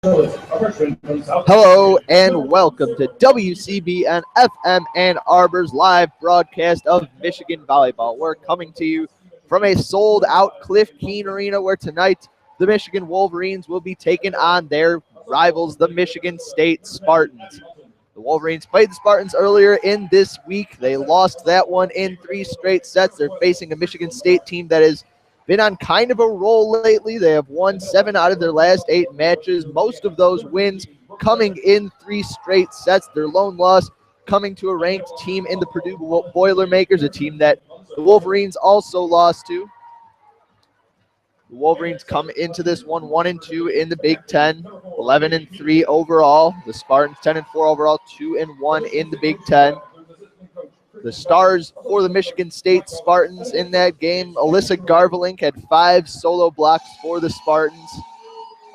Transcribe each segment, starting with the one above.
Hello and welcome to WCBN FM Ann Arbor's live broadcast of Michigan Volleyball. We're coming to you from a sold-out Cliff Keen Arena where tonight the Michigan Wolverines will be taking on their rivals, the Michigan State Spartans. The Wolverines played the Spartans earlier in this week. They lost that one in 3 straight sets. They're facing a Michigan State team that has been on kind of a roll lately. They have won 7 out of their last 8 matches. Most of those wins coming in 3 straight sets. Their lone loss coming to a ranked team in the Purdue Boilermakers, a team that the Wolverines also lost to. The Wolverines come into this one 1-2 in the Big Ten, 11-3 overall. The Spartans 10-4 overall, 2-1 in the Big Ten. The stars for the Michigan State Spartans in that game, Alyssa Garvelink had 5 solo blocks for the Spartans,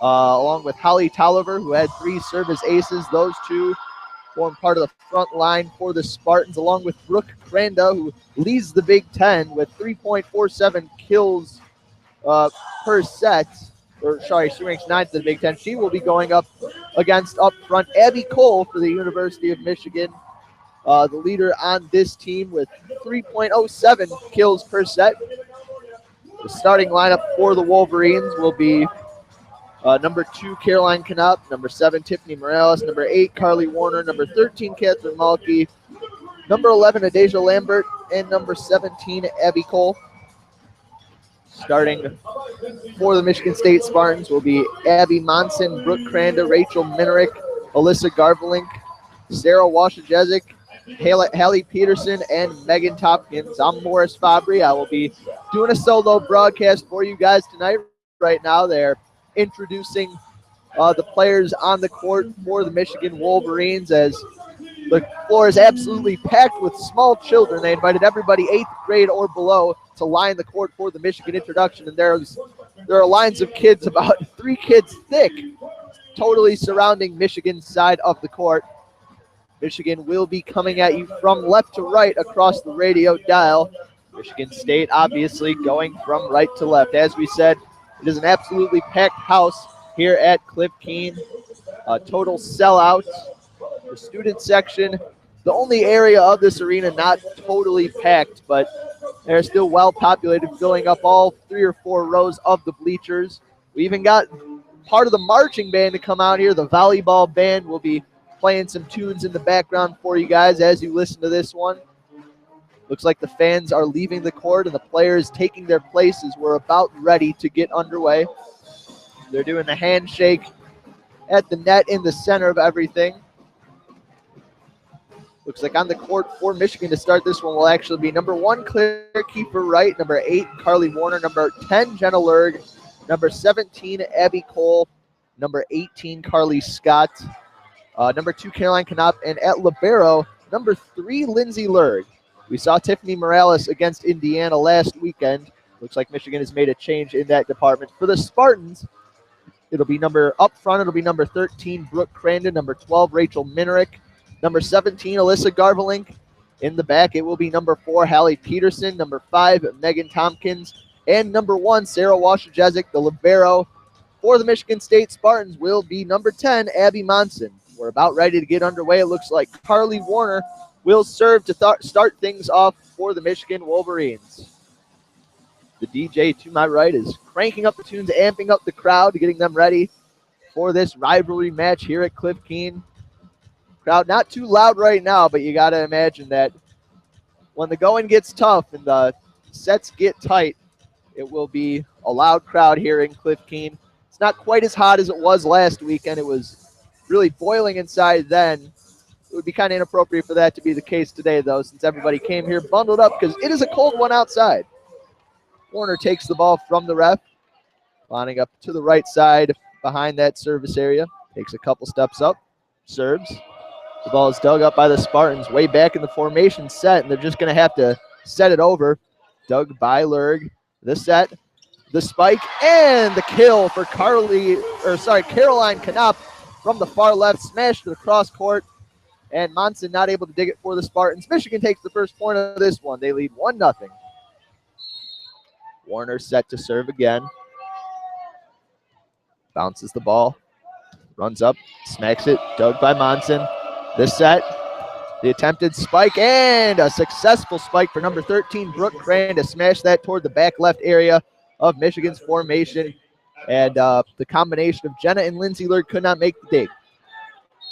along with Holly Tolliver, who had 3 service aces. Those two form part of the front line for the Spartans, along with Brooke Cranda, who leads the Big Ten with 3.47 kills per set. She ranks 9th in the Big Ten. She will be going up against up front Abby Cole for the University of Michigan. The leader on this team with 3.07 kills per set. The starting lineup for the Wolverines will be number 2, Caroline Knapp, number 7, Tiffany Morales, number 8, Carly Warner, number 13, Catherine Malke, number 11, Adasia Lambert, and number 17, Abby Cole. Starting for the Michigan State Spartans will be Abby Monson, Brooke Cranda, Rachel Minerick, Alyssa Garvelink, Sarah Washajezik, Hallie Peterson, and Megan Tompkins. I'm Morris Fabry. I will be doing a solo broadcast for you guys tonight. Right now, they're introducing the players on the court for the Michigan Wolverines as the floor is absolutely packed with small children. They invited everybody 8th grade or below to line the court for the Michigan introduction, and there are lines of kids, about 3 kids thick, totally surrounding Michigan's side of the court. Michigan will be coming at you from left to right across the radio dial. Michigan State obviously going from right to left. As we said, it is an absolutely packed house here at Cliff Keen. Total sellout. The student section, the only area of this arena not totally packed, but they're still well populated, filling up all 3 or 4 rows of the bleachers. We even got part of the marching band to come out here. The volleyball band will be playing some tunes in the background for you guys as you listen to this one. Looks like the fans are leaving the court and the players taking their places. We're about ready to get underway. They're doing the handshake at the net in the center of everything. Looks like on the court for Michigan to start this one will actually be number 1, Claire Kiefer Wright, number 8, Carly Warner, number 10, Jenna Lurg, number 17, Abby Cole, number 18, Carly Scott, number 2, Caroline Knapp, and at libero, number 3, Lindsay Lurg. We saw Tiffany Morales against Indiana last weekend. Looks like Michigan has made a change in that department. For the Spartans, it'll be up front, it'll be number 13, Brooke Crandon, number 12, Rachel Minerick, number 17, Alyssa Garvelink. In the back, it will be number 4, Hallie Peterson, number 5, Megan Tompkins, and number 1, Sarah Washajezik. The libero for the Michigan State Spartans will be number 10, Abby Monson. We're about ready to get underway. It looks like Carly Warner will serve to start things off for the Michigan Wolverines. The DJ to my right is cranking up the tunes, amping up the crowd, getting them ready for this rivalry match here at Cliff Keen. Crowd not too loud right now, but you got to imagine that when the going gets tough and the sets get tight, it will be a loud crowd here in Cliff Keen. It's not quite as hot as it was last weekend. It was really boiling inside then. It would be kind of inappropriate for that to be the case today, though, since everybody came here bundled up because it is a cold one outside. Warner takes the ball from the ref, lining up to the right side behind that service area. Takes a couple steps up, serves. The ball is dug up by the Spartans way back in the formation set, and they're just going to have to set it over. Dug by Lurg. The set, the spike, and the kill for Caroline Knapp from the far left, smashed to the cross court, and Monson not able to dig it for the Spartans. Michigan takes the first point of this one. They lead 1-0. Warner set to serve again. Bounces the ball runs up, smacks it, dug by Monson. The set, the attempted spike, and a successful spike for number 13, Brooke Cran, to smash that toward the back left area of Michigan's formation. And the combination of Jenna and Lindsay Lurg could not make the dig.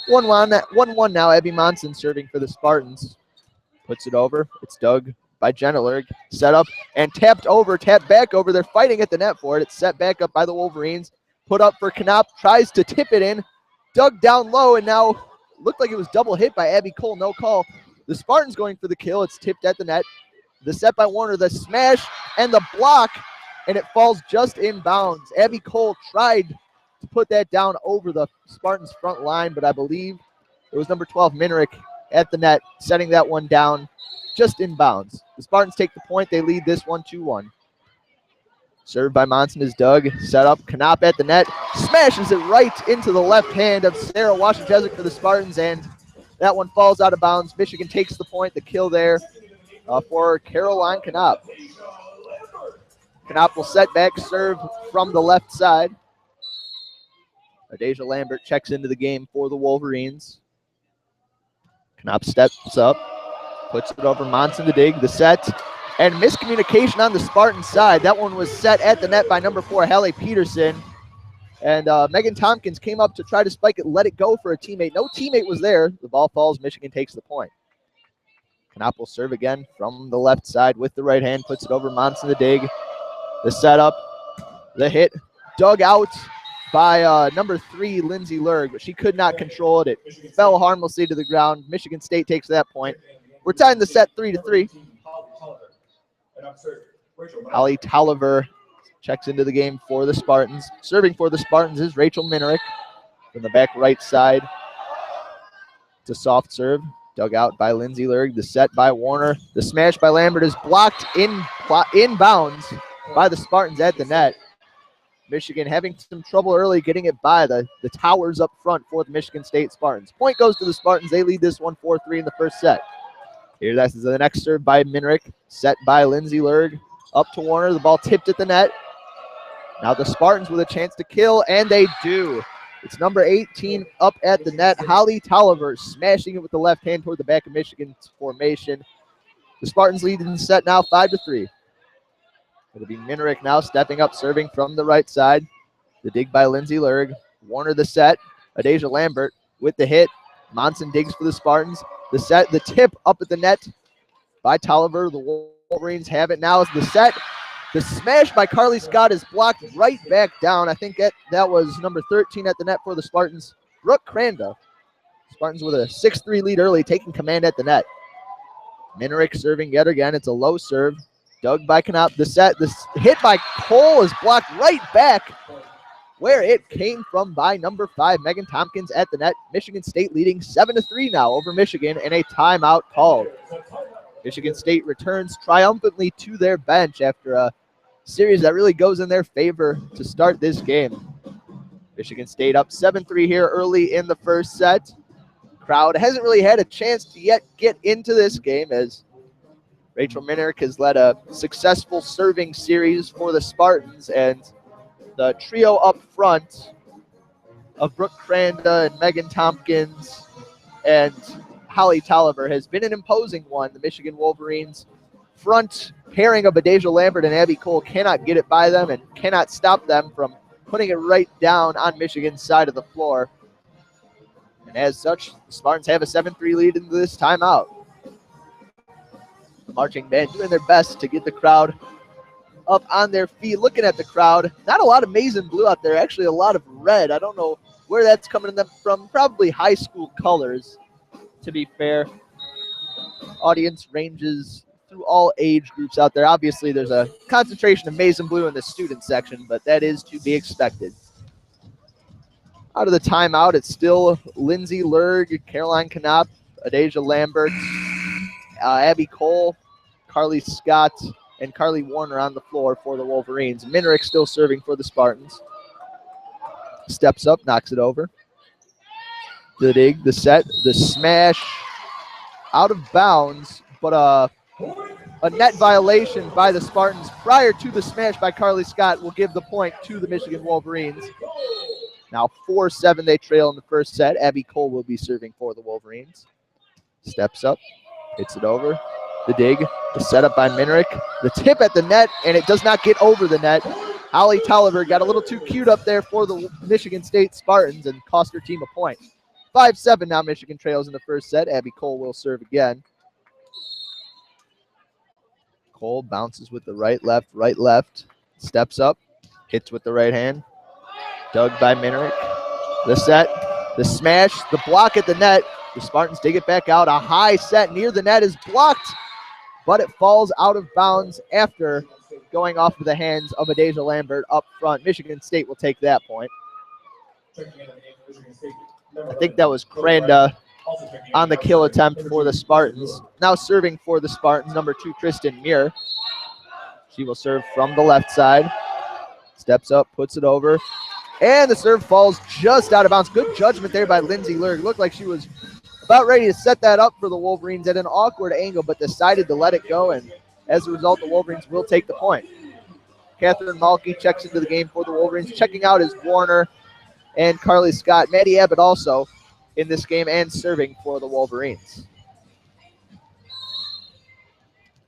1-1 now. Abby Monson serving for the Spartans. Puts it over. It's dug by Jenna Lurg. Set up and tapped back over. They're fighting at the net for it. It's set back up by the Wolverines. Put up for Knopp. Tries to tip it in. Dug down low, and now looked like it was double hit by Abby Cole. No call. The Spartans going for the kill. It's tipped at the net. The set by Warner. The smash and the block, and it falls just inbounds. Abby Cole tried to put that down over the Spartans' front line, but I believe it was number 12, Minerick, at the net, setting that one down just inbounds. The Spartans take the point. They lead this one 2-1. Served by Monson is dug. Set up. Knopp at the net. Smashes it right into the left hand of Sarah Washington for the Spartans, and that one falls out of bounds. Michigan takes the point. The kill there for Caroline Knopp. Knopp will set back, serve from the left side. Adasia Lambert checks into the game for the Wolverines. Knopp steps up, puts it over Monson to dig. The set, and miscommunication on the Spartan side. That one was set at the net by number 4, Hallie Peterson. And Megan Tompkins came up to try to spike it, let it go for a teammate. No teammate was there. The ball falls. Michigan takes the point. Knopp will serve again from the left side with the right hand, puts it over Monson to dig. The setup, the hit, dug out by number 3, Lindsay Lurg, but she could not control it. It fell harmlessly to the ground. Michigan State takes that point. We're tying the set 3-3. Holly Tolliver checks into the game for the Spartans. Serving for the Spartans is Rachel Minerick from the back right side. It's a soft serve, dug out by Lindsay Lurg. The set by Warner. The smash by Lambert is blocked inbounds by the Spartans at the net. Michigan having some trouble early getting it by the towers up front for the Michigan State Spartans. Point goes to the Spartans. They lead this one 4-3 in the first set. Here, that's the next serve by Minerick. Set by Lindsay Lurg. Up to Warner. The ball tipped at the net. Now the Spartans with a chance to kill, and they do. It's number 18 up at the net. Holly Tolliver smashing it with the left hand toward the back of Michigan's formation. The Spartans lead in the set now 5-3. It'll be Minerick now stepping up, serving from the right side. The dig by Lindsay Lurg. Warner the set. Adasia Lambert with the hit. Monson digs for the Spartans. The set, the tip up at the net by Tolliver. The Wolverines have it now. The set, the smash by Carly Scott is blocked right back down. I think that was number 13 at the net for the Spartans, Brooke Cranda. Spartans with a 6-3 lead early, taking command at the net. Minerick serving yet again. It's a low serve. Dug by Knopp. The set, this hit by Cole is blocked right back where it came from by number 5, Megan Tompkins at the net. Michigan State leading 7-3 now over Michigan, and a timeout called. Michigan State returns triumphantly to their bench after a series that really goes in their favor to start this game. Michigan State up 7-3 here early in the first set. Crowd hasn't really had a chance to yet get into this game, as Rachel Minerick has led a successful serving series for the Spartans, and the trio up front of Brooke Cranda and Megan Tompkins and Holly Tolliver has been an imposing one. The Michigan Wolverines front pairing of Adasia Lambert and Abby Cole cannot get it by them and cannot stop them from putting it right down on Michigan's side of the floor. And as such, the Spartans have a 7-3 lead into this timeout. The marching band doing their best to get the crowd up on their feet. Looking at the crowd, not a lot of maize and blue out there, actually a lot of red. I don't know where that's coming from, probably high school colors, to be fair. Audience ranges through all age groups out there. Obviously, there's a concentration of maize and blue in the student section, but that is to be expected. Out of the timeout, it's still Lindsay Lurg, Caroline Knopp, Adasia Lambert, Abby Cole, Carly Scott, and Carly Warner on the floor for the Wolverines. Minerick still serving for the Spartans. Steps up, knocks it over. The dig, the set, the smash, out of bounds, but a net violation by the Spartans prior to the smash by Carly Scott will give the point to the Michigan Wolverines. Now 4-7 they trail in the first set. Abby Cole will be serving for the Wolverines. Steps up, hits it over. The dig, the setup by Minrick. The tip at the net, and it does not get over the net. Holly Tolliver got a little too cute up there for the Michigan State Spartans and cost her team a point. 5-7 now Michigan trails in the first set. Abby Cole will serve again. Cole bounces with the right, left. Steps up, hits with the right hand. Dug by Minrick. The set, the smash, the block at the net. The Spartans dig it back out. A high set near the net is blocked, but it falls out of bounds after going off of the hands of Adasia Lambert up front. Michigan State will take that point. I think that was Cranda on the kill attempt for the Spartans. Now serving for the Spartans, number 2, Kristen Muir. She will serve from the left side. Steps up, puts it over. And the serve falls just out of bounds. Good judgment there by Lindsay Lurg. Looked like she was about ready to set that up for the Wolverines at an awkward angle, but decided to let it go. And as a result, the Wolverines will take the point. Catherine Malky checks into the game for the Wolverines. Checking out is Warner and Carly Scott. Maddie Abbott also in this game and serving for the Wolverines.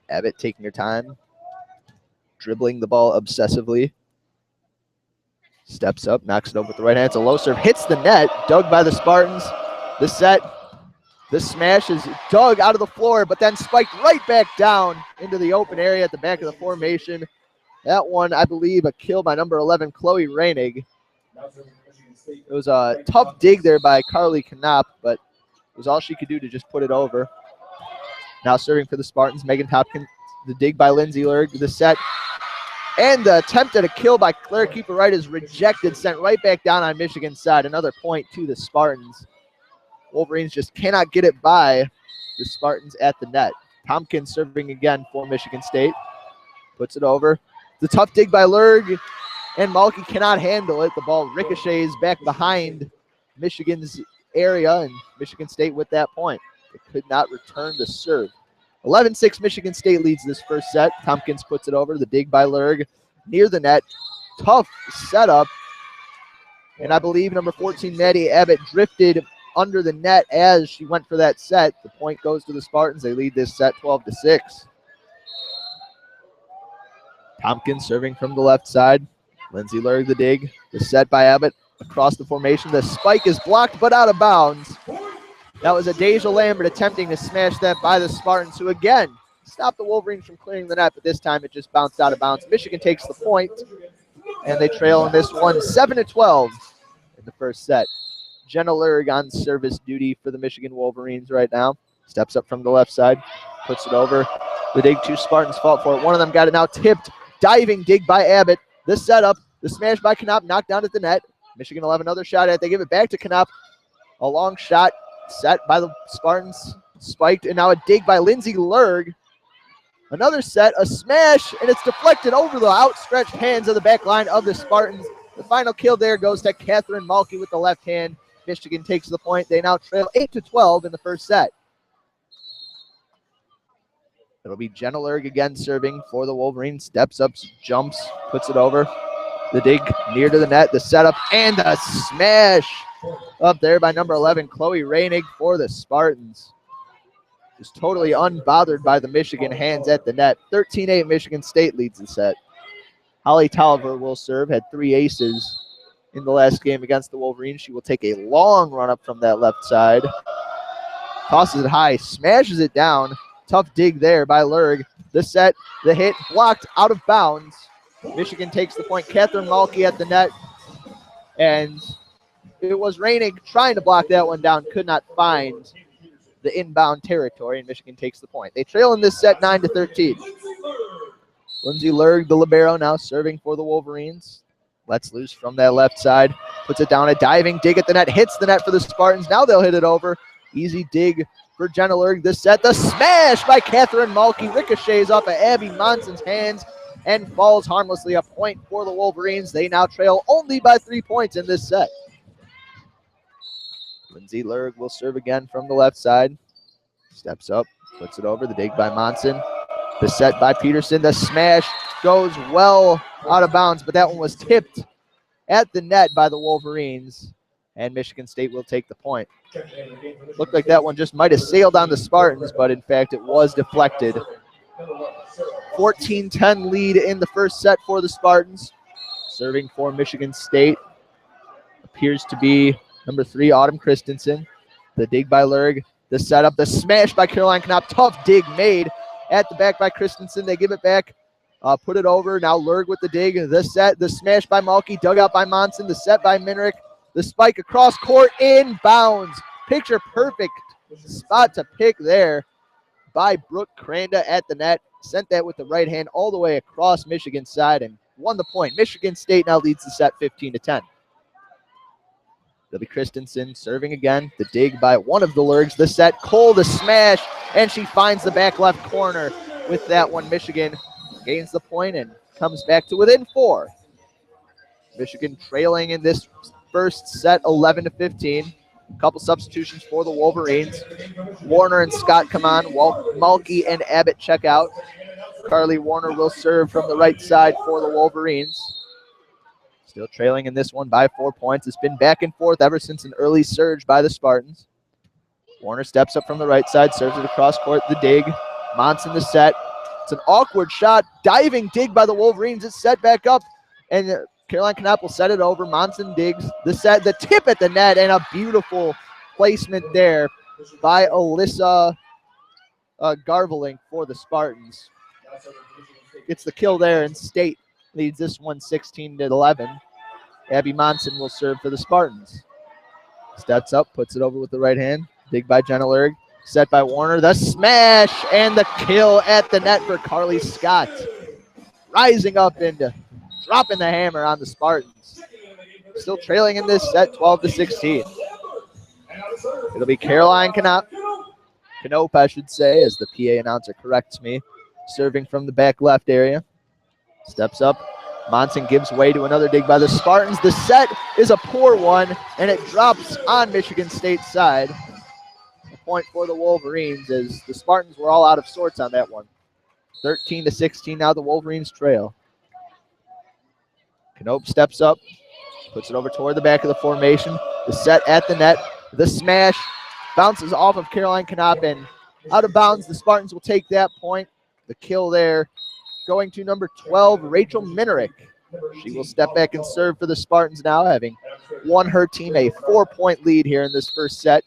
Abbott taking her time, dribbling the ball obsessively. Steps up, knocks it over with the right hand. It's a low serve, hits the net, dug by the Spartans. The set, the smash is dug out of the floor, but then spiked right back down into the open area at the back of the formation. That one, I believe, a kill by number 11, Chloe Reinig. It was a tough dig there by Carly Knopp, but it was all she could do to just put it over. Now serving for the Spartans, Megan Hopkins. The dig by Lindsay Lurg. The set and the attempt at a kill by Claire Keeper Wright is rejected, sent right back down on Michigan's side. Another point to the Spartans. Wolverines just cannot get it by the Spartans at the net. Tompkins serving again for Michigan State. Puts it over. The tough dig by Lurg, and Malky cannot handle it. The ball ricochets back behind Michigan's area, and Michigan State with that point. It could not return the serve. 11-6 Michigan State leads this first set. Tompkins puts it over. The dig by Lurg near the net. Tough setup. And I believe number 14, Maddie Abbott, drifted under the net as she went for that set. The point goes to the Spartans. They lead this set 12-6. Tompkins serving from the left side. Lindsay Lurg the dig. The set by Abbott across the formation. The spike is blocked but out of bounds. That was Adasia Lambert attempting to smash that by the Spartans, who again stopped the Wolverines from clearing the net, but this time it just bounced out of bounds. Michigan takes the point, and they trail in this one 7-12 in the first set. Jenna Lurg on service duty for the Michigan Wolverines right now. Steps up from the left side, puts it over. The dig, 2 Spartans fought for it. One of them got it now tipped. Diving dig by Abbott. The setup, the smash by Knopp, knocked down at the net. Michigan will have another shot at it. They give it back to Knopp. A long shot set by the Spartans, spiked, and now a dig by Lindsay Lurg. Another set, a smash, and it's deflected over the outstretched hands of the back line of the Spartans. The final kill there goes to Catherine Malky with the left hand. Michigan takes the point. They now trail 8-12 in the first set. It'll be Jenna Lurg again serving for the Wolverines. Steps up, jumps, puts it over. The dig near to the net, the setup, and the smash up there by number 11, Chloe Reinig for the Spartans. Just totally unbothered by the Michigan hands at the net. 13-8 Michigan State leads the set. Holly Tolliver will serve, had 3 aces in the last game against the Wolverines. She will take a long run up from that left side. Tosses it high, smashes it down. Tough dig there by Lurg. The set, the hit, blocked out of bounds. Michigan takes the point. Catherine Malky at the net. And it was Reinig trying to block that one down, could not find the inbound territory, and Michigan takes the point. They trail in this set 9-13. Lindsay Lurg, the libero, now serving for the Wolverines. Lets loose from that left side. Puts it down, a diving dig at the net. Hits the net for the Spartans. Now they'll hit it over. Easy dig for Jenna Lurg. This set, the smash by Catherine Malky. Ricochets off of Abby Monson's hands and falls harmlessly. A point for the Wolverines. They now trail only by 3 points in this set. Lindsay Lurg will serve again from the left side. Steps up, puts it over. The dig by Monson. The set by Peterson. The smash goes well out of bounds, but that one was tipped at the net by the Wolverines, and Michigan State will take the point. Looked like that one just might have sailed on the Spartans, but in fact it was deflected. 14-10 lead in the first set for the Spartans. Serving for Michigan State appears to be number 3, Autumn Christensen. The dig by Lurg, the setup, the smash by Caroline Knopp. Tough dig made at the back by Christensen. They give it back, put it over. Now Lurg with the dig, the set, the smash by Mulkey, dug out by Monson, the set by Minerick, the spike across court, inbounds. Picture perfect spot to pick there by Brooke Cranda at the net. Sent that with the right hand all the way across Michigan's side and won the point. Michigan State now leads the set 15-10. It'll be Christensen serving again. The dig by one of the Lurgs. The set, Cole, the smash, and she finds the back left corner. With that one, Michigan gains the point and comes back to within 4. Michigan trailing in this first set 11-15. A couple substitutions for the Wolverines. Warner and Scott come on. Mulkey and Abbott check out. Carly Warner will serve from the right side for the Wolverines. Still trailing in this one by 4 points. It's been back and forth ever since an early surge by the Spartans. Warner steps up from the right side, serves it across court. The dig. Monson the set. It's an awkward shot. Diving dig by the Wolverines. It's set back up. And Caroline Knopp will set it over. Monson digs. The set, the tip at the net, and a beautiful placement there by Alyssa Garvelink for the Spartans. Gets the kill there, and State leads this one 16-11. Abby Monson will serve for the Spartans. Steps up, puts it over with the right hand. Dig by Jenna Lurg. Set by Warner. The smash and the kill at the net for Carly Scott. Rising up and dropping the hammer on the Spartans. Still trailing in this set 12-16. It'll be Caroline Knope, I should say, as the PA announcer corrects me. Serving from the back left area. Steps up. Monson gives way to another dig by the Spartans. The set is a poor one, and it drops on Michigan State's side. A point for the Wolverines as the Spartans were all out of sorts on that one. 13-16 now the Wolverines trail. Knope steps up, puts it over toward the back of the formation. The set at the net. The smash bounces off of Caroline Knope and out of bounds. The Spartans will take that point. The kill there going to number 12, Rachel Minerick. She will step back and serve for the Spartans now, having won her team a 4-point lead here in this first set.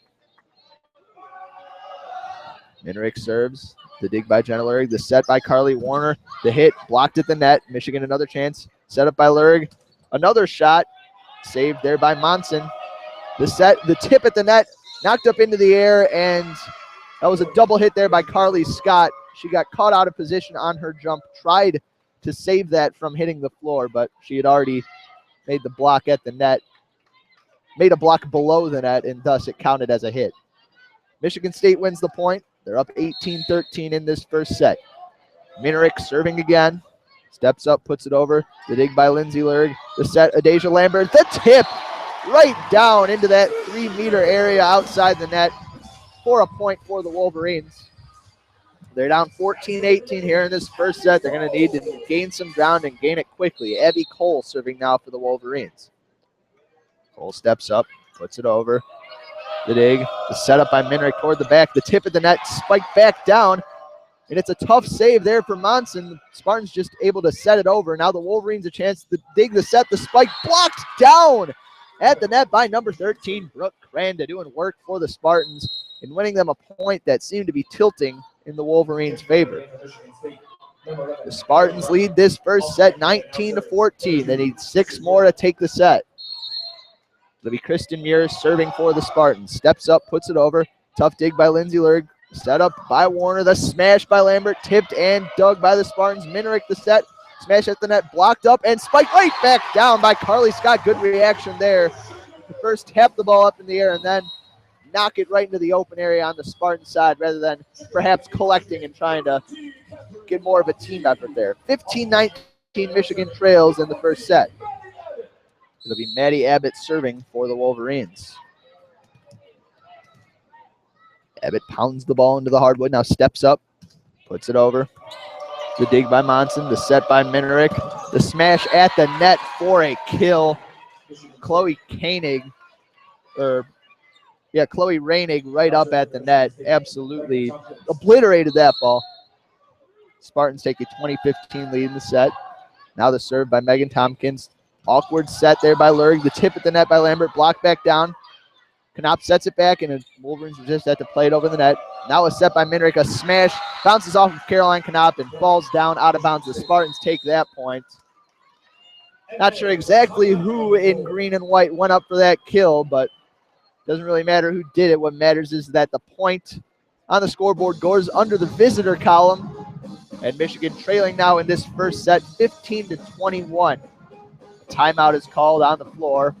Minerick serves. The dig by Jenna Lurg. The set by Carly Warner. The hit blocked at the net. Michigan another chance. Set up by Lurg. Another shot. Saved there by Monson. The set, the tip at the net. Knocked up into the air, and that was a double hit there by Carly Scott. She got caught out of position on her jump, tried to save that from hitting the floor, but she had already made the block at the net, made a block below the net, and thus it counted as a hit. Michigan State wins the point. They're up 18-13 in this first set. Minerick serving again. Steps up, puts it over. The dig by Lindsay Lurg. The set, Adasia Lambert. The tip right down into that 3-meter area outside the net for a point for the Wolverines. They're down 14-18 here in this first set. They're going to need to gain some ground and gain it quickly. Abby Cole serving now for the Wolverines. Cole steps up, puts it over. The dig, the setup by Minerick toward the back. The tip of the net spiked back down, and it's a tough save there for Monson. The Spartans just able to set it over. Now the Wolverines a chance to dig the set. The spike blocked down at the net by number 13, Brooke Cranda, doing work for the Spartans and winning them a point that seemed to be tilting in the Wolverines' favor. The Spartans lead this first set 19-14. They need 6 more to take the set. It'll be Kristen Muir serving for the Spartans. Steps up, puts it over. Tough dig by Lindsay Lurg. Set up by Warner. The smash by Lambert. Tipped and dug by the Spartans. Minerick the set. Smash at the net. Blocked up and spiked right back down by Carly Scott. Good reaction there. First tap the ball up in the air and then knock it right into the open area on the Spartan side rather than perhaps collecting and trying to get more of a team effort there. 15-19 Michigan trails in the first set. It'll be Maddie Abbott serving for the Wolverines. Abbott pounds the ball into the hardwood, now steps up, puts it over. The dig by Monson, the set by Minerick, the smash at the net for a kill. Chloe Koenig, Chloe Rainig right up at the net. Absolutely obliterated that ball. Spartans take a 20-15 lead in the set. Now the serve by Megan Tompkins. Awkward set there by Lurg. The tip at the net by Lambert. Blocked back down. Knopp sets it back, and the Wolverines just have to play it over the net. Now a set by Minrick. A smash. Bounces off of Caroline Knopp and falls down out of bounds. The Spartans take that point. Not sure exactly who in green and white went up for that kill, but doesn't really matter who did it. What matters is that the point on the scoreboard goes under the visitor column. And Michigan trailing now in this first set, 15-21. Timeout is called on the floor.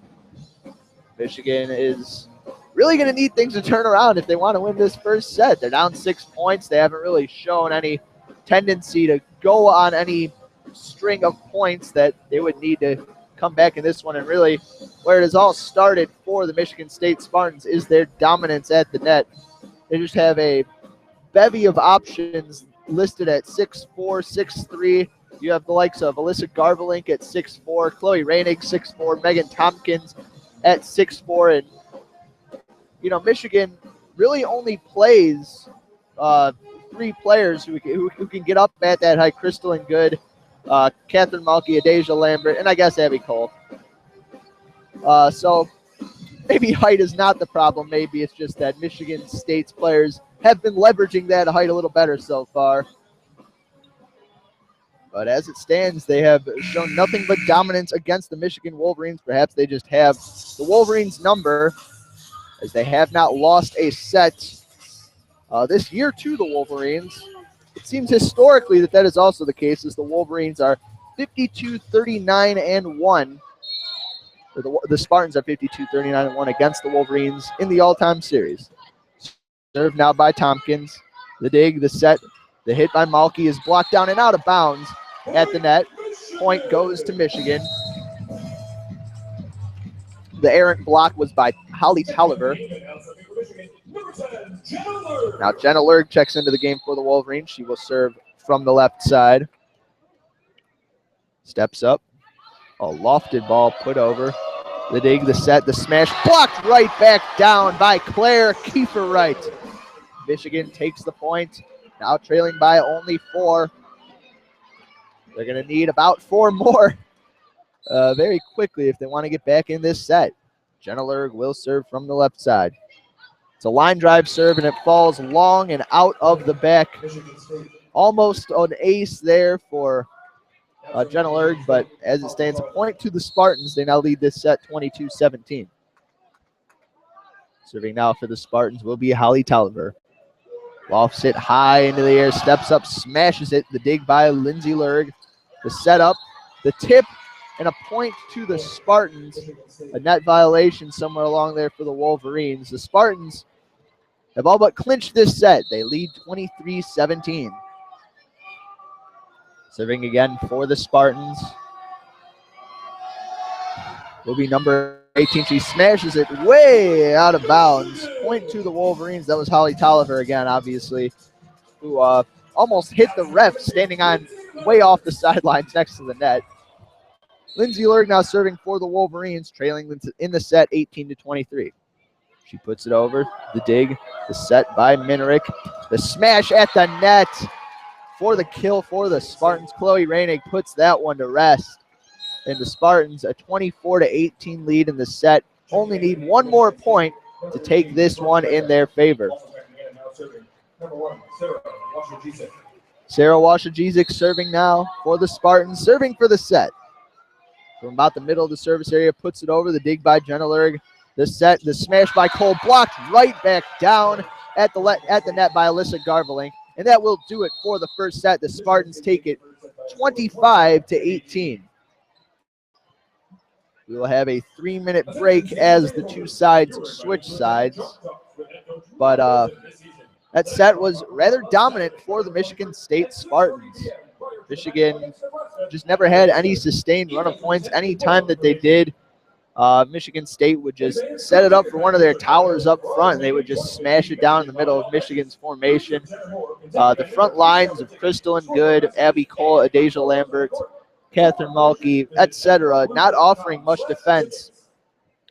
Michigan is really going to need things to turn around if they want to win this first set. They're down 6 points. They haven't really shown any tendency to go on any string of points that they would need to come back in this one. And really, where it has all started for the Michigan State Spartans is their dominance at the net. They just have a bevy of options listed at 6'4", 6'3". You have the likes of Alyssa Garvelink at 6'4", Chloe Rainig 6'4", Megan Tompkins at 6'4", and Michigan really only plays 3 players who can get up at that high: Crystalline Good, Catherine Malky, Adasia Lambert, and I guess Abby Cole. So maybe height is not the problem. Maybe it's just that Michigan State's players have been leveraging that height a little better so far. But as it stands, they have shown nothing but dominance against the Michigan Wolverines. Perhaps they just have the Wolverines' number, as they have not lost a set this year to the Wolverines. It seems historically that is also the case, as the Wolverines are 52-39-1. The Spartans are 52-39-1 against the Wolverines in the all-time series. Serve now by Tompkins. The dig, the set, the hit by Malky is blocked down and out of bounds at the net. Point goes to Michigan. The errant block was by Holly Tolliver. Now Jenna Lurg checks into the game for the Wolverines. She will serve from the left side. Steps up. A lofted ball put over. The dig, the set, the smash, blocked right back down by Claire Kiefer-Wright. Michigan takes the point, now trailing by only 4. They're going to need about 4 more very quickly if they want to get back in this set. Jenna Lurg will serve from the left side. It's a line drive serve, and it falls long and out of the back. Almost an ace there for Jenna Lurg, but as it stands, a point to the Spartans. They now lead this set 22-17. Serving now for the Spartans will be Holly Tolliver. Lofts it high into the air, steps up, smashes it. The dig by Lindsay Lurg. The setup, the tip, and a point to the Spartans. A net violation somewhere along there for the Wolverines. The Spartans have all but clinched this set. They lead 23-17. Serving again for the Spartans will be number 18. She smashes it way out of bounds. Point to the Wolverines. That was Holly Tolliver again, obviously, who almost hit the ref standing on way off the sidelines next to the net. Lindsay Lurg now serving for the Wolverines, trailing in the set 18-23. She puts it over. The dig, the set by Minerick. The smash at the net for the kill for the Spartans. Chloe Rainig puts that one to rest. And the Spartans, a 24-18 lead in the set, only need 1 more point to take this one in their favor. Sarah Washajizik serving now for the Spartans, serving for the set. From about the middle of the service area, puts it over. The dig by Jenna Lurg. The set, the smash by Cole, blocked right back down at the net by Alyssa Garvelink. And that will do it for the first set. The Spartans take it 25-18. We will have a 3-minute break as the two sides switch sides. But that set was rather dominant for the Michigan State Spartans. Michigan just never had any sustained run of points. Any time that they did, Michigan State would just set it up for one of their towers up front, and they would just smash it down in the middle of Michigan's formation. The front lines of Crystalline Good, Abby Cole, Adasia Lambert, Catherine Malky, etc., not offering much defense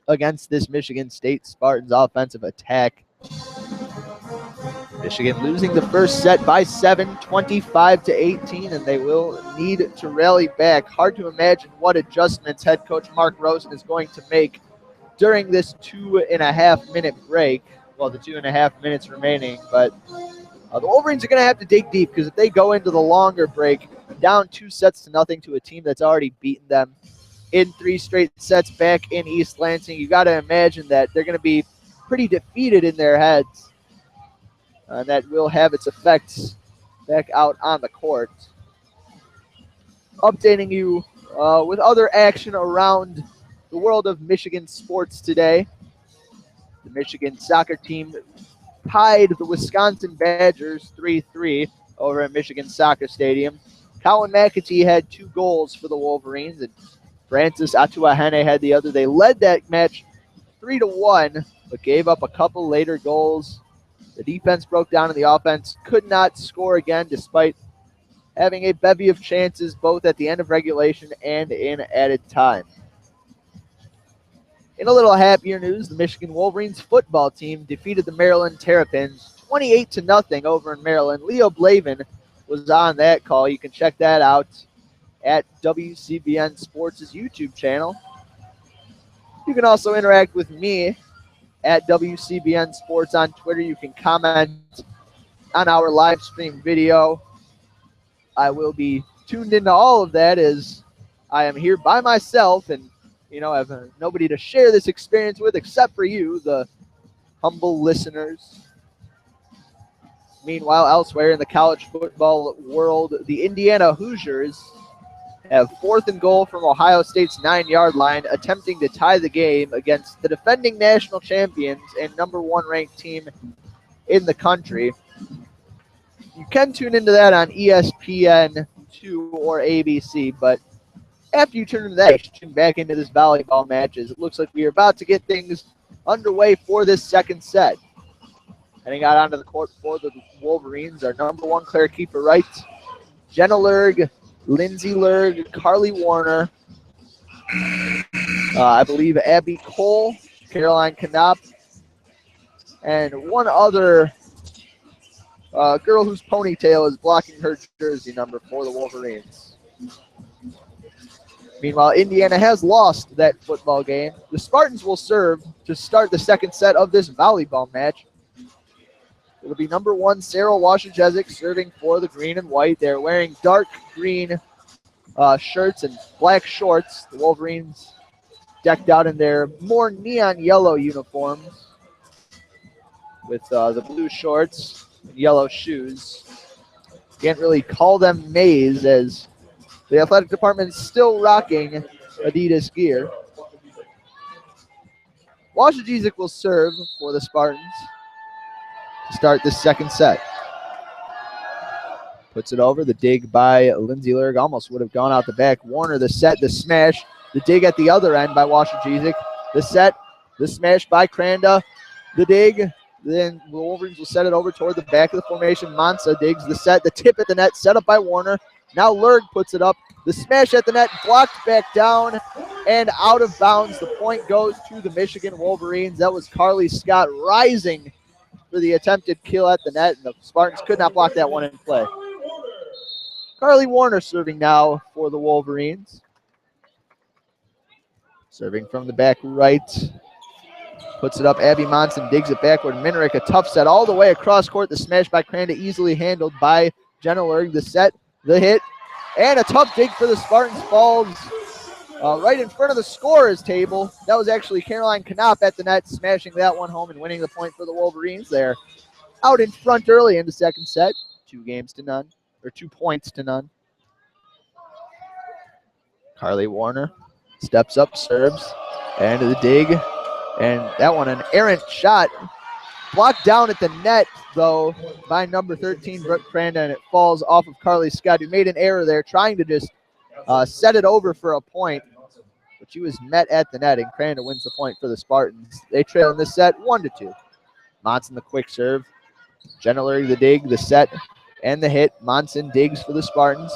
against this Michigan State Spartans offensive attack. Michigan losing the first set by 7, 25-18, and they will need to rally back. Hard to imagine what adjustments head coach Mark Rosen is going to make during this 2.5-minute break. Well, the 2.5 minutes remaining, but the Wolverines are going to have to dig deep, because if they go into the longer break down 2-0 to a team that's already beaten them in 3 straight sets back in East Lansing, you got to imagine that they're going to be pretty defeated in their heads. That will have its effects back out on the court. Updating you with other action around the world of Michigan sports today. The Michigan soccer team tied the Wisconsin Badgers 3-3 over at Michigan Soccer Stadium. Colin McAtee had 2 goals for the Wolverines, and Francis Atuahene had the other. They led that match 3-1, but gave up a couple later goals. The defense broke down, and the offense could not score again, despite having a bevy of chances both at the end of regulation and in added time. In a little happier news, the Michigan Wolverines football team defeated the Maryland Terrapins 28-0 over in Maryland. Leo Blavin was on that call. You can check that out at WCBN Sports' YouTube channel. You can also interact with me at WCBN Sports on Twitter. You can comment on our live stream video. I will be tuned into all of that, as I am here by myself and, have nobody to share this experience with except for you, the humble listeners. Meanwhile, elsewhere in the college football world, the Indiana Hoosiers have 4th and goal from Ohio State's 9-yard line, attempting to tie the game against the defending national champions and number 1 ranked team in the country. You can tune into that on ESPN2 or ABC, but after you tune into that, you should tune back into this volleyball match, as it looks like we are about to get things underway for this second set. Heading out onto the court for the Wolverines, our number 1 Claire Keeper Wright, Jenna Lerg, Lindsay Lerg, Carly Warner, I believe Abby Cole, Caroline Knopp, and one other girl whose ponytail is blocking her jersey number for the Wolverines. Meanwhile, Indiana has lost that football game. The Spartans will serve to start the second set of this volleyball match. It'll be number 1, Sarah Washajezik, serving for the green and white. They're wearing dark green shirts and black shorts. The Wolverines decked out in their more neon yellow uniforms with the blue shorts and yellow shoes. Can't really call them maize, as the athletic department is still rocking Adidas gear. Washajezik will serve for the Spartans to start this second set. Puts it over. The dig by Lindsay Lerg almost would have gone out the back. Warner, the set, the smash. The dig at the other end by Washajezik. The set, the smash by Cranda. The dig. Then the Wolverines will set it over toward the back of the formation. Mansa digs the set. The tip at the net, set up by Warner. Now Lerg puts it up. The smash at the net, blocked back down and out of bounds. The point goes to the Michigan Wolverines. That was Carly Scott rising for the attempted kill at the net, and the Spartans could not block that one in play. Carly Warner serving now for the Wolverines. Serving from the back right. Puts it up. Abby Monson digs it backward. Minerick, a tough set all the way across court. The smash by Cranda easily handled by Jenna Lerg. The set, the hit, and a tough dig for the Spartans falls right in front of the scorer's table. That was actually Caroline Knopp at the net, smashing that one home and winning the point for the Wolverines. They're out in front early in the second set. 2 points to none. Carly Warner steps up, serves, and the dig. And that one, an errant shot. Blocked down at the net, though, by number 13, Brooke Cranda, and it falls off of Carly Scott, who made an error there, trying to just set it over for a point. But she was met at the net, and Cranda wins the point for the Spartans. They trail in this set 1-2. Monson, the quick serve. Jenna Lerg, the dig, the set, and the hit. Monson digs for the Spartans.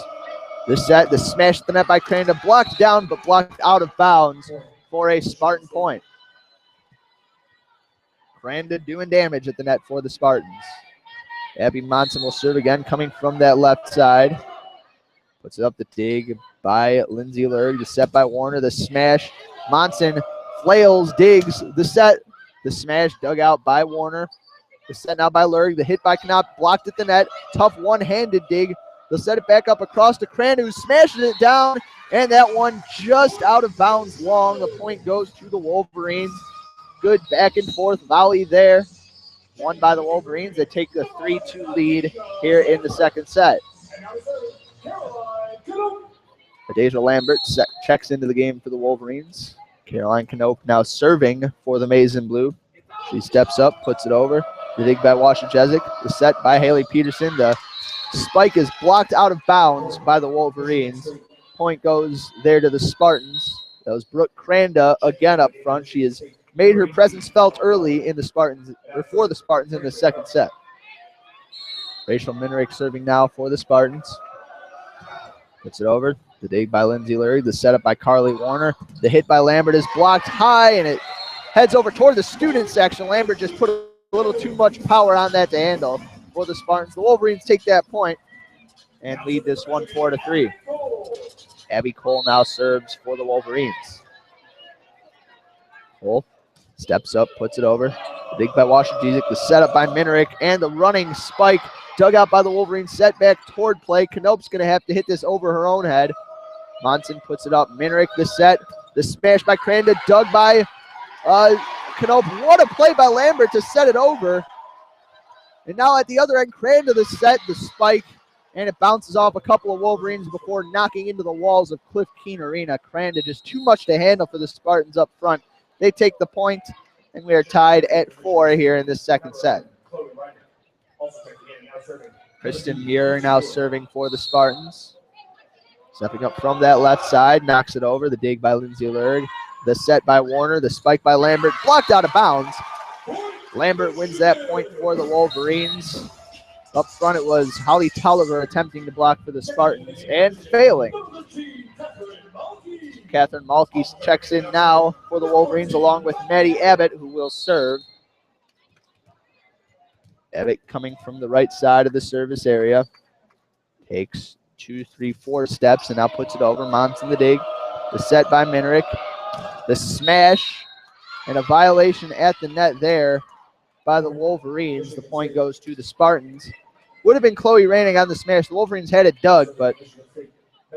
The set, the smash at the net by Cranda, blocked down, but blocked out of bounds for a Spartan point. Crandon doing damage at the net for the Spartans. Abby Monson will serve again, coming from that left side. Puts it up the dig by Lindsay Lurg. The set by Warner. The smash. Monson flails, digs. The set. The smash dug out by Warner. The set now by Lurg. The hit by Knop blocked at the net. Tough one-handed dig. They'll set it back up across to Crandon, who smashes it down. And that one just out of bounds long. The point goes to the Wolverines. Good back and forth volley there. Won by the Wolverines. They take the 3-2 lead here in the second set. Adasia Lambert checks into the game for the Wolverines. Caroline Knope now serving for the Maize and Blue. She steps up, puts it over. The dig by Washington. The set by Haley Peterson. The spike is blocked out of bounds by the Wolverines. Point goes there to the Spartans. That was Brooke Cranda again up front. She has made her presence felt early in the Spartans, or for the Spartans in the second set. Rachel Minerick serving now for the Spartans. Puts it over. The dig by Lindsay Lurg. The setup by Carly Warner. The hit by Lambert is blocked high, and it heads over toward the student section. Lambert just put a little too much power on that to handle for the Spartans. The Wolverines take that point and lead this one 4-3. Abby Cole now serves for the Wolverines. Cole steps up, puts it over. The dig by Washington. The setup by Minerick, and the running spike dug out by the Wolverines. Set back toward play. Knope's going to have to hit this over her own head. Monson puts it up. Minerick, the set. The smash by Cranda, dug by Knope. What a play by Lambert to set it over. And now at the other end, Cranda the set, the spike, and it bounces off a couple of Wolverines before knocking into the walls of Cliff Keen Arena. Cranda just too much to handle for the Spartans up front. They take the point, and we are tied at 4 here in this second set. Kristen Muir now serving for the Spartans. Stepping up from that left side, knocks it over. The dig by Lindsay Lurg. The set by Warner. The spike by Lambert. Blocked out of bounds. Lambert wins that point for the Wolverines. Up front, it was Holly Tolliver attempting to block for the Spartans and failing. Catherine Malky checks in now for the Wolverines along with Maddie Abbott, who will serve. Abbott coming from the right side of the service area. Takes 2, 3, 4 steps and now puts it over. Monson the dig. The set by Minerick. The smash and a violation at the net there by the Wolverines. The point goes to the Spartans. Would have been Chloe Raining on the smash. The Wolverines had it dug, but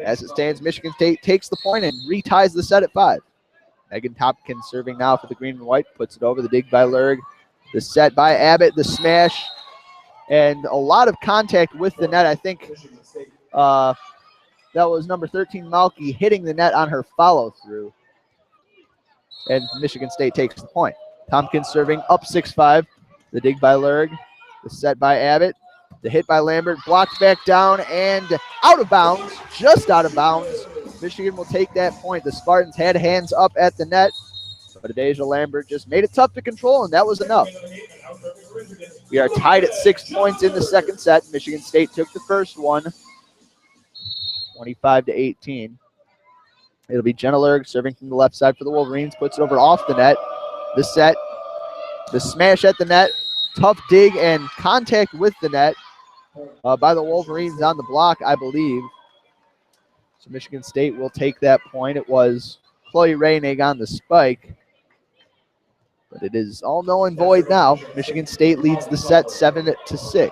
as it stands, Michigan State takes the point and reties the set at 5. Megan Topkins serving now for the green and white. Puts it over. The dig by Lurg. The set by Abbott. The smash. And a lot of contact with the net. I think that was number 13, Malky, hitting the net on her follow-through. And Michigan State takes the point. Tompkins serving up 6-5. The dig by Lurg. The set by Abbott. The hit by Lambert. Blocked back down and out of bounds. Just out of bounds. Michigan will take that point. The Spartans had hands up at the net, but Adasia Lambert just made it tough to control, and that was enough. We are tied at 6 points in the second set. Michigan State took the first one, 25-18. It'll be Jenna Lurg serving from the left side for the Wolverines. Puts it over off the net. The set. The smash at the net. Tough dig and contact with the net by the Wolverines on the block, I believe. So Michigan State will take that point. It was Chloe Rainig on the spike. But it is all null and void now. Michigan State leads the set 7-6.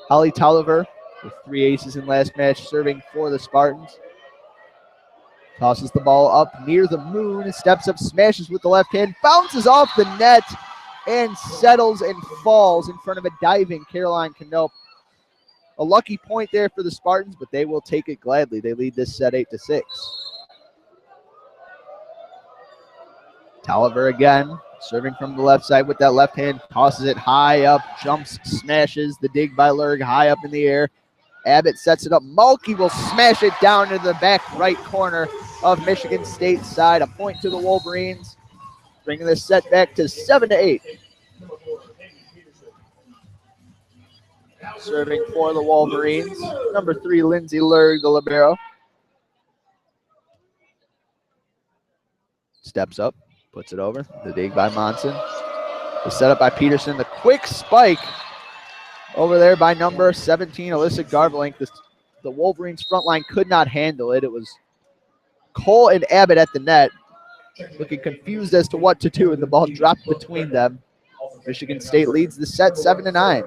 Holly Tolliver with 3 aces in last match serving for the Spartans. Tosses the ball up near the moon, steps up, smashes with the left hand, bounces off the net, and settles and falls in front of a diving Caroline Knope. A lucky point there for the Spartans, but they will take it gladly. They lead this set 8-6. Tolliver again, serving from the left side with that left hand, tosses it high up, jumps, smashes. The dig by Lurg high up in the air. Abbott sets it up. Malky will smash it down into the back right corner of Michigan State's side. A point to the Wolverines, bringing this set back to 7-8. Serving for the Wolverines, number 3, Lindsay Lurg, the libero. Steps up, puts it over. The dig by Monson. The setup by Peterson. The quick spike over there by number 17, Alyssa Garvelink. The Wolverines front line could not handle it. It was Cole and Abbott at the net, looking confused as to what to do, and the ball dropped between them. Michigan State leads the set 7-9.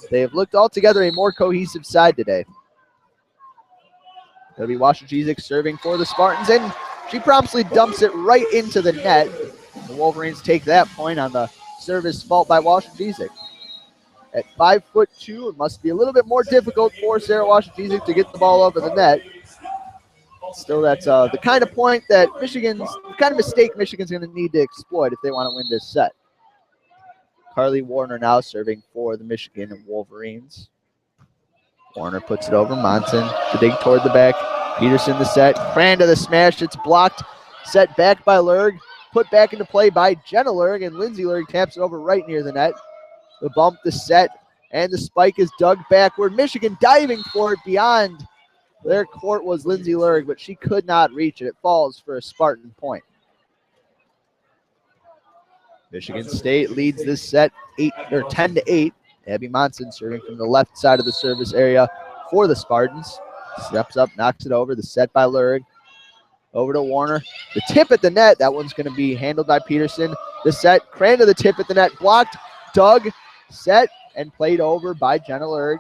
They have looked altogether a more cohesive side today. It'll be Washington serving for the Spartans, and she promptly dumps it right into the net. The Wolverines take that point on the service fault by Washington. At 5'2", it must be a little bit more difficult for Sarah Washington to get the ball over the net. Still, that's the kind of point that the kind of mistake Michigan's going to need to exploit if they want to win this set. Carly Warner now serving for the Michigan Wolverines. Warner puts it over. Monson to dig toward the back. Peterson the set. Cran to the smash. It's blocked. Set back by Lurg. Put back into play by Jenna Lurg, and Lindsay Lurg taps it over right near the net. The bump, the set, and the spike is dug backward. Michigan diving for it beyond their court was Lindsay Lurg, but she could not reach it. It falls for a Spartan point. Michigan State leads this set 10-8. Abby Monson serving from the left side of the service area for the Spartans. Steps up, knocks it over. The set by Lurg. Over to Warner. The tip at the net. That one's going to be handled by Peterson. The set, Cran to the tip at the net. Blocked, dug, set, and played over by Jenna Lurg.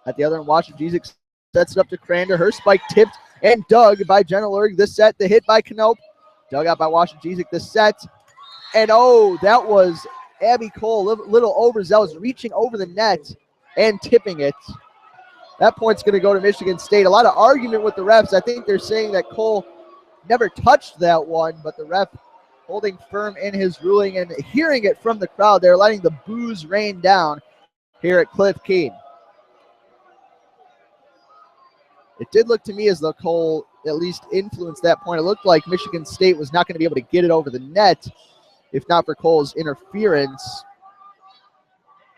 At the other end, Washington sets it up to Crander. Her spike tipped and dug by Jenna Lurg. The set, the hit by Knope. Dug out by Washington. The set. And oh, that was Abby Cole, little overzealous, reaching over the net and tipping it. That point's going to go to Michigan State. A lot of argument with the refs. I think they're saying that Cole never touched that one, but the ref holding firm in his ruling and hearing it from the crowd. They're letting the boos rain down here at Cliff Keen. It did look to me as though Cole at least influenced that point. It looked like Michigan State was not going to be able to get it over the net. If not for Cole's interference,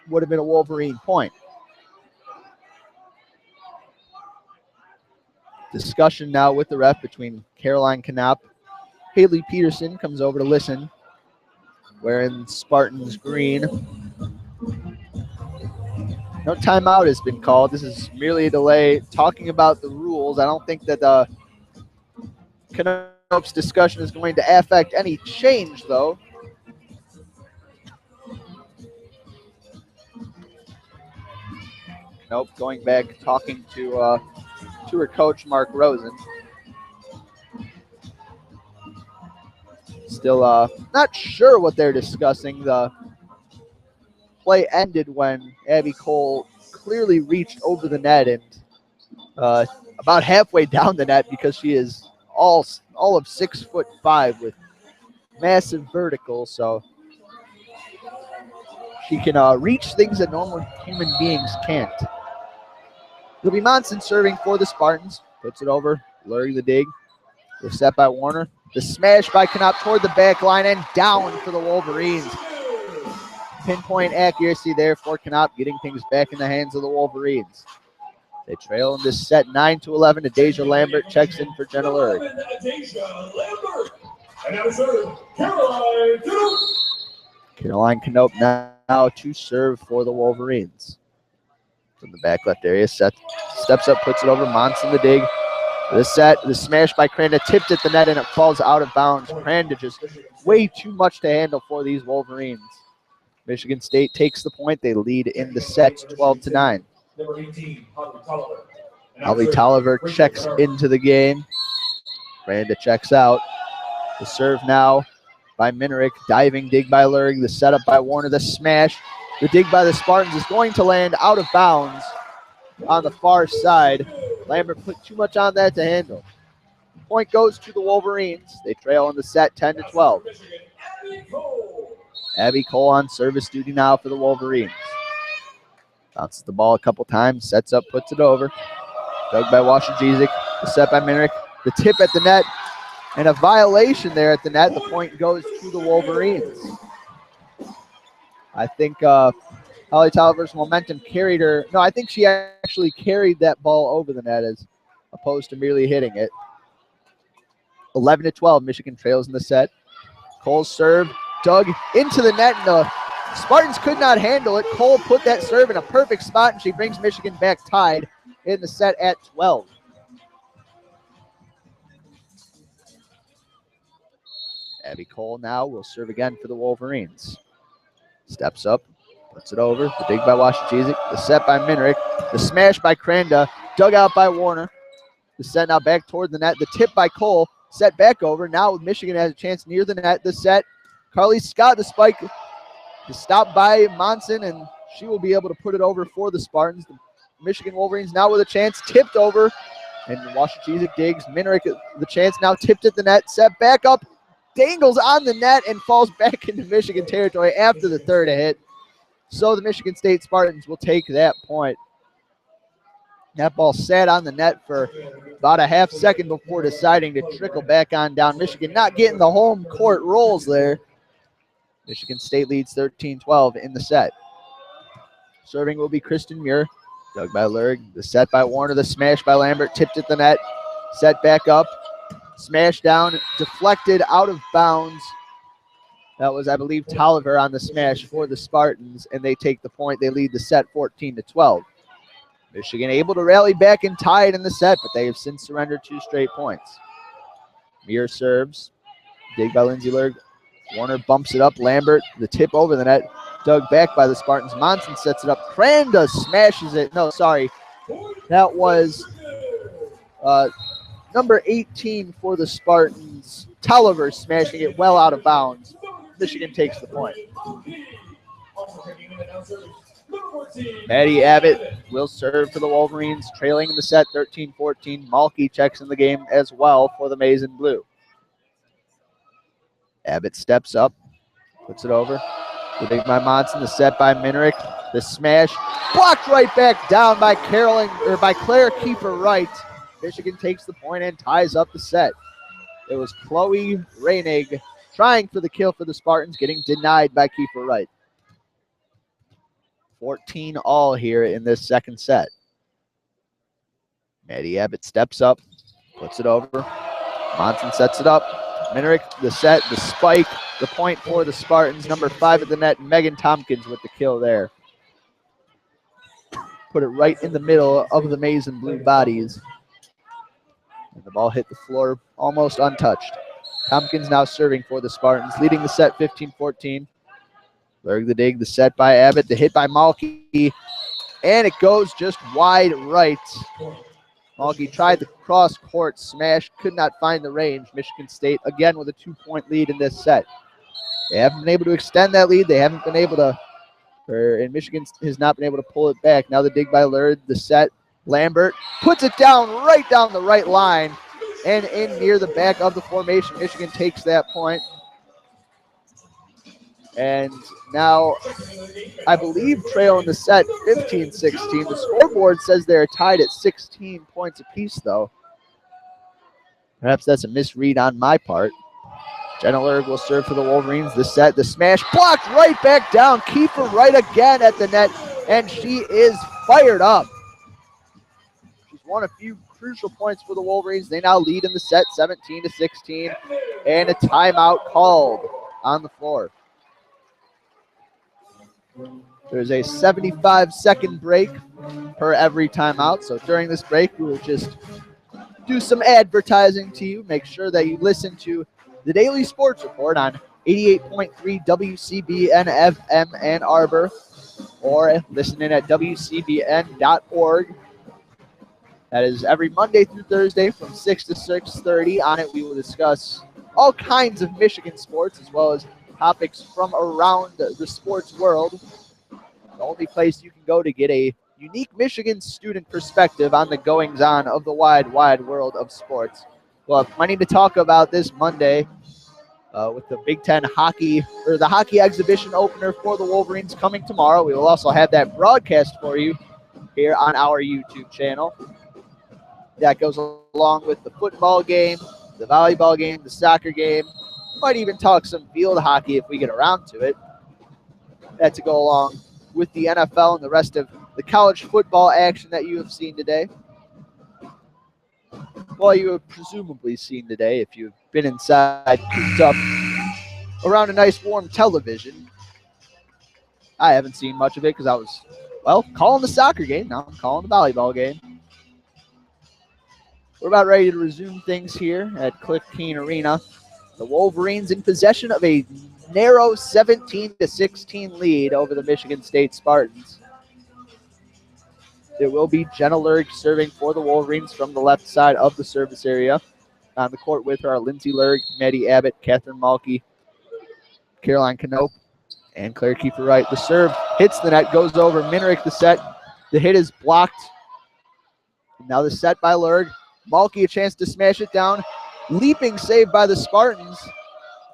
would have been a Wolverine point. Discussion now with the ref between Caroline Knope. Haley Peterson comes over to listen, wearing Spartans green. No timeout has been called. This is merely a delay. Talking about the rules, I don't think that Knope's discussion is going to affect any change, though. Knope going back, talking to her coach, Mark Rosen. Still not sure what they're discussing. The play ended when Abby Cole clearly reached over the net and about halfway down the net, because she is all of 6'5" with massive vertical, so she can reach things that normal human beings can't. It'll be Monson serving for the Spartans. Puts it over. Lurg the dig. The set by Warner. The smash by Knope toward the back line and down for the Wolverines. Pinpoint accuracy there for Knope, getting things back in the hands of the Wolverines. They trail in this set 9-11. Deja Lambert checks in for Jenna Lurg. Caroline Knope now to serve for the Wolverines. In the back left area, steps up, puts it over. Monson the dig. The set, the smash by Cranda tipped at the net and it falls out of bounds. Cranda just way too much to handle for these Wolverines. Michigan State takes the point. They lead in the set 12-9. Holly Tolliver checks into the game. Cranda checks out. The serve now by Minerick. Diving dig by Lurg. The setup by Warner. The smash. The dig by the Spartans is going to land out of bounds on the far side. Lambert put too much on that to handle. Point goes to the Wolverines. They trail in the set 10-12. Abby Cole on service duty now for the Wolverines. Bounces the ball a couple times, sets up, puts it over. Dug by Washington. The set by Minerick. The tip at the net, and a violation there at the net. The point goes to the Wolverines. I think Holly Tolliver's momentum carried her. No, I think she actually carried that ball over the net as opposed to merely hitting it. 11-12, Michigan trails in the set. Cole's serve dug into the net, and the Spartans could not handle it. Cole put that serve in a perfect spot, and she brings Michigan back tied in the set at 12. Abby Cole now will serve again for the Wolverines. Steps up, puts it over. The dig by Washington. The set by Minrick. The smash by Kranda. Dug out by Warner. The set now back toward the net. The tip by Cole. Set back over. Now Michigan has a chance near the net. The set. Carly Scott, the spike. The stop by Monson, and she will be able to put it over for the Spartans. The Michigan Wolverines now with a chance. Tipped over. And Washington digs. Minrick the chance now. Tipped at the net. Set back up. Dangles on the net and falls back into Michigan territory after the third hit. So the Michigan State Spartans will take that point. That ball sat on the net for about a half second before deciding to trickle back on down. Michigan not getting the home court rolls there. Michigan State leads 13-12 in the set. Serving will be Kristen Muir. Dug by Lurg. The set by Warner. The smash by Lambert. Tipped at the net. Set back up. Smash down. Deflected out of bounds. That was, I believe, Tolliver on the smash for the Spartans, and they take the point. They lead the set 14-12. Michigan able to rally back and tie it in the set, but they have since surrendered 2 straight points. Muir serves. Dig by Lindsay Lurg. Warner bumps it up. Lambert, the tip over the net. Dug back by the Spartans. Monson sets it up. Kranda smashes it. No, sorry. That was number 18 for the Spartans. Tolliver smashing it well out of bounds. Michigan takes the point. Maddie Abbott will serve for the Wolverines, trailing in the set 13-14. Malky checks in the game as well for the Maize and Blue. Abbott steps up, puts it over. The dig by Monson, the set by Minrick. The smash blocked right back down by Claire Keeper Wright. Michigan takes the point and ties up the set. It was Chloe Reinig trying for the kill for the Spartans, getting denied by Keeper Wright. 14 all here in this second set. Maddie Abbott steps up, puts it over. Monson sets it up. Minrick, the set, the spike, the point for the Spartans. Number 5 at the net, Megan Tompkins with the kill there. Put it right in the middle of the Maize and Blue bodies. And the ball hit the floor almost untouched. Tompkins now serving for the Spartans, leading the set 15-14. Lurg the dig, the set by Abbott, the hit by Malky, and it goes just wide right. Malky tried the cross-court smash, could not find the range. Michigan State, again, with a 2-point lead in this set. They haven't been able to extend that lead. They haven't been able to, and Michigan has not been able to pull it back. Now the dig by Lurg, the set. Lambert puts it down right down the right line and in near the back of the formation. Michigan takes that point. And now, I believe, trail in the set 15-16. The scoreboard says they're tied at 16 points apiece, though. Perhaps that's a misread on my part. Jenna Lurg will serve for the Wolverines. The set, the smash, blocked right back down. Keeper right again at the net, and she is fired up. She's won a few crucial points for the Wolverines. They now lead in the set 17-16, and a timeout called on the floor. There's a 75-second break per every timeout. So during this break, we will just do some advertising to you. Make sure that you listen to the Daily Sports Report on 88.3 WCBN FM Ann Arbor, or listen in at WCBN.org. That is every Monday through Thursday from 6 to 6:30. On it, we will discuss all kinds of Michigan sports, as well as topics from around the sports world. The only place you can go to get a unique Michigan student perspective on the goings-on of the wide world of sports. We'll have plenty to talk about this Monday with the Big Ten hockey, or the hockey exhibition opener for the Wolverines coming tomorrow. We will also have that broadcast for you here on our YouTube channel. That goes along with the football game, the volleyball game, the soccer game. Might even talk some field hockey if we get around to it. That to go along with the NFL and the rest of the college football action that you have seen today. Well, you have presumably seen today if you've been inside, cooped up around a nice warm television. I haven't seen much of it because I was, well, calling the soccer game. Now I'm calling the volleyball game. We're about ready to resume things here at Cliff Keen Arena. The Wolverines in possession of a narrow 17-16 lead over the Michigan State Spartans. It will be Jenna Lurg serving for the Wolverines from the left side of the service area. On the court with her are Lindsay Lurg, Maddie Abbott, Catherine Malke, Caroline Knope, and Claire Kiefer-Wright. The serve hits the net, goes over. Minerick the set. The hit is blocked. Now the set by Lurg. Malke a chance to smash it down. Leaping save by the Spartans.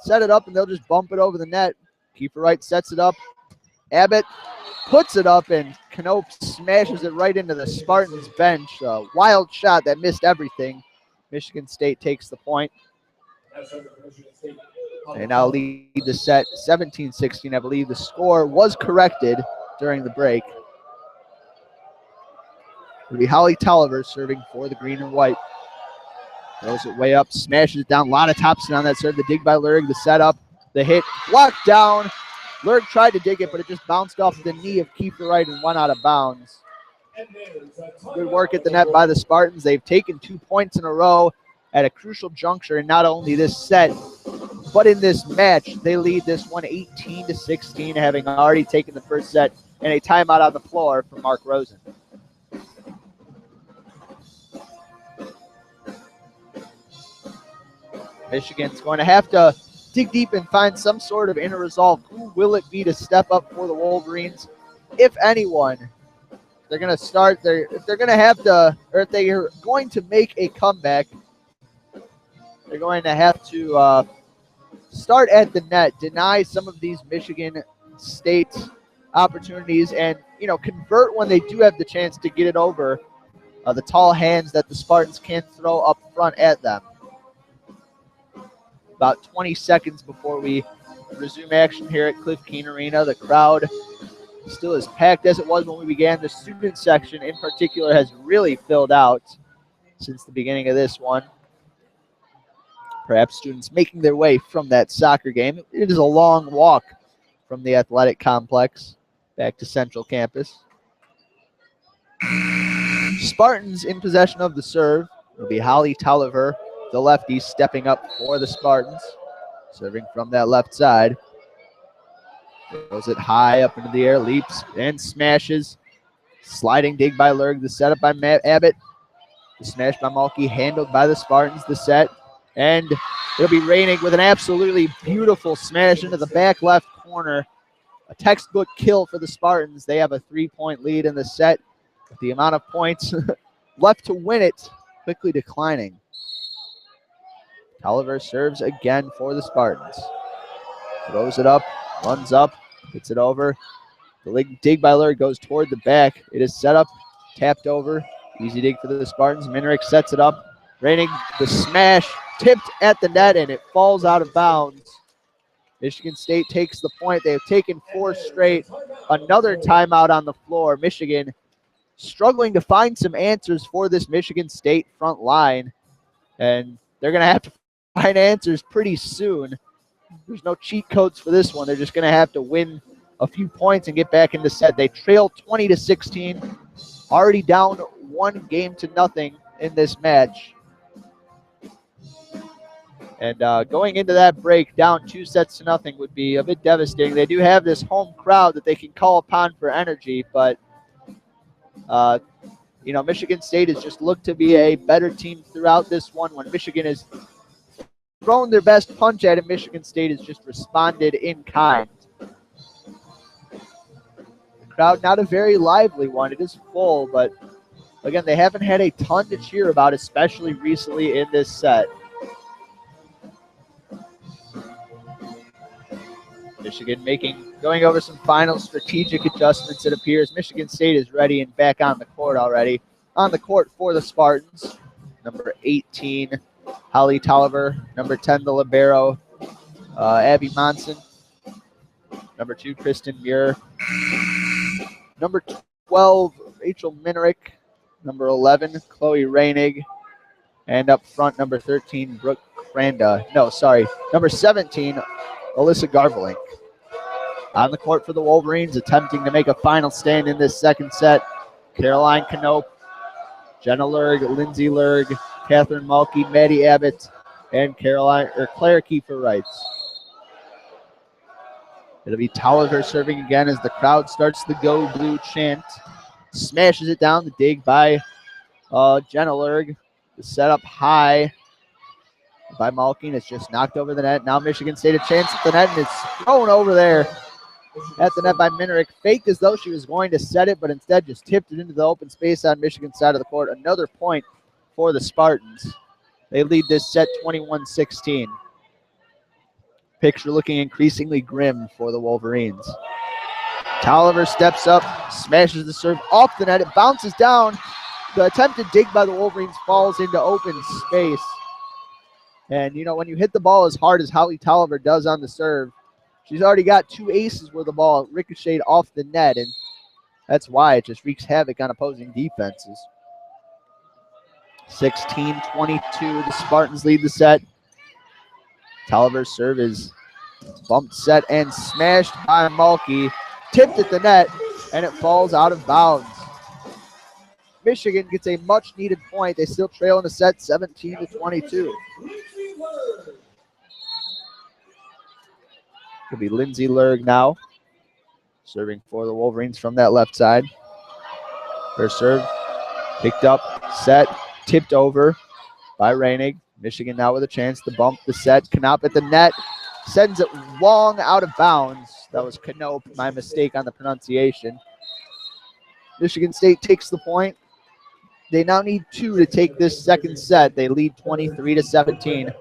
Set it up and they'll just bump it over the net. Kiefer-Wright sets it up. Abbott puts it up and Knope smashes it right into the Spartans bench. A wild shot that missed everything. Michigan State takes the point. They now lead the set 17-16. I believe the score was corrected during the break. It'll be Holly Tolliver serving for the green and white. Throws it way up, smashes it down. A lot of topspin on that serve. The dig by Lurg, the setup, the hit, blocked down. Lurg tried to dig it, but it just bounced off the knee of Kiefer-Wright and went out of bounds. Good work at the net by the Spartans. They've taken 2 points in a row at a crucial juncture in not only this set, but in this match. They lead this one 18-16, having already taken the first set, and a timeout on the floor for Mark Rosen. Michigan's going to have to dig deep and find some sort of inner resolve. Who will it be to step up for the Wolverines? If anyone, they're going to start. If they're going to have to, or if they are going to make a comeback, they're going to have to start at the net, deny some of these Michigan State opportunities, and convert when they do have the chance to get it over the tall hands that the Spartans can throw up front at them. About 20 seconds before we resume action here at Cliff Keen Arena. The crowd still as packed as it was when we began. The student section in particular has really filled out since the beginning of this one. Perhaps students making their way from that soccer game. It is a long walk from the athletic complex back to Central Campus. Spartans in possession of the serve. It'll be Holly Tolliver, the lefty, stepping up for the Spartans. Serving from that left side. Throws it high up into the air, leaps and smashes. Sliding dig by Lurg, the setup by Abbott. The smash by Malke, handled by the Spartans, the set. And it'll be Raining with an absolutely beautiful smash into the back left corner. A textbook kill for the Spartans. They have a 3-point lead in the set. With the amount of points left to win it quickly declining. Tolliver serves again for the Spartans. Throws it up, runs up, hits it over. The dig by Lurg goes toward the back. It is set up, tapped over. Easy dig for the Spartans. Minerick sets it up. Raining the smash, tipped at the net, and it falls out of bounds. Michigan State takes the point. They have taken 4 straight. Another timeout on the floor. Michigan struggling to find some answers for this Michigan State front line. And they're going to have to find answers pretty soon. There's no cheat codes for this one. They're just going to have to win a few points and get back in the set. They trail 20-16, already down 1-0 in this match. And going into that break down 2-0 would be a bit devastating. They do have this home crowd that they can call upon for energy, but Michigan State has just looked to be a better team throughout this one. When Michigan has thrown their best punch at it, Michigan State has just responded in kind. The crowd, not a very lively one. It is full, but again, they haven't had a ton to cheer about, especially recently in this set. Michigan going over some final strategic adjustments, it appears. Michigan State is ready and back on the court already. On the court for the Spartans, number 18, Holly Tolliver. Number 10, the libero, Abby Monson. Number 2, Kristen Muir. Number 12, Rachel Minerick. Number 11, Chloe Rainig. And up front, number 13, Brooke Cranda. No, sorry, number 17, Alyssa Garvelink. On the court for the Wolverines, attempting to make a final stand in this second set. Caroline Knope, Jenna Lurg, Lindsay Lurg, Catherine Mulkey, Maddie Abbott, and Claire Kiefer-Wright. It'll be Tolliver serving again as the crowd starts the Go Blue chant. Smashes it down the dig by Jenna Lurg. The setup high by Mulkey. It's just knocked over the net. Now Michigan State a chance at the net, and it's thrown over there at the net by Minerick. Faked as though she was going to set it, but instead just tipped it into the open space on Michigan's side of the court. Another point for the Spartans. They lead this set 21-16. Picture looking increasingly grim for the Wolverines. Tolliver steps up, smashes the serve off the net. It bounces down. The attempted dig by the Wolverines falls into open space. And, you know, when you hit the ball as hard as Holly Tolliver does on the serve, she's already got 2 aces where the ball ricocheted off the net, and that's why it just wreaks havoc on opposing defenses. 16-22, the Spartans lead the set. Tolliver's serve is bumped, set, and smashed by Mulkey. Tipped at the net, and it falls out of bounds. Michigan gets a much-needed point. They still trail in the set 17-22. It'll be Lindsay Lurg now, serving for the Wolverines from that left side. Her serve picked up, set, tipped over by Reinig. Michigan now with a chance to bump the set. Knope at the net, sends it long out of bounds. That was Knope, my mistake on the pronunciation. Michigan State takes the point. They now need 2 to take this second set. They lead 23-17.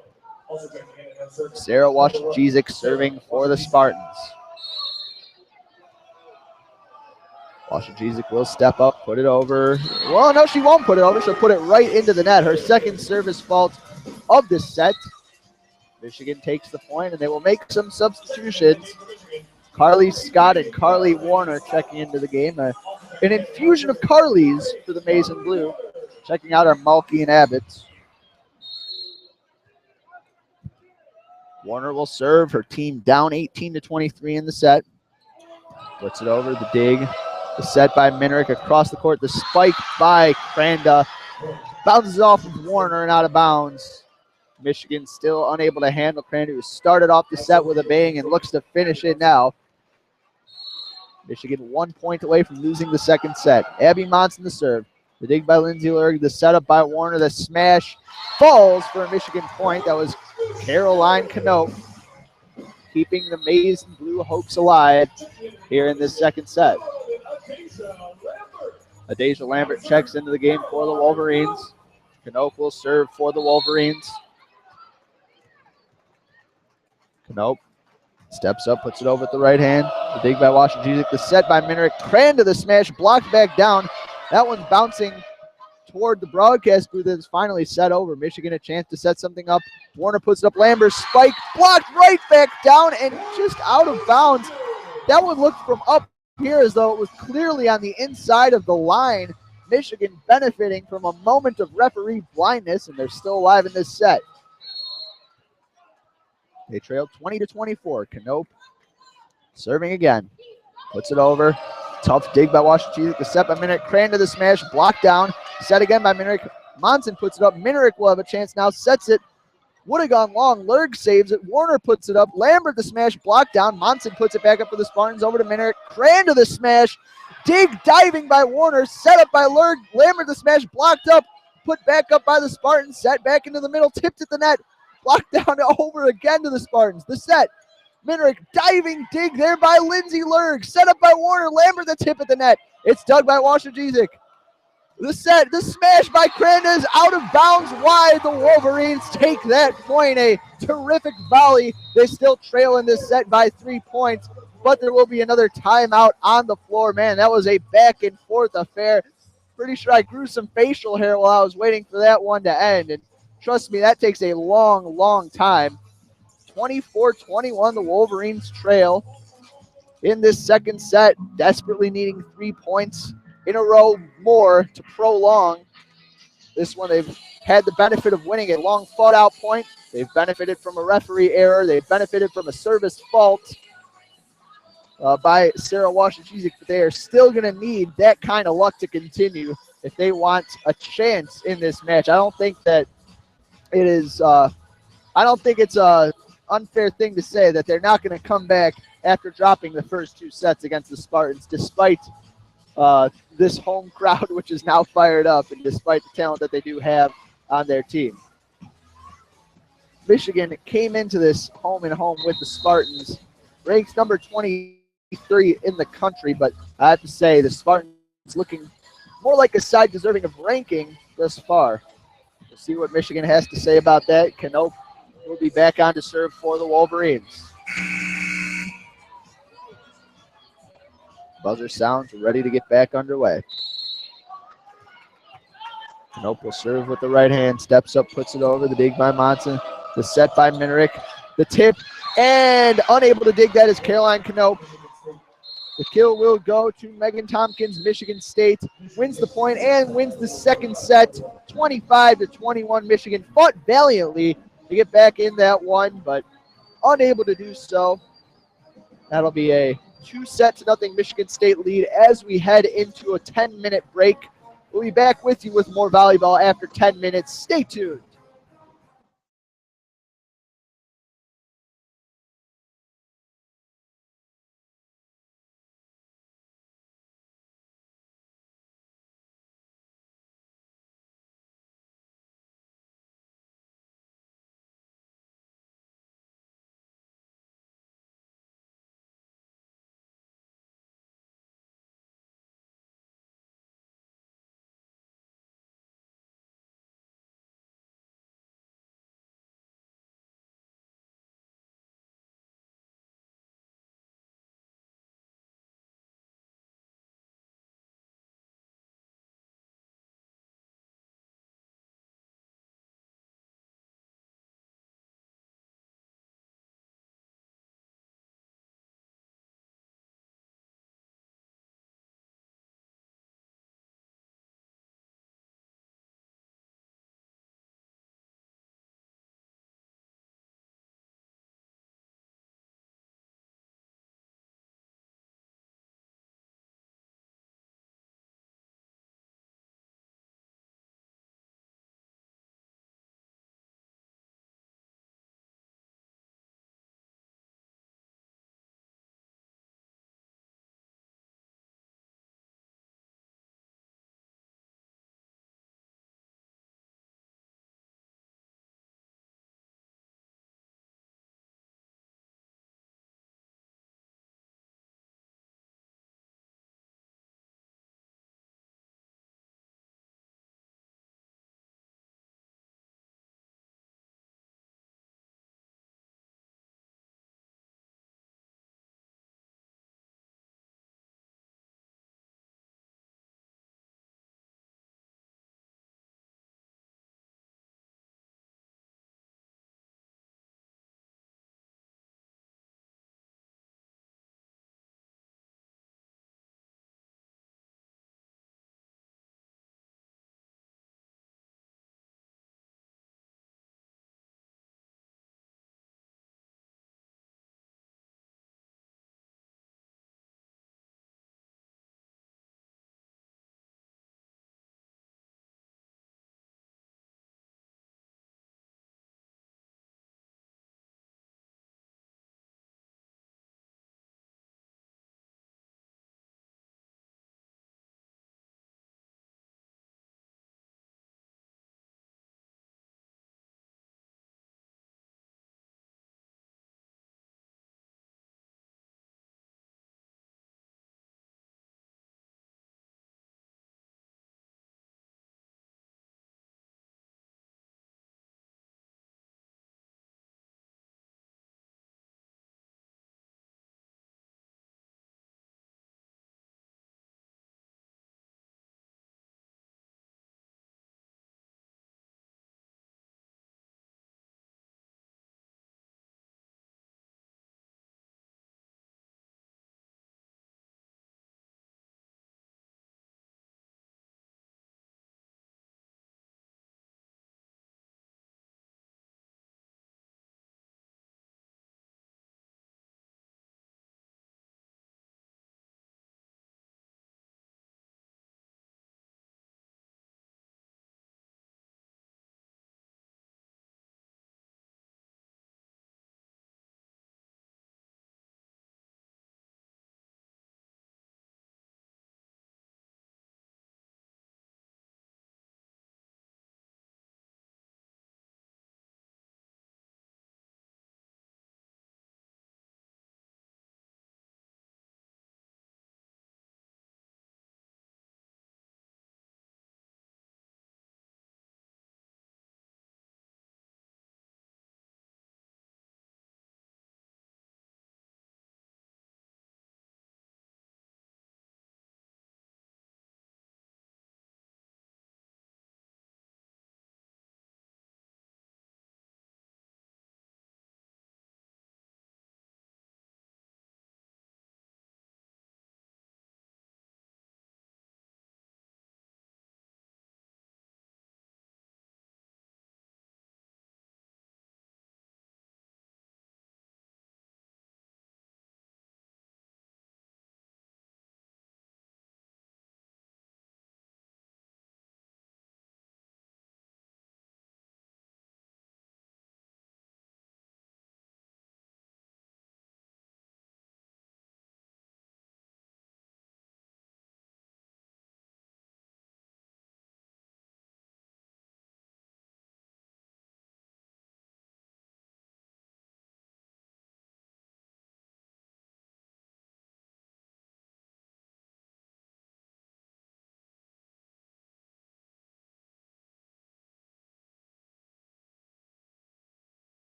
Sarah Washington serving for the Spartans. Washington will step up, put it over. Well, no, she won't put it over. She'll put it right into the net. Her second service fault of the set. Michigan takes the point, and they will make some substitutions. Carly Scott and Carly Warner checking into the game. An infusion of Carly's for the Maize and Blue. Checking out our Mulkey and Abbott. Warner will serve. Her team down 18-23 in the set. Puts it over the dig. The set by Minerick across the court. The spike by Cranda. Bounces off of Warner and out of bounds. Michigan still unable to handle Cranda, who started off the set with a bang and looks to finish it now. Michigan 1 point away from losing the second set. Abby Monson the serve. The dig by Lindsay Lurg. The setup by Warner. The smash falls for a Michigan point. That was Caroline Knope, keeping the Maize and Blue hopes alive here in this second set. Adasia Lambert checks into the game for the Wolverines. Knope will serve for the Wolverines. Knope steps up, puts it over at the right hand. The dig by Washington. The set by Minerick. Cranda the smash, blocked back down. That one's bouncing toward the broadcast booth. It's finally set over. Michigan a chance to set something up. Warner puts it up. Lambert spike, blocked right back down and just out of bounds. That one looked from up here as though it was clearly on the inside of the line. Michigan benefiting from a moment of referee blindness, and they're still alive in this set. They trail 20-24. Knope serving again. Puts it over. Tough dig by Washington. The set by Minerick. Cranda the smash. Blocked down. Set again by Minerick. Monson puts it up. Minerick will have a chance now. Sets it. Would have gone long. Lurg saves it. Warner puts it up. Lambert the smash. Blocked down. Monson puts it back up for the Spartans. Over to Minerick. Cranda the smash. Dig diving by Warner. Set up by Lurg. Lambert the smash. Blocked up. Put back up by the Spartans. Set back into the middle. Tipped at the net. Blocked down over again to the Spartans. The set. Minerick diving dig there by Lindsay Lurg. Set up by Warner. Lambert the tip at the net. It's dug by Washington. The set, the smash by Cranda is out of bounds wide. The Wolverines take that point. A terrific volley. They still trail in this set by 3 points, but there will be another timeout on the floor. Man, that was a back and forth affair. Pretty sure I grew some facial hair while I was waiting for that one to end. And trust me, that takes a long, long time. 24-21, the Wolverines trail in this second set, desperately needing 3 points in a row more to prolong. This one they've had the benefit of winning a long fought out point. They've benefited from a referee error. They've benefited from a service fault by Sarah Washington, but they are still going to need that kind of luck to continue if they want a chance in this match. I don't think that it is. I don't think it's a unfair thing to say that they're not going to come back after dropping the first 2 sets against the Spartans, despite this home crowd, which is now fired up, and despite the talent that they do have on their team. Michigan came into this home and home with the Spartans, ranked number 23 in the country, but I have to say the Spartans looking more like a side deserving of ranking thus far. We'll see what Michigan has to say about that. Canope will be back on to serve for the Wolverines. Buzzer sounds, ready to get back underway. Canope will serve with the right hand, steps up, puts it over, the dig by Monson, the set by Minerick, the tip, and unable to dig that is Caroline Canope. The kill will go to Megan Tompkins. Michigan State wins the point and wins the second set, 25-21. Michigan fought valiantly to get back in that one, but unable to do so. That'll be a 2-0 Michigan State lead as we head into a 10-minute break. We'll be back with you with more volleyball after 10 minutes. Stay tuned.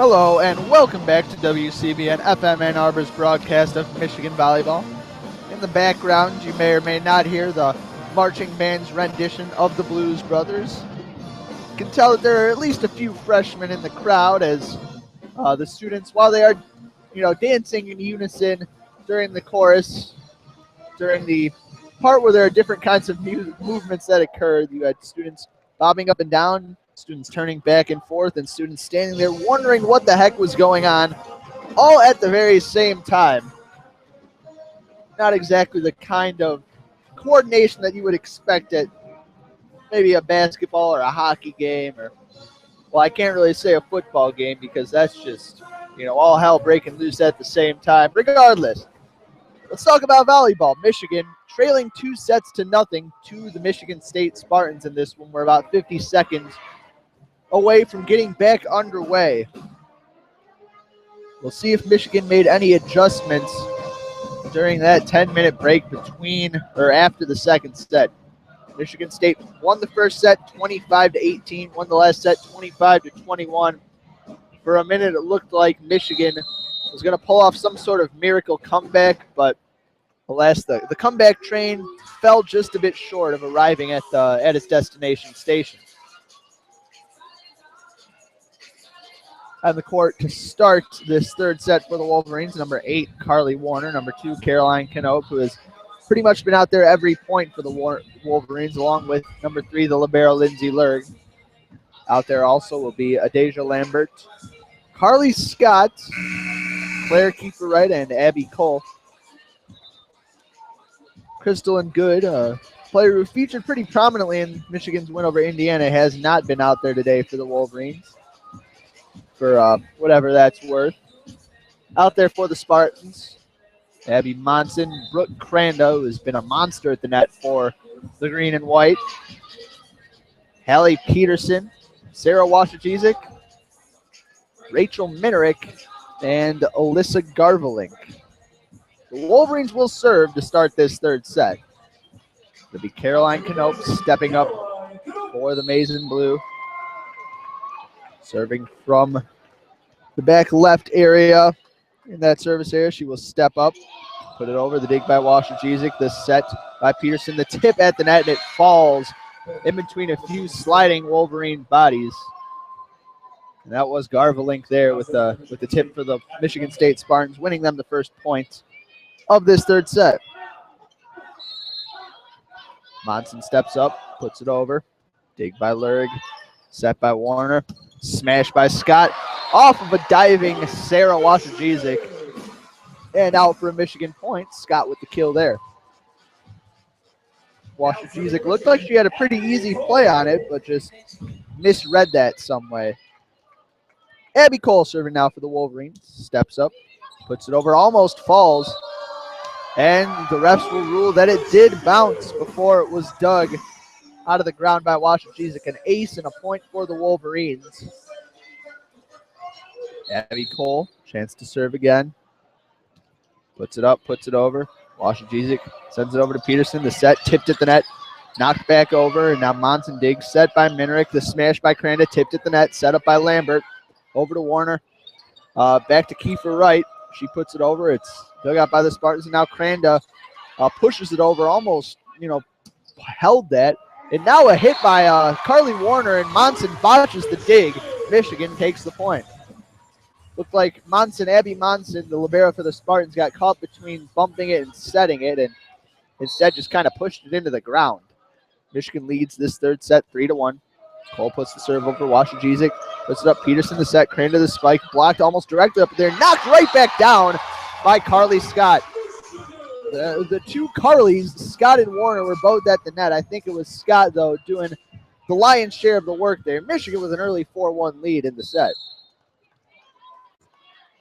Hello and welcome back to WCBN FM Ann Arbor's broadcast of Michigan Volleyball. In the background, you may or may not hear the marching band's rendition of the Blues Brothers. You can tell that there are at least a few freshmen in the crowd as the students, while they are, dancing in unison during the chorus, during the part where there are different kinds of movements that occur. You had students bobbing up and down, students turning back and forth, and students standing there wondering what the heck was going on, all at the very same time. Not exactly the kind of coordination that you would expect at maybe a basketball or a hockey game, or, well, I can't really say a football game because that's just, all hell breaking loose at the same time. Regardless, let's talk about volleyball. Michigan trailing 2-0 to the Michigan State Spartans in this one. We're about 50 seconds away from getting back underway. We'll see if Michigan made any adjustments during that 10-minute break between or after the second set. Michigan State won the first set 25-18, won the last set 25-21. For a minute, it looked like Michigan was going to pull off some sort of miracle comeback, but alas, the comeback train fell just a bit short of arriving at its destination station. On the court to start this third set for the Wolverines, number 8, Carly Warner, number 2, Caroline Knope, who has pretty much been out there every point for the Wolverines, along with number 3, the libero Lindsay Lerg. Out there also will be Adasia Lambert, Carly Scott, Claire Kiefer-Wright, and Abby Cole. Crystal Good, a player who featured pretty prominently in Michigan's win over Indiana, has not been out there today for the Wolverines, for whatever that's worth. Out there for the Spartans, Abby Monson, Brooke Cranda, who has been a monster at the net for the green and white, Hallie Peterson, Sarah Washachizek, Rachel Minerick, and Alyssa Garvelink. The Wolverines will serve to start this third set. It'll be Caroline Knope stepping up for the Maize and Blue. Serving from the back left area. In that service area, she will step up, put it over. The dig by Washachizek. The set by Peterson. The tip at the net, and it falls in between a few sliding Wolverine bodies. And that was Garvelink there with the tip for the Michigan State Spartans, winning them the first point of this third set. Monson steps up, puts it over. Dig by Lerg, set by Warner, smash by Scott, off of a diving Sarah Washachizek, and out for a Michigan point. Scott with the kill there. Washachizek looked like she had a pretty easy play on it, but just misread that some way. Abby Cole serving now for the Wolverines. Steps up, puts it over, almost falls. And the refs will rule that it did bounce before it was dug out of the ground by Washachizek. An ace and a point for the Wolverines. Abby Cole, chance to serve again. Puts it up, puts it over. Washachizek sends it over to Peterson. The set tipped at the net, knocked back over, and now Monson digs. Set by Minerick. The smash by Cranda, tipped at the net, set up by Lambert. Over to Warner. Back to Kiefer-Wright. She puts it over. It's dug out by the Spartans, and now Cranda pushes it over, almost, held that. And now a hit by Carly Warner, and Monson botches the dig. Michigan takes the point. Looked like Abby Monson, the libero for the Spartans, got caught between bumping it and setting it, and instead just kind of pushed it into the ground. Michigan leads this third set 3-1. Cole puts the serve over Washachizek, puts it up. Peterson the set, Crane to the spike, blocked almost directly up there, knocked right back down by Carly Scott. The two Carlys, Scott and Warner, were both at the net. I think it was Scott, though, doing the lion's share of the work there. Michigan with an early 4-1 lead in the set.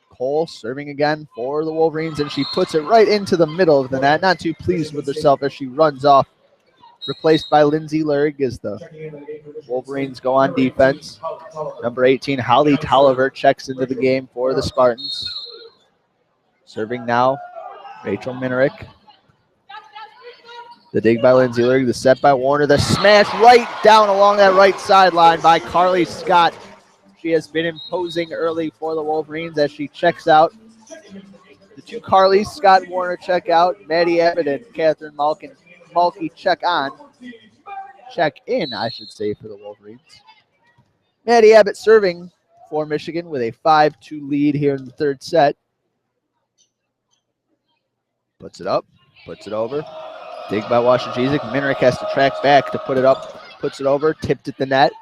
Cole serving again for the Wolverines, and she puts it right into the middle of the net. Not too pleased with herself as she runs off. Replaced by Lindsay Lerg as the Wolverines go on defense. Number 18, Holly Tolliver, checks into the game for the Spartans. Serving now, Rachel Minerick. The dig by Lindsay Lerg, the set by Warner, the smash right down along that right sideline by Carly Scott. She has been imposing early for the Wolverines as she checks out. The two Carlys, Scott and Warner, check out. Maddie Abbott and Catherine Mulkey check in, I should say, for the Wolverines. Maddie Abbott serving for Michigan with a 5-2 lead here in the third set. Puts it up, puts it over. Dig by Washington. Minerick has to track back to put it up. Puts it over, tipped at the net.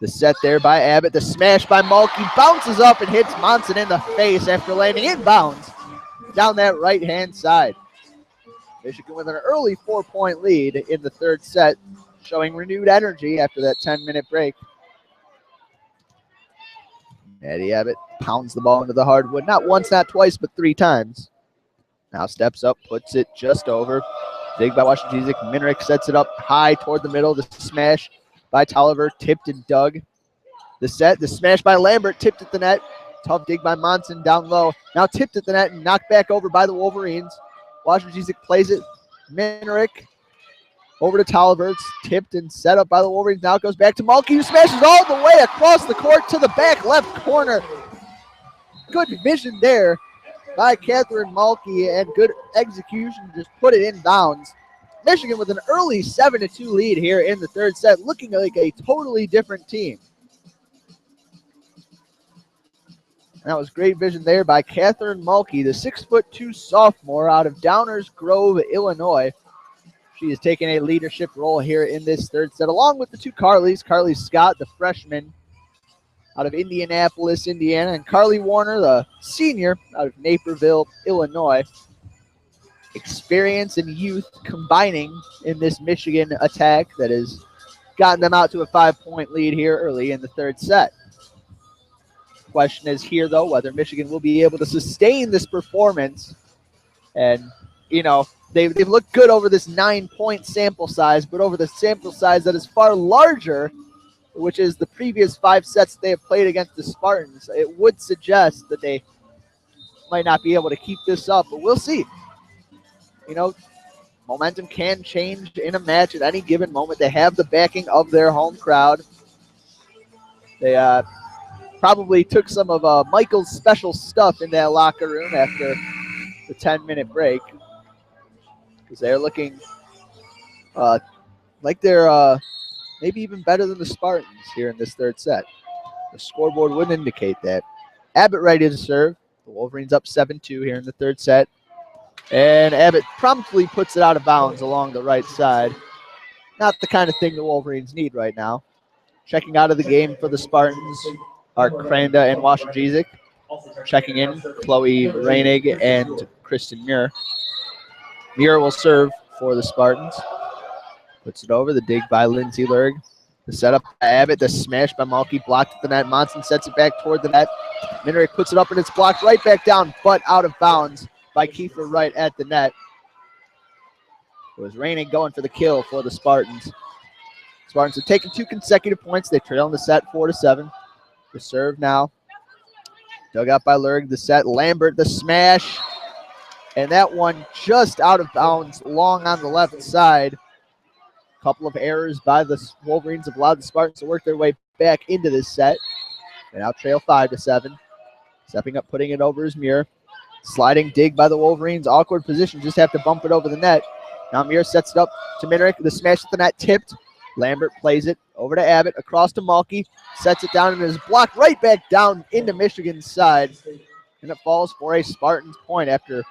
The set there by Abbott. The smash by Mulkey. Bounces up and hits Monson in the face after landing inbounds down that right-hand side. Michigan with an early 4-point lead in the third set, showing renewed energy after that 10-minute break. Maddie Abbott pounds the ball into the hardwood. Not once, not twice, but 3 times. Now steps up, puts it just over. Dig by Washington. Minerick sets it up high toward the middle. The smash by Tolliver, tipped and dug. The smash by Lambert, tipped at the net. Tough dig by Monson down low. Now tipped at the net and knocked back over by the Wolverines. Washington plays it. Minerick over to Tolliver. It's tipped and set up by the Wolverines. Now it goes back to Mulkey, who smashes all the way across the court to the back left corner. Good vision there by Catherine Mulkey and good execution to just put it in bounds. Michigan with an early 7-2 lead here in the third set, looking like a totally different team. And that was great vision there by Catherine Mulkey, the 6'2" sophomore out of Downers Grove, Illinois. She is taking a leadership role here in this third set, along with the two Carlys. Carly Scott, the freshman out of Indianapolis, Indiana, and Carly Warner, the senior out of Naperville, Illinois. Experience and youth combining in this Michigan attack that has gotten them out to a 5-point lead here early in the third set. Question is here, though, whether Michigan will be able to sustain this performance. And, you know, they've looked good over this 9-point sample size, but over the sample size that is far larger, which is the previous 5 sets they have played against the Spartans, it would suggest that they might not be able to keep this up, but we'll see. You know, momentum can change in a match at any given moment. They have the backing of their home crowd. They probably took some of Michael's special stuff in that locker room after the 10-minute break, because they're looking like they're maybe even better than the Spartans here in this third set. The scoreboard would indicate that. Abbott ready to serve. The Wolverines up 7-2 here in the third set. And Abbott promptly puts it out of bounds along the right side. Not the kind of thing the Wolverines need right now. Checking out of the game for the Spartans are Kranda and Washington. Checking in, Chloe Reinig and Kristen Muir. Muir will serve for the Spartans. Puts it over, the dig by Lindsay Lerg. The setup by Abbott, the smash by Mulkey, blocked at the net. Monson sets it back toward the net. Minerick puts it up and it's blocked right back down, but out of bounds by Kiefer Wright at the net. It was Reinig going for the kill for the Spartans. Spartans have taken 2 consecutive points. They trail in the set 4-7. The serve now. Dug out by Lerg. The set, Lambert, the smash. And that one just out of bounds, long on the left side. Couple of errors by the Wolverines have allowed the Spartans to work their way back into this set. They now trail 5-7. Stepping up, putting it over is Muir. Sliding dig by the Wolverines. Awkward position, just have to bump it over the net. Now Muir sets it up to Minerick. The smash at the net tipped. Lambert plays it over to Abbott, across to Mulkey. Sets it down and is blocked right back down into Michigan's side. And it falls for a Spartans point after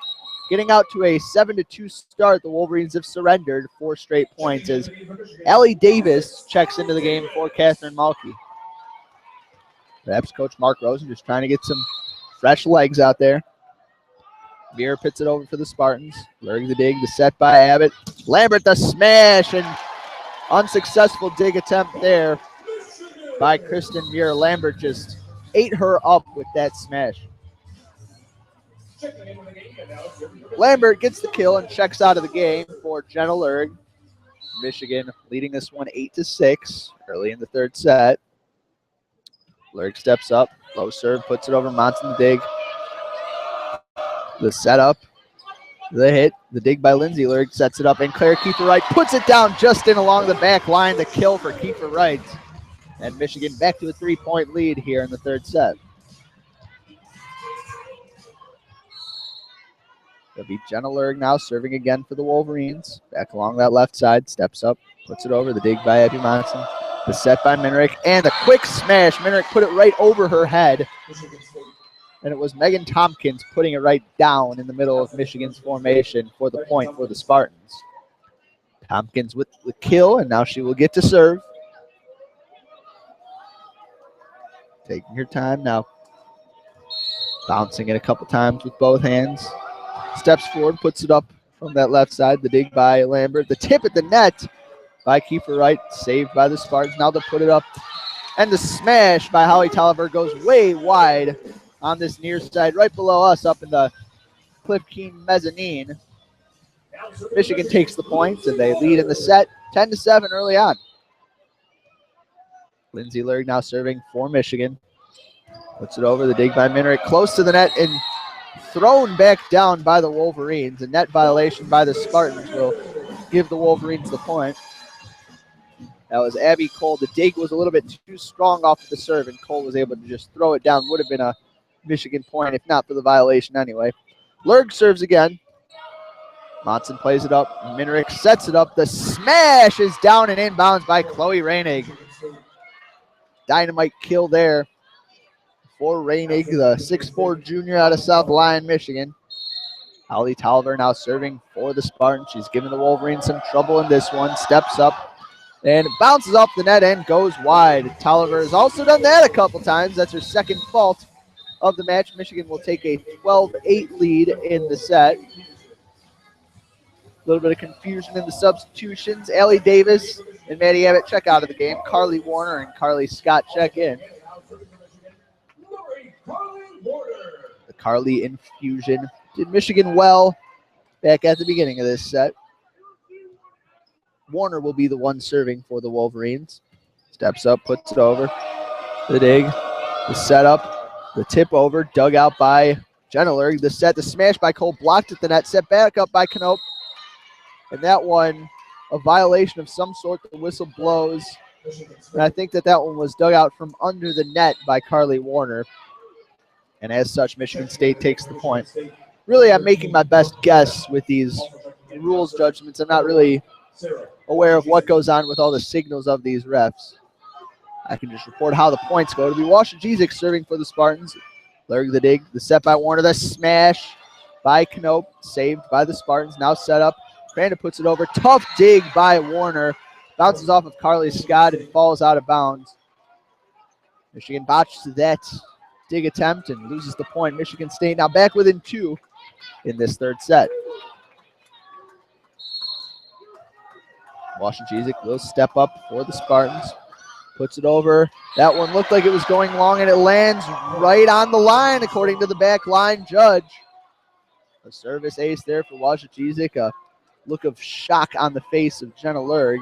getting out to a 7-2 start. The Wolverines have surrendered 4 straight points as Allie Davis checks into the game for Catherine Mulkey. Perhaps Coach Mark Rosen just trying to get some fresh legs out there. Muir pits it over for the Spartans. Lerg the dig, the set by Abbott. Lambert the smash, and unsuccessful dig attempt there by Kristen Muir. Lambert just ate her up with that smash. Lambert gets the kill and checks out of the game for Jenna Lerg. Michigan leading this one 8-6 early in the third set. Lerg steps up, low serve, puts it over Monson, the dig. The setup, the hit, the dig by Lindsay Lerg sets it up, and Claire Kiefer Wright puts it down just in along the back line. The kill for Kiefer Wright. And Michigan back to a 3-point lead here in the third set. It'll be Jenna Lurg now serving again for the Wolverines. Back along that left side, steps up, puts it over. The dig by Abby Monson. The set by Minerick, and a quick smash. Minerick put it right over her head. And it was Megan Tompkins putting it right down in the middle of Michigan's formation for the point for the Spartans. Tompkins with the kill, and now she will get to serve. Taking her time now. Bouncing it a couple times with both hands. Steps forward, puts it up from that left side. The dig by Lambert. The tip at the net by Kiefer Wright, saved by the Spartans. Now they'll put it up. And the smash by Holly Tolliver goes way wide on this near side, right below us up in the Cliff Keen mezzanine. Michigan takes the points, and they lead in the set 10-7 early on. Lindsay Lurg now serving for Michigan. Puts it over. The dig by Minerick, close to the net and thrown back down by the Wolverines. A net violation by the Spartans will give the Wolverines the point. That was Abby Cole. The dig was a little bit too strong off of the serve, and Cole was able to just throw it down. Would have been a Michigan point, if not for the violation anyway. Lurg serves again. Monson plays it up. Minerick sets it up. The smash is down and inbounds by Chloe Reinig. Dynamite kill there for Reinig, the 6'4 junior out of South Lyon, Michigan. Holly Tolliver now serving for the Spartans. She's giving the Wolverines some trouble in this one. Steps up and bounces off the net and goes wide. Tolliver has also done that a couple times. That's her second fault of the match. Michigan will take a 12-8 lead in the set. A little bit of confusion in the substitutions. Allie Davis and Maddie Abbott check out of the game. Carly Warner and Carly Scott check in. The Carly infusion did Michigan well back at the beginning of this set. Warner will be the one serving for the Wolverines. Steps up, puts it over. The dig, the setup, the tip over, dug out by Jenna Lurg. The set, the smash by Cole, blocked at the net, set back up by Knope. And that one, a violation of some sort. The whistle blows. And I think that one was dug out from under the net by Carly Warner. And as such, Michigan State takes the point. Really, I'm making my best guess with these rules judgments. I'm not really aware of what goes on with all the signals of these refs. I can just report how the points go. It'll be Washington serving for the Spartans. Lurg the dig, the set by Warner, the smash by Knope, saved by the Spartans. Now set up. Crandall puts it over. Tough dig by Warner. Bounces off of Carly Scott and falls out of bounds. Michigan botches that dig attempt and loses the point. Michigan State now back within 2 in this third set. Washington will step up for the Spartans. Puts it over. That one looked like it was going long, and it lands right on the line, according to the back line judge. A service ace there for Washington. A look of shock on the face of Jenna Lurg.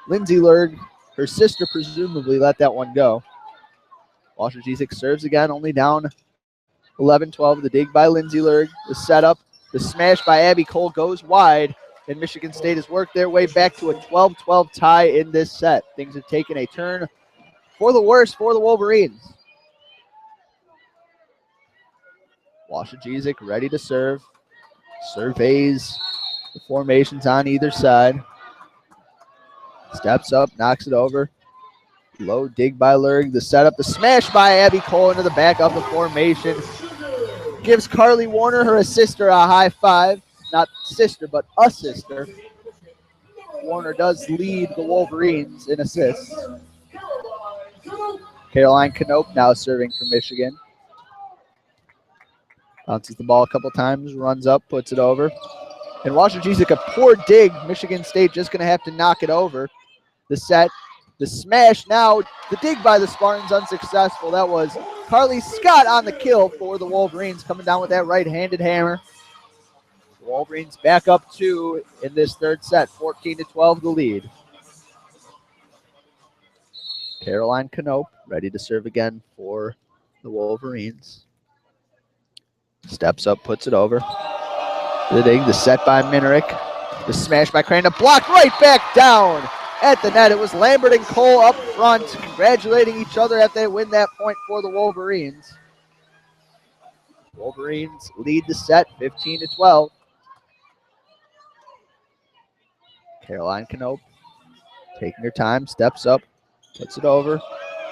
Lindsay Lurg, her sister, presumably let that one go. Washington serves again, only down 11-12. The dig by Lindsay Lurg. The setup. The smash by Abby Cole goes wide. And Michigan State has worked their way back to a 12-12 tie in this set. Things have taken a turn for the worse for the Wolverines. Washington ready to serve. Surveys the formations on either side. Steps up, knocks it over. Low dig by Lurg. The setup, the smash by Abby Cole into the back of the formation. Gives Carly Warner, her sister, a high five. Not sister, but a sister. Warner does lead the Wolverines in assists. Caroline Knope now serving for Michigan. Bounces the ball a couple times, runs up, puts it over. And Washington, a poor dig. Michigan State just going to have to knock it over. The set, the smash now. The dig by the Spartans unsuccessful. That was Carly Scott on the kill for the Wolverines, coming down with that right-handed hammer. Wolverines back up 2 in this third set, 14-12 the lead. Caroline Knope ready to serve again for the Wolverines. Steps up, puts it over. The dig, the set by Minerick. The smash by Crandall, blocked right back down. at the net. It was Lambert and Cole up front, congratulating each other after they win that point for the Wolverines. Wolverines lead the set 15-12. Caroline Knope taking her time, steps up, puts it over.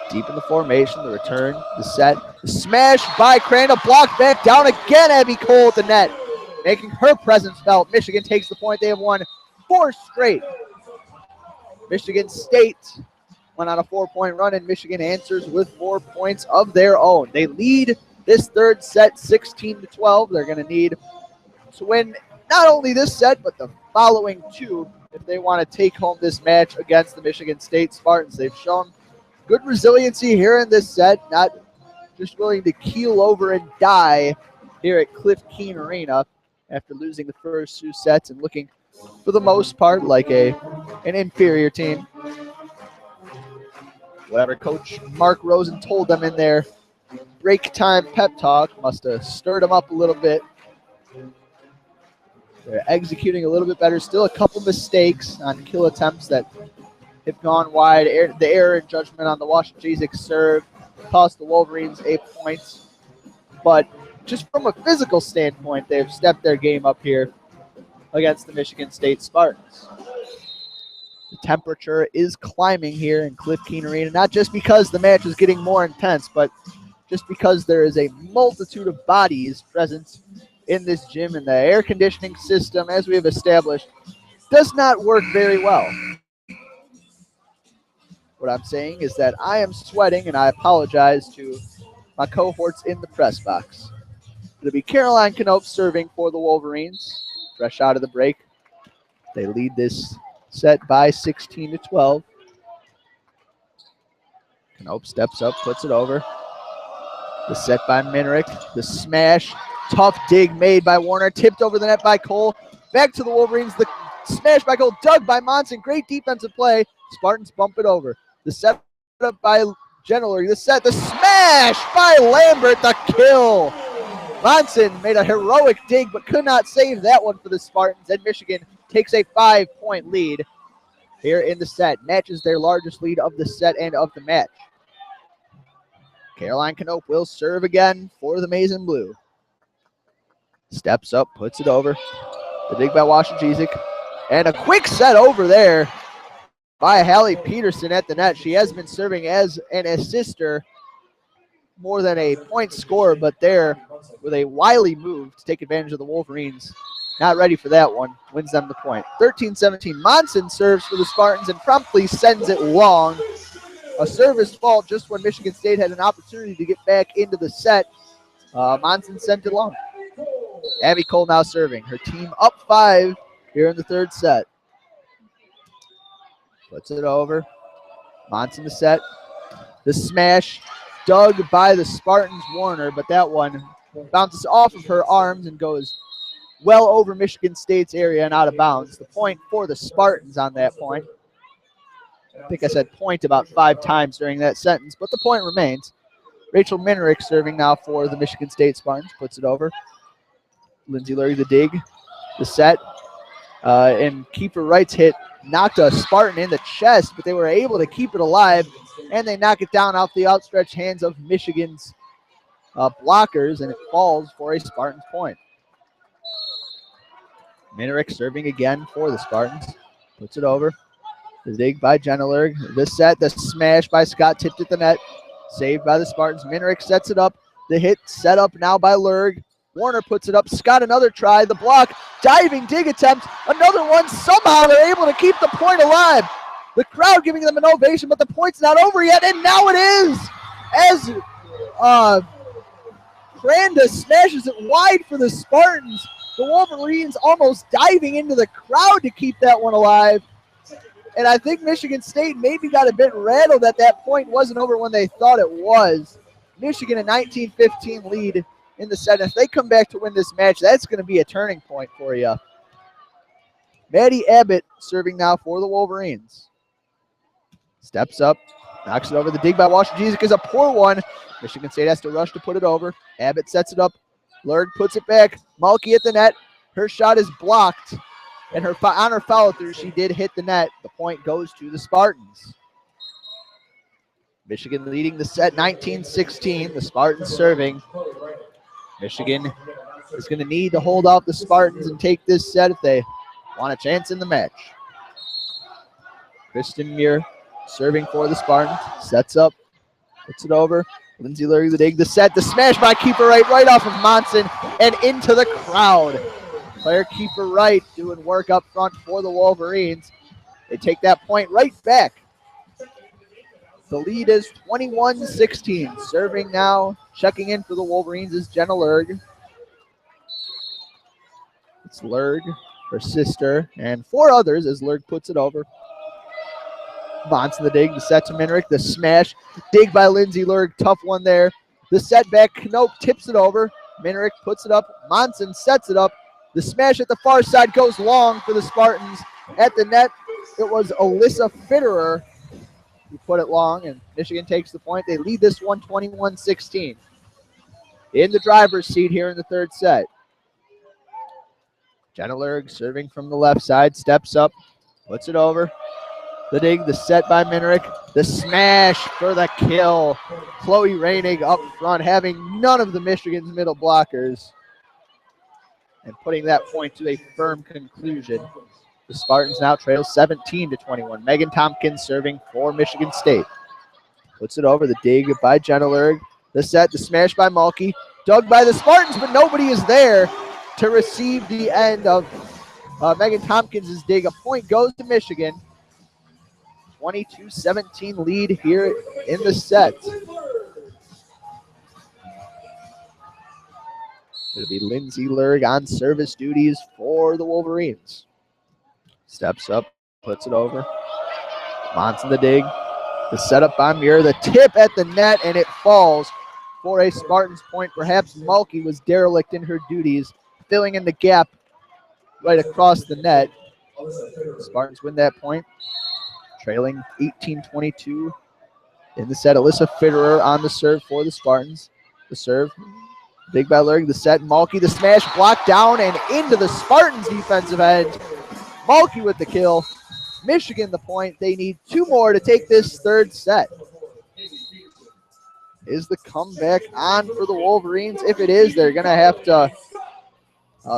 Deep in the formation, the return, the set, the smash by Crandall, blocked back down again. Abby Cole at the net, making her presence felt. Michigan takes the point. They have won 4 straight. Michigan State went on a 4-point run, and Michigan answers with 4 points of their own. They lead this third set 16-12. They're going to need to win not only this set, but the following 2 if they want to take home this match against the Michigan State Spartans. They've shown good resiliency here in this set, not just willing to keel over and die here at Cliff Keen Arena after losing the first 2 sets and looking, for the most part, like an inferior team. Whatever Coach Mark Rosen told them in their break time pep talk must have stirred them up a little bit. They're executing a little bit better. Still a couple mistakes on kill attempts that have gone wide. The error in judgment on the Washington serve cost the Wolverines a point. But just from a physical standpoint, they've stepped their game up here against the Michigan State Spartans. The temperature is climbing here in Cliff Keen Arena, not just because the match is getting more intense, but just because there is a multitude of bodies present in this gym, and the air conditioning system, as we have established, does not work very well. What I'm saying is that I am sweating, and I apologize to my cohorts in the press box. It'll be Caroline Knope serving for the Wolverines, fresh out of the break. They lead this set by 16-12. Knope steps up, puts it over. The set by Minerick, the smash. Tough dig made by Warner, tipped over the net by Cole. Back to the Wolverines, the smash by Cole, dug by Monson. Great defensive play. Spartans bump it over. The set up by Genelberg, the smash by Lambert, the kill. Monson made a heroic dig, but could not save that one for the Spartans, and Michigan takes a 5-point lead here in the set. Matches their largest lead of the set and of the match. Caroline Knope will serve again for the Maize and Blue. Steps up, puts it over. The dig by Washington. And a quick set over there by Hallie Peterson at the net. She has been serving as an assister more than a point scorer, but there with a wily move to take advantage of the Wolverines. Not ready for that one. Wins them the point. 13-17. Monson serves for the Spartans and promptly sends it long. A service fault just when Michigan State had an opportunity to get back into the set. Monson sent it long. Abby Cole now serving. Her team up 5 here in the third set. Puts it over. Monson the set. The smash dug by the Spartans Warner, but that one bounces off of her arms and goes well over Michigan State's area and out of bounds. The point for the Spartans on that point. I think I said point about 5 times during that sentence, but the point remains. Rachel Minerick serving now for the Michigan State Spartans. Puts it over. Lindsay Lurie the dig, the set, and Kiefer Wright's hit knocked a Spartan in the chest, but they were able to keep it alive, and they knock it down off the outstretched hands of Michigan's blockers, and it falls for a Spartans point. Minerick serving again for the Spartans. Puts it over. The dig by Genelberg. The set, the smash by Scott, tipped at the net. Saved by the Spartans. Minerick sets it up. The hit set up now by Lurg. Warner puts it up. Scott another try. The block. Diving dig attempt. Another one. Somehow they're able to keep the point alive. The crowd giving them an ovation, but the point's not over yet. And now it is. As Cranda smashes it wide for the Spartans. The Wolverines almost diving into the crowd to keep that one alive. And I think Michigan State maybe got a bit rattled that that point wasn't over when they thought it was. Michigan a 19-15 lead in the set. If they come back to win this match, that's going to be a turning point for you. Maddie Abbott serving now for the Wolverines. Steps up, knocks it over. The dig by Washington is a poor one. Michigan State has to rush to put it over. Abbott sets it up. Lurg puts it back. Mulkey at the net. Her shot is blocked. And on her follow through, she did hit the net. The point goes to the Spartans. Michigan leading the set 19-16. The Spartans serving. Michigan is going to need to hold off the Spartans and take this set if they want a chance in the match. Kristen Muir serving for the Spartans. Sets up, puts it over. Lindsay Lurg the dig, the set, the smash by Keeper right off of Monson and into the crowd. Player Keeper Wright doing work up front for the Wolverines. They take that point right back. The lead is 21-16. Serving now, checking in for the Wolverines is Jenna Lurg. It's Lurg, her sister, and 4 others as Lurg puts it over. Monson the dig, the set to Minrick, the smash. Dig by Lindsay Lurg, tough one there. The setback, Knope tips it over. Minrick puts it up. Monson sets it up. The smash at the far side goes long for the Spartans. At the net, it was Alyssa Fitterer who put it long, and Michigan takes the point. They lead this one 21-16. In the driver's seat here in the third set. Jenna Lurg serving from the left side, steps up, puts it over. The dig, the set by Minrick, the smash for the kill. Chloe Reinig up front, having none of the Michigan's middle blockers and putting that point to a firm conclusion. The Spartans now trail 17-21. Megan Tompkins serving for Michigan State. Puts it over, the dig by Jenna Lurg. The set, the smash by Mulkey. Dug by the Spartans, but nobody is there to receive the end of Megan Tompkins' dig. A point goes to Michigan. 22-17 lead here in the set. It'll be Lindsay Lurg on service duties for the Wolverines. Steps up, puts it over. Monson the dig. The setup by Muir. The tip at the net, and it falls for a Spartans point. Perhaps Mulkey was derelict in her duties, filling in the gap right across the net. Spartans win that point, trailing 18-22 in the set. Alyssa Fitterer on the serve for the Spartans. The serve, dig by Lurg. The set, Mulkey, the smash, blocked down and into the Spartans' defensive end. Mulkey with the kill. Michigan the point. They need 2 more to take this third set. Is the comeback on for the Wolverines? If it is, they're going to have to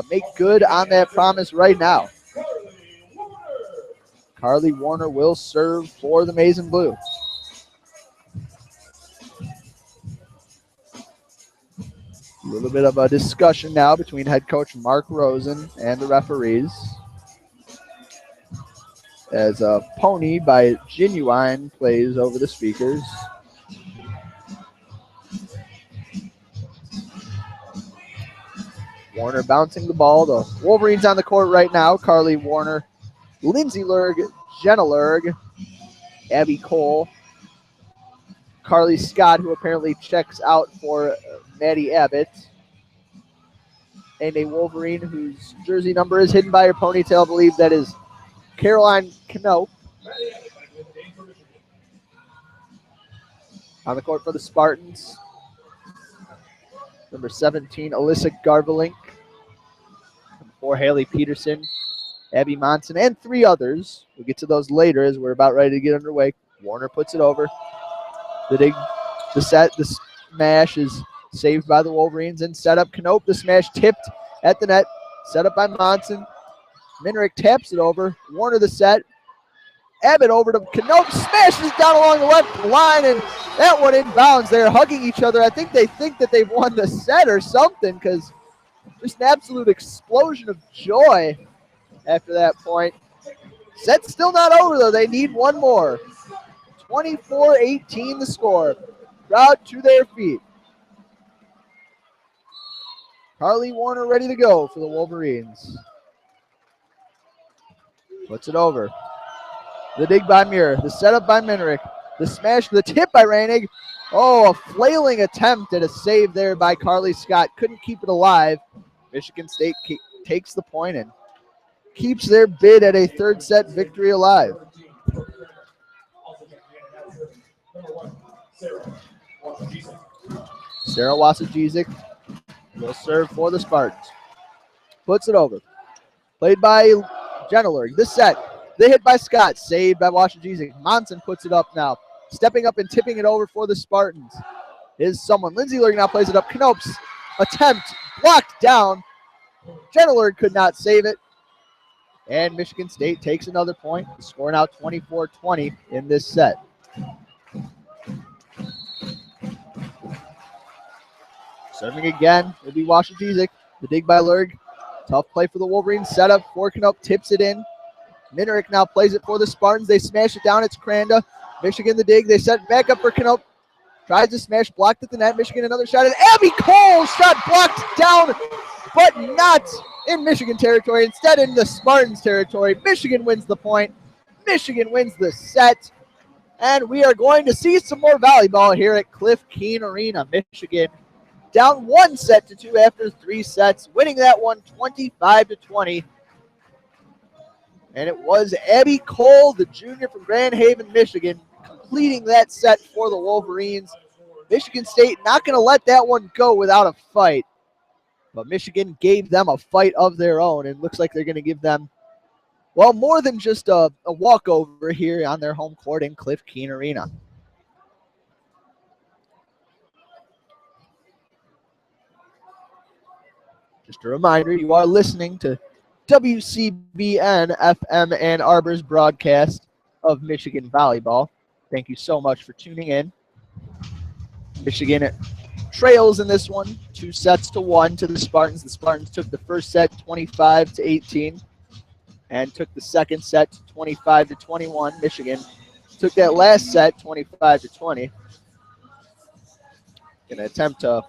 make good on that promise right now. Carly Warner will serve for the Maize and Blue. A little bit of a discussion now between head coach Mark Rosen and the referees. As a Pony by Genuine plays over the speakers. Warner bouncing the ball. The Wolverines on the court right now. Carly Warner, Lindsay Lurg, Jenna Lurg, Abby Cole, Carly Scott, who apparently checks out for Maddie Abbott, and a Wolverine whose jersey number is hidden by her ponytail. I believe that is Caroline Knope. On the court for the Spartans, number 17, Alyssa Garvelink. Number 4, Haley Peterson, Abby Monson, and 3 others. We'll get to those later as we're about ready to get underway. Warner puts it over. The dig, the set, the smash is saved by the Wolverines and set up. Knope, the smash tipped at the net. Set up by Monson. Minrick taps it over. Warner the set. Abbott over to Knope. Smashes down along the left line, and that one inbounds. They're hugging each other. I think they think that they've won the set or something, because just an absolute explosion of joy after that point. Set's still not over, though. They need 1 more. 24-18 the score. Crowd to their feet. Carly Warner ready to go for the Wolverines. Puts it over. The dig by Muir. The setup by Minrick. The smash, the tip by Reinig. Oh, a flailing attempt at a save there by Carly Scott. Couldn't keep it alive. Michigan State takes the point and keeps their bid at a third set victory alive. Sarah Wasajizik will serve for the Spartans. Puts it over. Played by Jennelerg, this set. They hit by Scott, saved by Washington. Monson puts it up now. Stepping up and tipping it over for the Spartans is someone. Lindsay Lurg now plays it up. Knope's attempt blocked down. Jennelerg could not save it. And Michigan State takes another point, scoring out 24-20 in this set. Serving again will be Washington. The dig by Lurg. Tough play for the Wolverines. Setup for Knope, tips it in. Minerick now plays it for the Spartans. They smash it down. It's Cranda. Michigan the dig. They set back up for Knope. Tries to smash, blocked at the net. Michigan another shot. And Abby Cole shot blocked down, but not in Michigan territory. Instead in the Spartans territory. Michigan wins the point. Michigan wins the set. And we are going to see some more volleyball here at Cliff Keen Arena. Michigan down 1-2 after 3 sets, winning that one 25-20. And it was Abby Cole, the junior from Grand Haven, Michigan, completing that set for the Wolverines. Michigan State not going to let that one go without a fight. But Michigan gave them a fight of their own, and looks like they're going to give them, well, more than just a walkover here on their home court in Cliff Keen Arena. Just a reminder, you are listening to WCBN FM Ann Arbor's broadcast of Michigan Volleyball. Thank you so much for tuning in. Michigan trails in this one, 2-1 to the Spartans. The Spartans took the first set 25-18 and took the second set 25-21. Michigan took that last set 25-20. Going to attempt to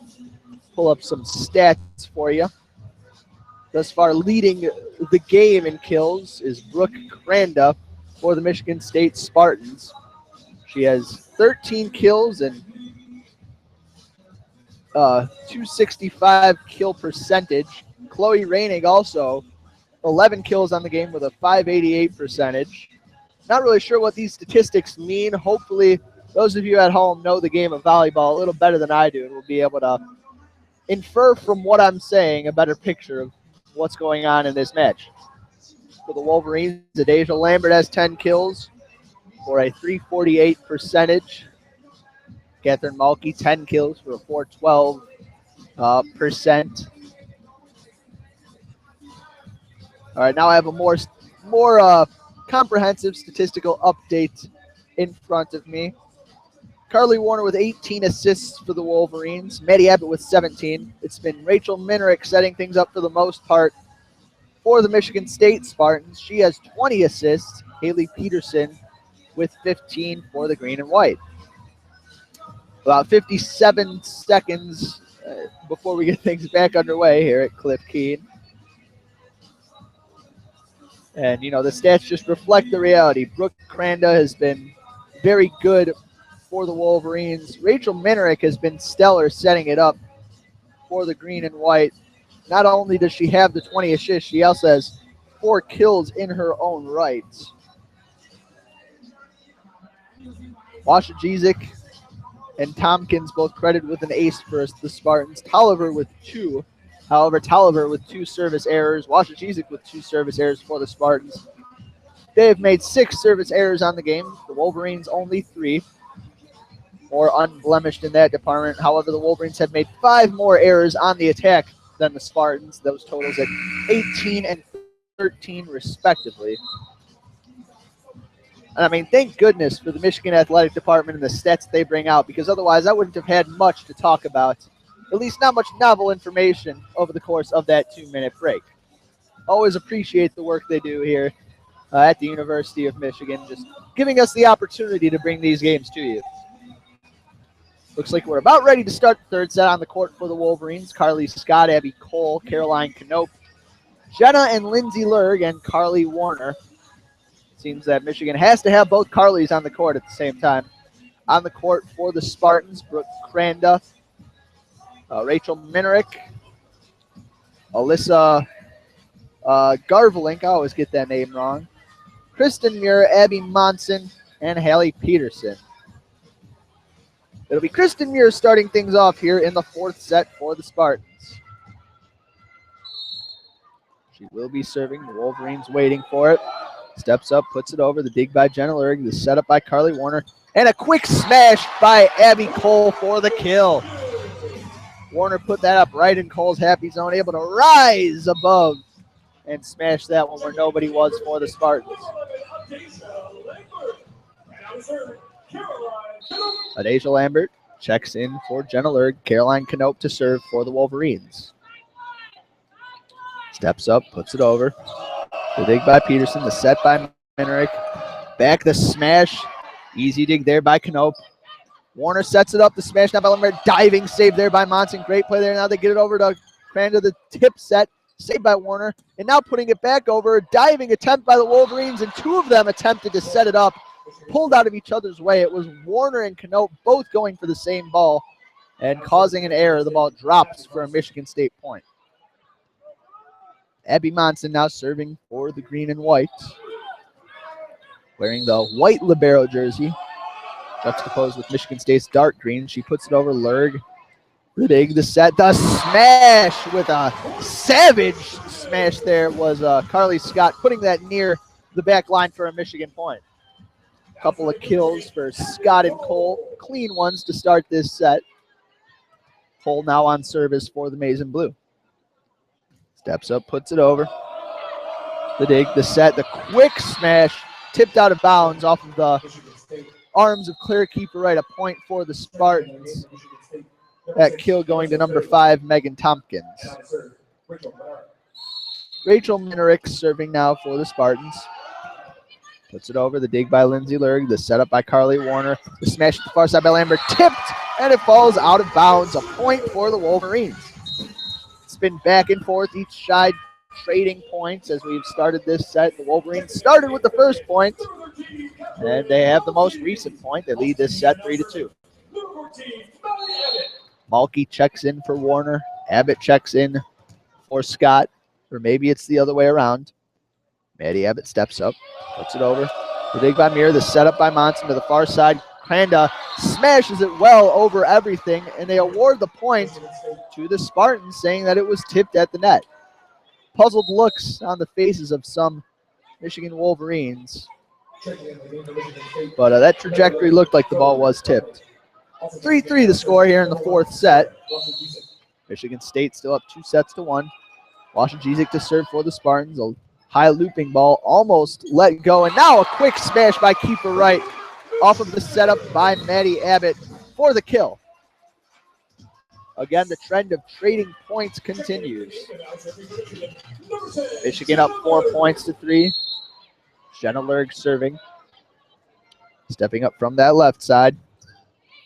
pull up some stats for you. Thus far, leading the game in kills is Brooke Cranda for the Michigan State Spartans. She has 13 kills and 265 kill percentage. Chloe Reinig also 11 kills on the game with a 588 percentage. Not really sure what these statistics mean. Hopefully, those of you at home know the game of volleyball a little better than I do and will be able to infer from what I'm saying a better picture of what's going on in this match. For the Wolverines, Adasia Lambert has 10 kills for a 348 percentage. Catherine Malky, 10 kills for a 412 percent. All right, now I have a more comprehensive statistical update in front of me. Carly Warner with 18 assists for the Wolverines. Maddie Abbott with 17. It's been Rachel Minerick setting things up for the most part for the Michigan State Spartans. She has 20 assists. Haley Peterson with 15 for the green and white. About 57 seconds before we get things back underway here at Cliff Keen. And, you know, the stats just reflect the reality. Brooke Cranda has been very good for the Wolverines. Rachel Minerick has been stellar setting it up for the green and white. Not only does she have the 20 assists, she also has 4 kills in her own right. Washajizik and Tompkins both credited with an ace for the Spartans. Tolliver with 2. However, Tolliver with 2 service errors. Washajizik with 2 service errors for the Spartans. They have made 6 service errors on the game. The Wolverines only 3. More unblemished in that department. However, the Wolverines have made 5 more errors on the attack than the Spartans. Those totals at 18 and 13 respectively. And I mean, thank goodness for the Michigan Athletic Department and the stats they bring out, because otherwise I wouldn't have had much to talk about. At least not much novel information over the course of that 2-minute break. Always appreciate the work they do here at the University of Michigan, just giving us the opportunity to bring these games to you. Looks like we're about ready to start the third set on the court for the Wolverines. Carly Scott, Abby Cole, Caroline Knope, Jenna and Lindsay Lurg, and Carly Warner. Seems that Michigan has to have both Carlys on the court at the same time. On the court for the Spartans, Brooke Cranda, Rachel Minerick, Alyssa Garvelink, I always get that name wrong, Kristen Muir, Abby Monson, and Hallie Peterson. It'll be Kristen Muir starting things off here in the 4th set for the Spartans. She will be serving. The Wolverines waiting for it. Steps up, puts it over. The dig by Jenna Lurg. The setup by Carly Warner. And a quick smash by Abby Cole for the kill. Warner put that up right in Cole's happy zone, able to rise above and smash that one where nobody was for the Spartans. Adasia Lambert checks in for Jenna Lurg. Caroline Knope to serve for the Wolverines. Steps up, puts it over. The dig by Peterson, the set by Minerick. Back the smash. Easy dig there by Knope. Warner sets it up, the smash now by Lambert. Diving save there by Monson. Great play there. Now they get it over to Crandall, the tip set. Saved by Warner. And now putting it back over. Diving attempt by the Wolverines, and two of them attempted to set it up. Pulled out of each other's way. It was Warner and Knope both going for the same ball and causing an error. The ball drops for a Michigan State point. Abby Monson now serving for the green and white. Wearing the white libero jersey, juxtaposed with Michigan State's dark green. She puts it over Lurg. The dig, the set, the smash with a savage smash there was Carly Scott, putting that near the back line for a Michigan point. Couple of kills for Scott and Cole. Clean ones to start this set. Cole now on service for the Maize and Blue. Steps up, puts it over. The dig, the set, the quick smash, tipped out of bounds off of the arms of Claire Keeper Wright. A point for the Spartans. That kill going to number 5, Megan Tompkins. Rachel Minerick serving now for the Spartans. Puts it over, the dig by Lindsay Lurg, the setup by Carly Warner, the smash at the far side by Lambert, tipped, and it falls out of bounds. A point for the Wolverines. It's been back and forth, each side trading points as we've started this set. The Wolverines started with the first point, and they have the most recent point. They lead this set 3-2. Malky checks in for Warner. Abbott checks in for Scott, or maybe it's the other way around. Maddie Abbott steps up, puts it over. The dig by Mir, the setup by Monson to the far side. Cranda smashes it well over everything, and they award the point to the Spartans, saying that it was tipped at the net. Puzzled looks on the faces of some Michigan Wolverines, but that trajectory looked like the ball was tipped. 3-3 the score here in the fourth set. Michigan State still up 2-1. Washington to serve for the Spartans. A high looping ball almost let go, and now a quick smash by Keeper Wright off of the setup by Maddie Abbott for the kill. Again, the trend of trading points continues. Michigan up 4 points to 3. Jenna Lurg serving. Stepping up from that left side.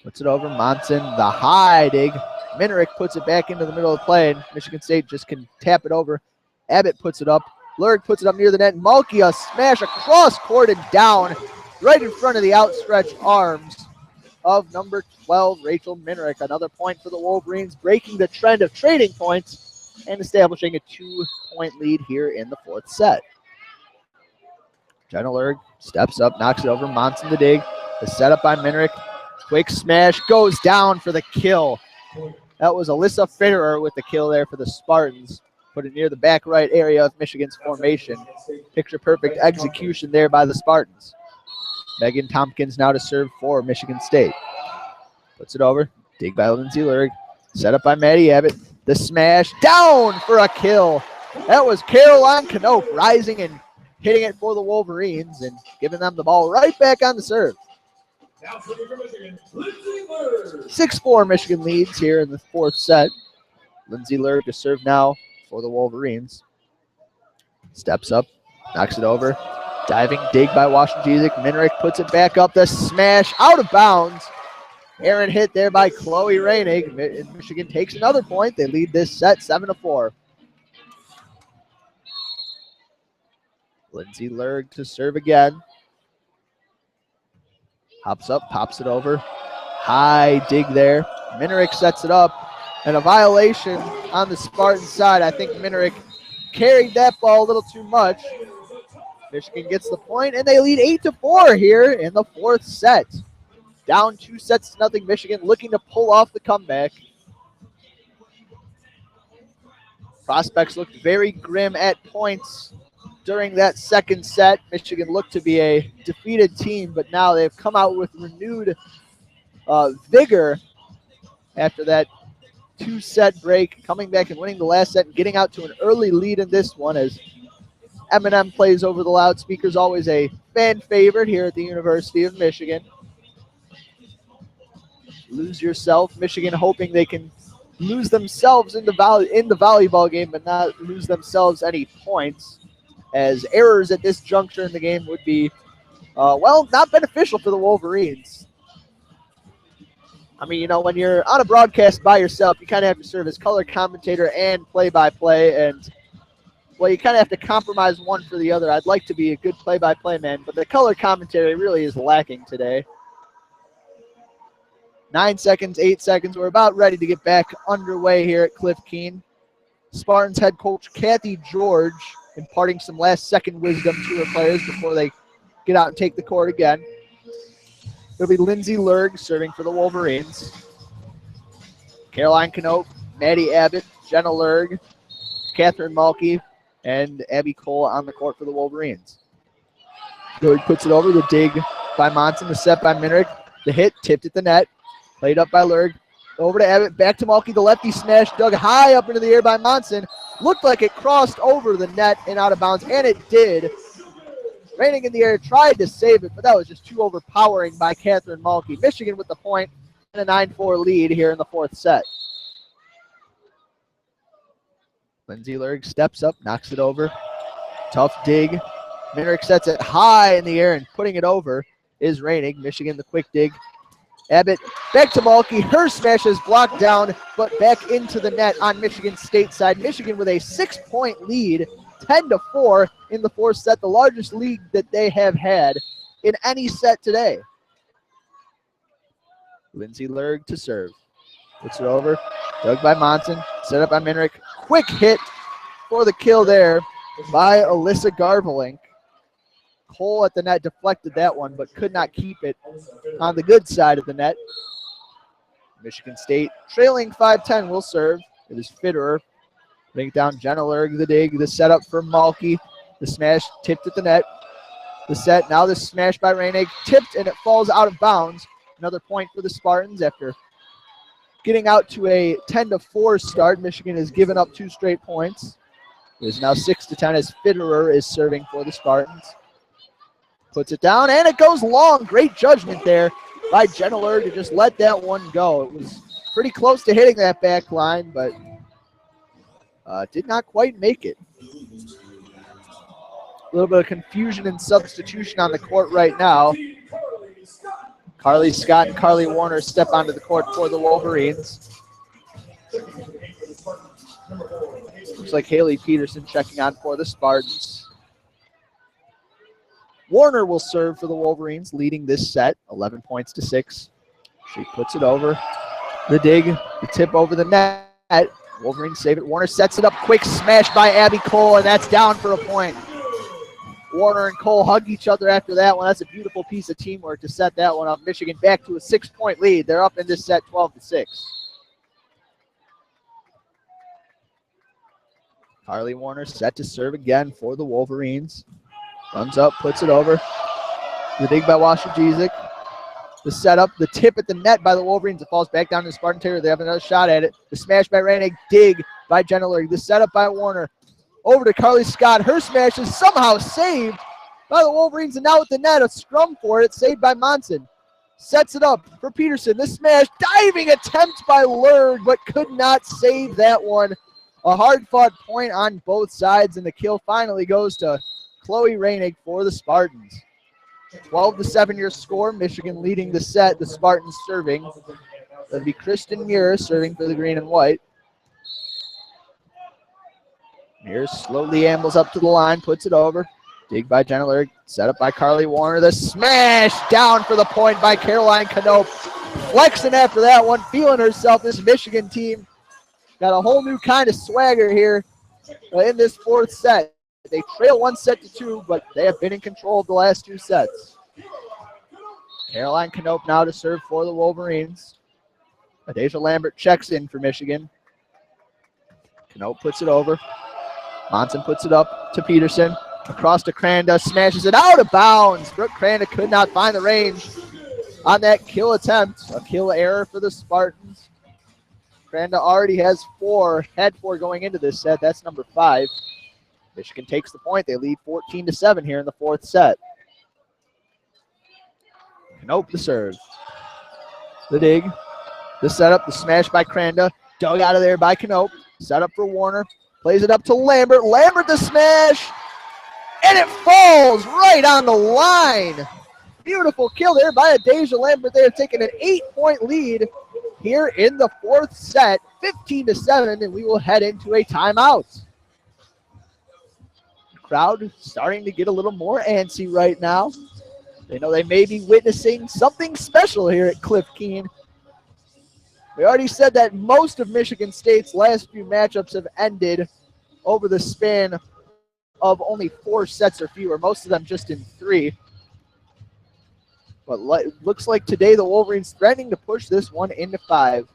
Puts it over Monson, the high dig. Minerick puts it back into the middle of the play, and Michigan State just can tap it over. Abbott puts it up. Lurg puts it up near the net. Malky a smash across court and down right in front of the outstretched arms of number 12, Rachel Minerick. Another point for the Wolverines, breaking the trend of trading points and establishing a 2-point lead here in the fourth set. Jenna Lurg steps up, knocks it over. Monson the dig. The setup by Minerick. Quick smash goes down for the kill. That was Alyssa Fitterer with the kill there for the Spartans. Put it near the back right area of Michigan's formation. Picture perfect execution there by the Spartans. Megan Tompkins now to serve for Michigan State. Puts it over. Dig by Lindsay Lurg. Set up by Maddie Abbott. The smash down for a kill. That was Caroline Knope rising and hitting it for the Wolverines and giving them the ball right back on the serve. 6-4 Michigan leads here in the fourth set. Lindsay Lurg to serve now for the Wolverines. Steps up, knocks it over. Diving dig by Washington. Minerick puts it back up. The smash out of bounds. Aaron hit there by Chloe Reinig. Michigan takes another point. They lead this set 7-4. Lindsay Lurg to serve again. Hops up, pops it over. High dig there. Minerick sets it up. And a violation on the Spartan side. I think Minerick carried that ball a little too much. Michigan gets the point, and they lead 8-4 here in the fourth set. Down 2-0. Michigan looking to pull off the comeback. Prospects looked very grim at points during that second set. Michigan looked to be a defeated team, but now they've come out with renewed vigor after that two-set break, coming back and winning the last set and getting out to an early lead in this one as Eminem plays over the loudspeakers, always a fan favorite here at the University of Michigan. Lose yourself. Michigan hoping they can lose themselves in the volleyball game, but not lose themselves any points, as errors at this juncture in the game would be, not beneficial for the Wolverines. I mean, when you're on a broadcast by yourself, you kind of have to serve as color commentator and play-by-play, and, you kind of have to compromise one for the other. I'd like to be a good play-by-play man, but the color commentary really is lacking today. 9 seconds, 8 seconds. We're about ready to get back underway here at Cliff Keen. Spartans head coach Kathy George imparting some last-second wisdom to her players before they get out and take the court again. It'll be Lindsay Lerg serving for the Wolverines. Caroline Knope, Maddie Abbott, Jenna Lerg, Catherine Malke, and Abby Cole on the court for the Wolverines. Lerg puts it over, the dig by Monson, the set by Minrick, the hit tipped at the net, played up by Lerg, over to Abbott, back to Malke, the lefty smash dug high up into the air by Monson. Looked like it crossed over the net and out of bounds, and it did. Raining in the air, tried to save it, but that was just too overpowering by Catherine Malke. Michigan with the point and a 9-4 lead here in the fourth set. Lindsay Lerg steps up, knocks it over. Tough dig. Minrick sets it high in the air, and putting it over is Raining. Michigan the quick dig. Abbott back to Malke. Her smash is blocked down, but back into the net on Michigan State side. Michigan with a 6-point lead, 10-4 in the fourth set, the largest lead that they have had in any set today. Lindsay Lerg to serve. Puts it over. Dug by Monson. Set up by Minrick. Quick hit for the kill there by Alyssa Garvelink. Cole at the net deflected that one, but could not keep it on the good side of the net. Michigan State trailing 5-10 will serve. It is Fitterer. Bring it down, Jenna Lerg, the dig, the setup for Malke. The smash tipped at the net. The set, now the smash by Rainig, tipped, and it falls out of bounds. Another point for the Spartans after getting out to a 10-4 start. Michigan has given up 2 straight points. It is now 6-10 as Fitterer is serving for the Spartans. Puts it down, and it goes long. Great judgment there by Jenna Lerg to just let that one go. It was pretty close to hitting that back line, but did not quite make it. A little bit of confusion and substitution on the court right now. Carly Scott and Carly Warner step onto the court for the Wolverines. Looks like Haley Peterson checking on for the Spartans. Warner will serve for the Wolverines, leading this set, 11 points to 6. She puts it over. The dig, the tip over the net. Wolverines save it. Warner sets it up. Quick smash by Abby Cole, and that's down for a point. Warner and Cole hug each other after that one. That's a beautiful piece of teamwork to set that one up. Michigan back to a 6-point lead. They're up in this set 12-6. Carly Warner set to serve again for the Wolverines. Runs up, puts it over. The dig by Washington. The setup, the tip at the net by the Wolverines. It falls back down to the Spartan territory. They have another shot at it. The smash by Ranig, dig by Jenna Lerg. The setup by Warner. Over to Carly Scott. Her smash is somehow saved by the Wolverines. And now with the net, a scrum for it. Saved by Monson. Sets it up for Peterson. The smash, diving attempt by Lerg, but could not save that one. A hard-fought point on both sides, and the kill finally goes to Chloe Ranig for the Spartans. 12-7 your score. Michigan leading the set. The Spartans serving. That'll be Kristen Muir serving for the green and white. Muir slowly ambles up to the line, puts it over. Dig by Jenna Lerg. Set up by Carly Warner. The smash down for the point by Caroline Knope. Flexing after that one, feeling herself. This Michigan team got a whole new kind of swagger here in this fourth set. They trail 1-2, but they have been in control of the last 2 sets. Caroline Knope now to serve for the Wolverines. Adasia Lambert checks in for Michigan. Knope puts it over. Monson puts it up to Peterson. Across to Cranda, smashes it out of bounds. Brooke Cranda could not find the range on that kill attempt. A kill error for the Spartans. Cranda already had four going into this set. That's number 5. Michigan takes the point. They lead 14-7 here in the 4th set. Knope the serve. The dig. The setup, the smash by Cranda. Dug out of there by Knope. Set up for Warner. Plays it up to Lambert. Lambert the smash. And it falls right on the line. Beautiful kill there by Adasia Lambert. They have taken an 8-point lead here in the 4th set, 15-7, and we will head into a timeout. Crowd starting to get a little more antsy right now. They know they may be witnessing something special here at Cliff Keen. We already said that most of Michigan State's last few matchups have ended over the span of only 4 sets or fewer, most of them just in 3. But looks like today the Wolverines threatening to push this one into 5.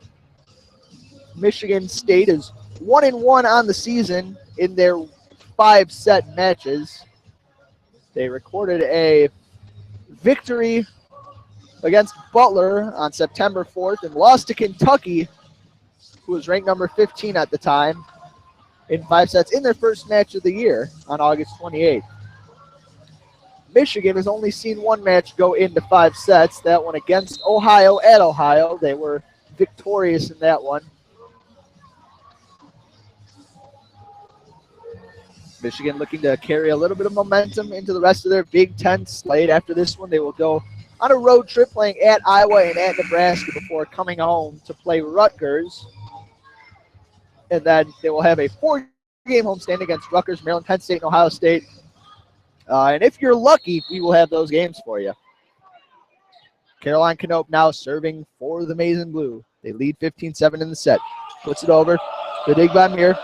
Michigan State is 1-1 on the season in their 5-set matches. They recorded a victory against Butler on September 4th and lost to Kentucky, who was ranked number 15 at the time, in 5 sets in their first match of the year on August 28th. Michigan has only seen one match go into 5 sets, that one against Ohio at Ohio. They were victorious in that one. Michigan looking to carry a little bit of momentum into the rest of their Big Ten slate. After this one, they will go on a road trip playing at Iowa and at Nebraska before coming home to play Rutgers. And then they will have a 4-game homestand against Rutgers, Maryland, Penn State, and Ohio State. And if you're lucky, we will have those games for you. Caroline Knope now serving for the Maize and Blue. They lead 15-7 in the set. Puts it over. The dig by Mir.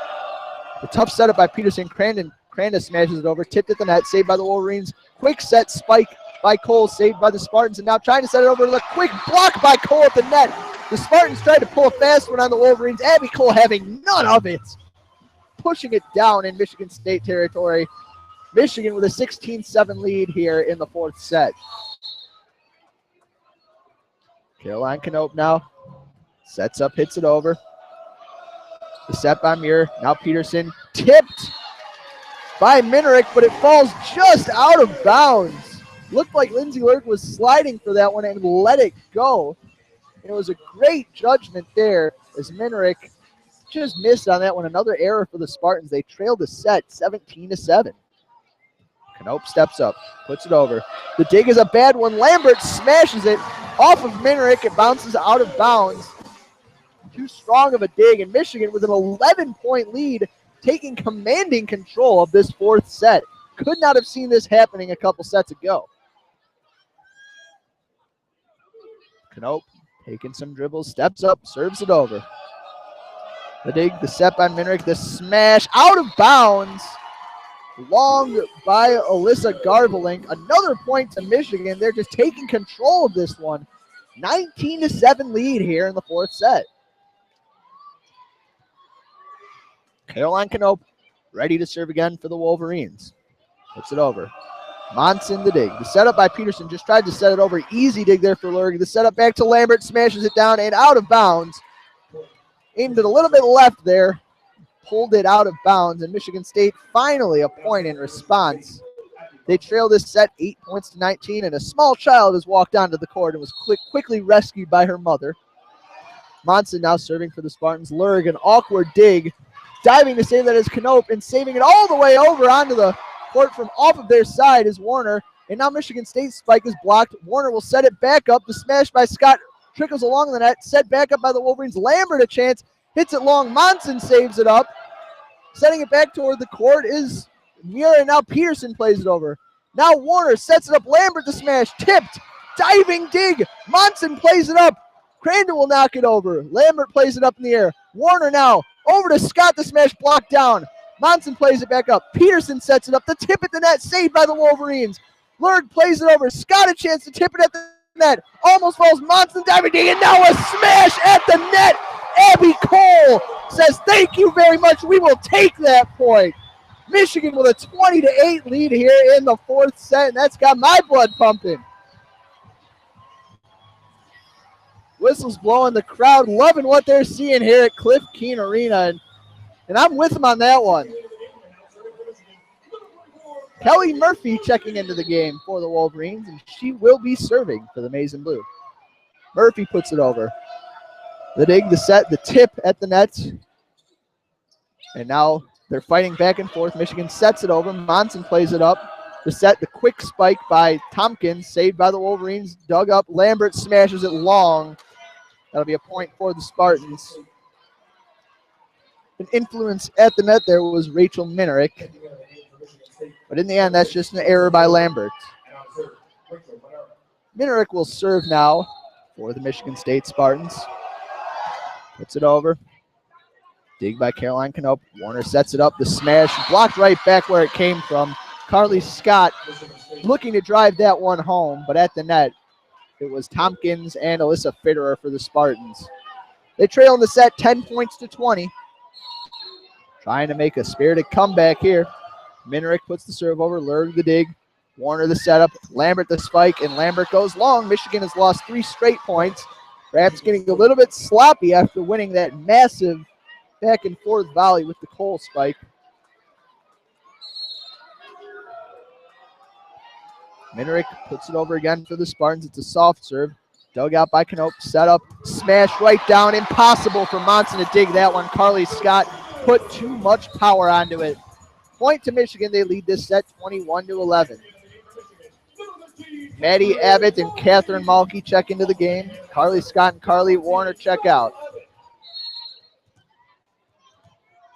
The tough setup by Peterson. Cranda smashes it over. Tipped at the net. Saved by the Wolverines. Quick set spike by Cole. Saved by the Spartans. And now trying to set it over. The quick block by Cole at the net. The Spartans tried to pull a fast one on the Wolverines. Abby Cole having none of it. Pushing it down in Michigan State territory. Michigan with a 16-7 lead here in the 4th set. Caroline Knope now sets up, hits it over. The set by Muir. Now Peterson tipped by Minerick, but it falls just out of bounds. Looked like Lindsay Lurk was sliding for that one and let it go. And it was a great judgment there as Minerick just missed on that one. Another error for the Spartans. They trailed the set 17-7. Knope steps up, puts it over. The dig is a bad one. Lambert smashes it off of Minerick. It bounces out of bounds. Too strong of a dig, and Michigan with an 11-point lead, taking commanding control of this 4th set. Could not have seen this happening a couple sets ago. Knope taking some dribbles, steps up, serves it over. The dig, the set by Minerick, the smash out of bounds. Long by Alyssa Garvelink. Another point to Michigan. They're just taking control of this one. 19-7 lead here in the 4th set. Caroline Knope ready to serve again for the Wolverines. Puts it over. Monson the dig. The setup by Peterson, just tried to set it over. Easy dig there for Lurg. The setup back to Lambert, smashes it down and out of bounds. Aimed it a little bit left there. Pulled it out of bounds, and Michigan State finally a point in response. They trail this set 8-19, and a small child has walked onto the court and was quickly rescued by her mother. Monson now serving for the Spartans. Lurg, an awkward dig. Diving to save that is Knope, and saving it all the way over onto the court from off of their side is Warner. And now Michigan State's spike is blocked. Warner will set it back up. The smash by Scott trickles along the net. Set back up by the Wolverines. Lambert a chance. Hits it long. Monson saves it up. Setting it back toward the court is Muir, and now Peterson plays it over. Now Warner sets it up. Lambert the smash. Tipped. Diving dig. Monson plays it up. Crandall will knock it over. Lambert plays it up in the air. Warner now over to Scott. The smash blocked down. Monson plays it back up. Peterson sets it up. The tip at the net saved by the Wolverines. Lurg plays it over. Scott a chance to tip it at the net. Almost falls. Monson diving dig, and now a smash at the net. Abby Cole says, thank you very much. We will take that point. Michigan with a 20-8 lead here in the fourth set, and that's got my blood pumping. Whistles blowing, the crowd loving what they're seeing here at Cliff Keen Arena, and I'm with them on that one. Kelly Murphy checking into the game for the Wolverines, and she will be serving for the Maize and Blue. Murphy puts it over. The dig, the set, the tip at the net. And now they're fighting back and forth. Michigan sets it over. Monson plays it up. The set, the quick spike by Tompkins, saved by the Wolverines, dug up. Lambert smashes it long. That'll be a point for the Spartans. An influence at the net there was Rachel Minerick. But in the end, that's just an error by Lambert. Minerick will serve now for the Michigan State Spartans. Puts it over. Dig by Caroline Knope. Warner sets it up. The smash blocked right back where it came from. Carly Scott looking to drive that one home, but at the net, it was Tompkins and Alyssa Fitterer for the Spartans. They trail in the set 10 points to 20. Trying to make a spirited comeback here. Minerick puts the serve over. Lurg the dig. Warner the setup. Lambert the spike, and Lambert goes long. Michigan has lost 3 straight points. Perhaps getting a little bit sloppy after winning that massive back and forth volley with the Cole spike. Minerick puts it over again for the Spartans. It's a soft serve. Dug out by Knope. Set up. Smash right down. Impossible for Monson to dig that one. Carly Scott put too much power onto it. Point to Michigan. They lead this set 21-11. Maddie Abbott and Catherine Malky check into the game. Carly Scott and Carly Warner check out.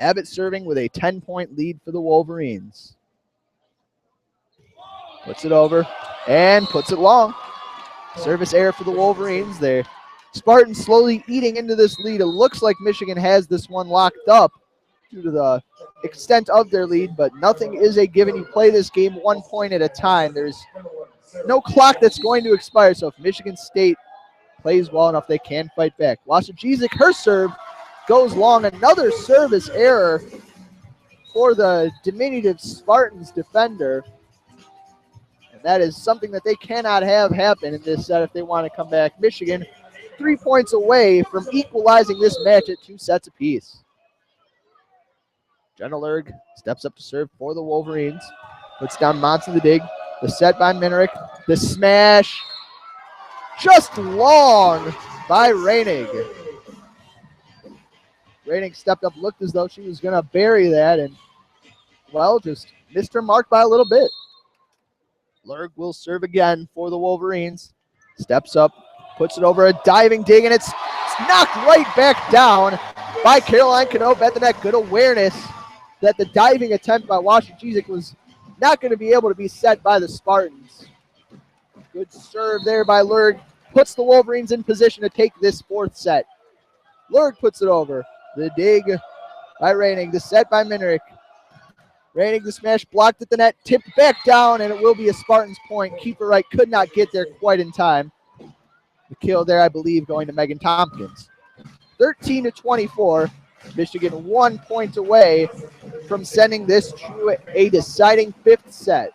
Abbott serving with a 10-point lead for the Wolverines. Puts it over and puts it long. Service error for the Wolverines there. Spartans slowly eating into this lead. It looks like Michigan has this one locked up due to the extent of their lead, but nothing is a given. You play this game 1 point at a time. There's no clock that's going to expire, so if Michigan State plays well enough, they can fight back. Wasijizik, her serve goes long. Another service error for the diminutive Spartans defender. And that is something that they cannot have happen in this set if they want to come back. Michigan 3 points away from equalizing this match at 2 sets apiece. Jenna Lurg steps up to serve for the Wolverines. Puts down Monson the dig. The set by Minerick. The smash. Just long by Reinig. Reinig stepped up, looked as though she was going to bury that, and, well, just missed her mark by a little bit. Lurg will serve again for the Wolverines. Steps up, puts it over a diving dig, and it's knocked right back down by Caroline Knope at the net. Good awareness that the diving attempt by Wasijizik was not going to be able to be set by the Spartans. Good serve there by Lurg. Puts the Wolverines in position to take this 4th set. Lurg puts it over. The dig by Reinig. The set by Minerick. Reinig, the smash blocked at the net. Tipped back down, and it will be a Spartans point. Keeper Wright could not get there quite in time. The kill there, I believe, going to Megan Tompkins. 13-24. Michigan 1 point away from sending this to a deciding 5th set.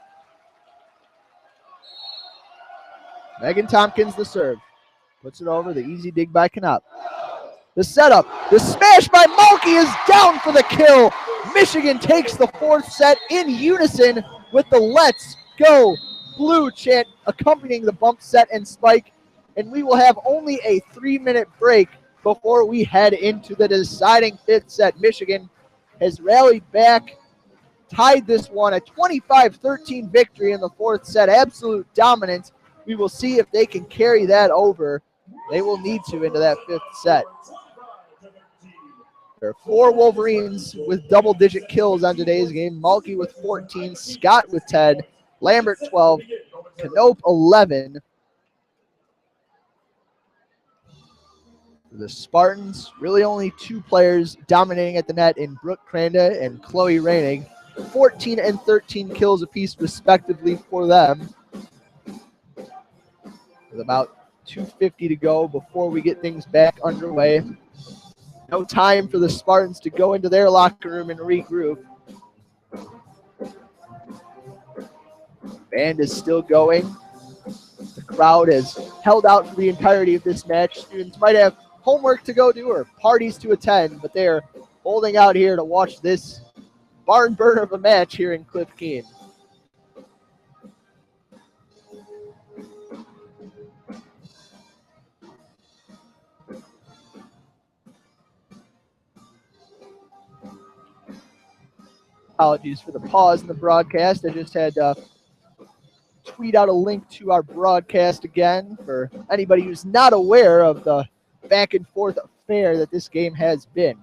Megan Tompkins the serve. Puts it over. The easy dig by Knope. The setup. The smash by Malky is down for the kill. Michigan takes the 4th set in unison with the Let's Go Blue chant accompanying the bump set and spike. And we will have only a 3-minute break before we head into the deciding 5th set. Michigan has rallied back, tied this one, a 25-13 victory in the 4th set. Absolute dominance. We will see if they can carry that over. They will need to into that 5th set. There are 4 Wolverines with double-digit kills on today's game. Malky with 14, Scott with 10, Lambert 12, Knope 11. The Spartans, really only 2 players dominating at the net in Brooke Cranda and Chloe Reinig. 14 and 13 kills apiece respectively for them. With about 2:50 to go before we get things back underway. No time for the Spartans to go into their locker room and regroup. Band is still going. The crowd has held out for the entirety of this match. Students might have homework to go do or parties to attend, but they're holding out here to watch this barn burner of a match here in Cliff Keen. Apologies for the pause in the broadcast. I just had to tweet out a link to our broadcast again for anybody who's not aware of the back and forth affair that this game has been.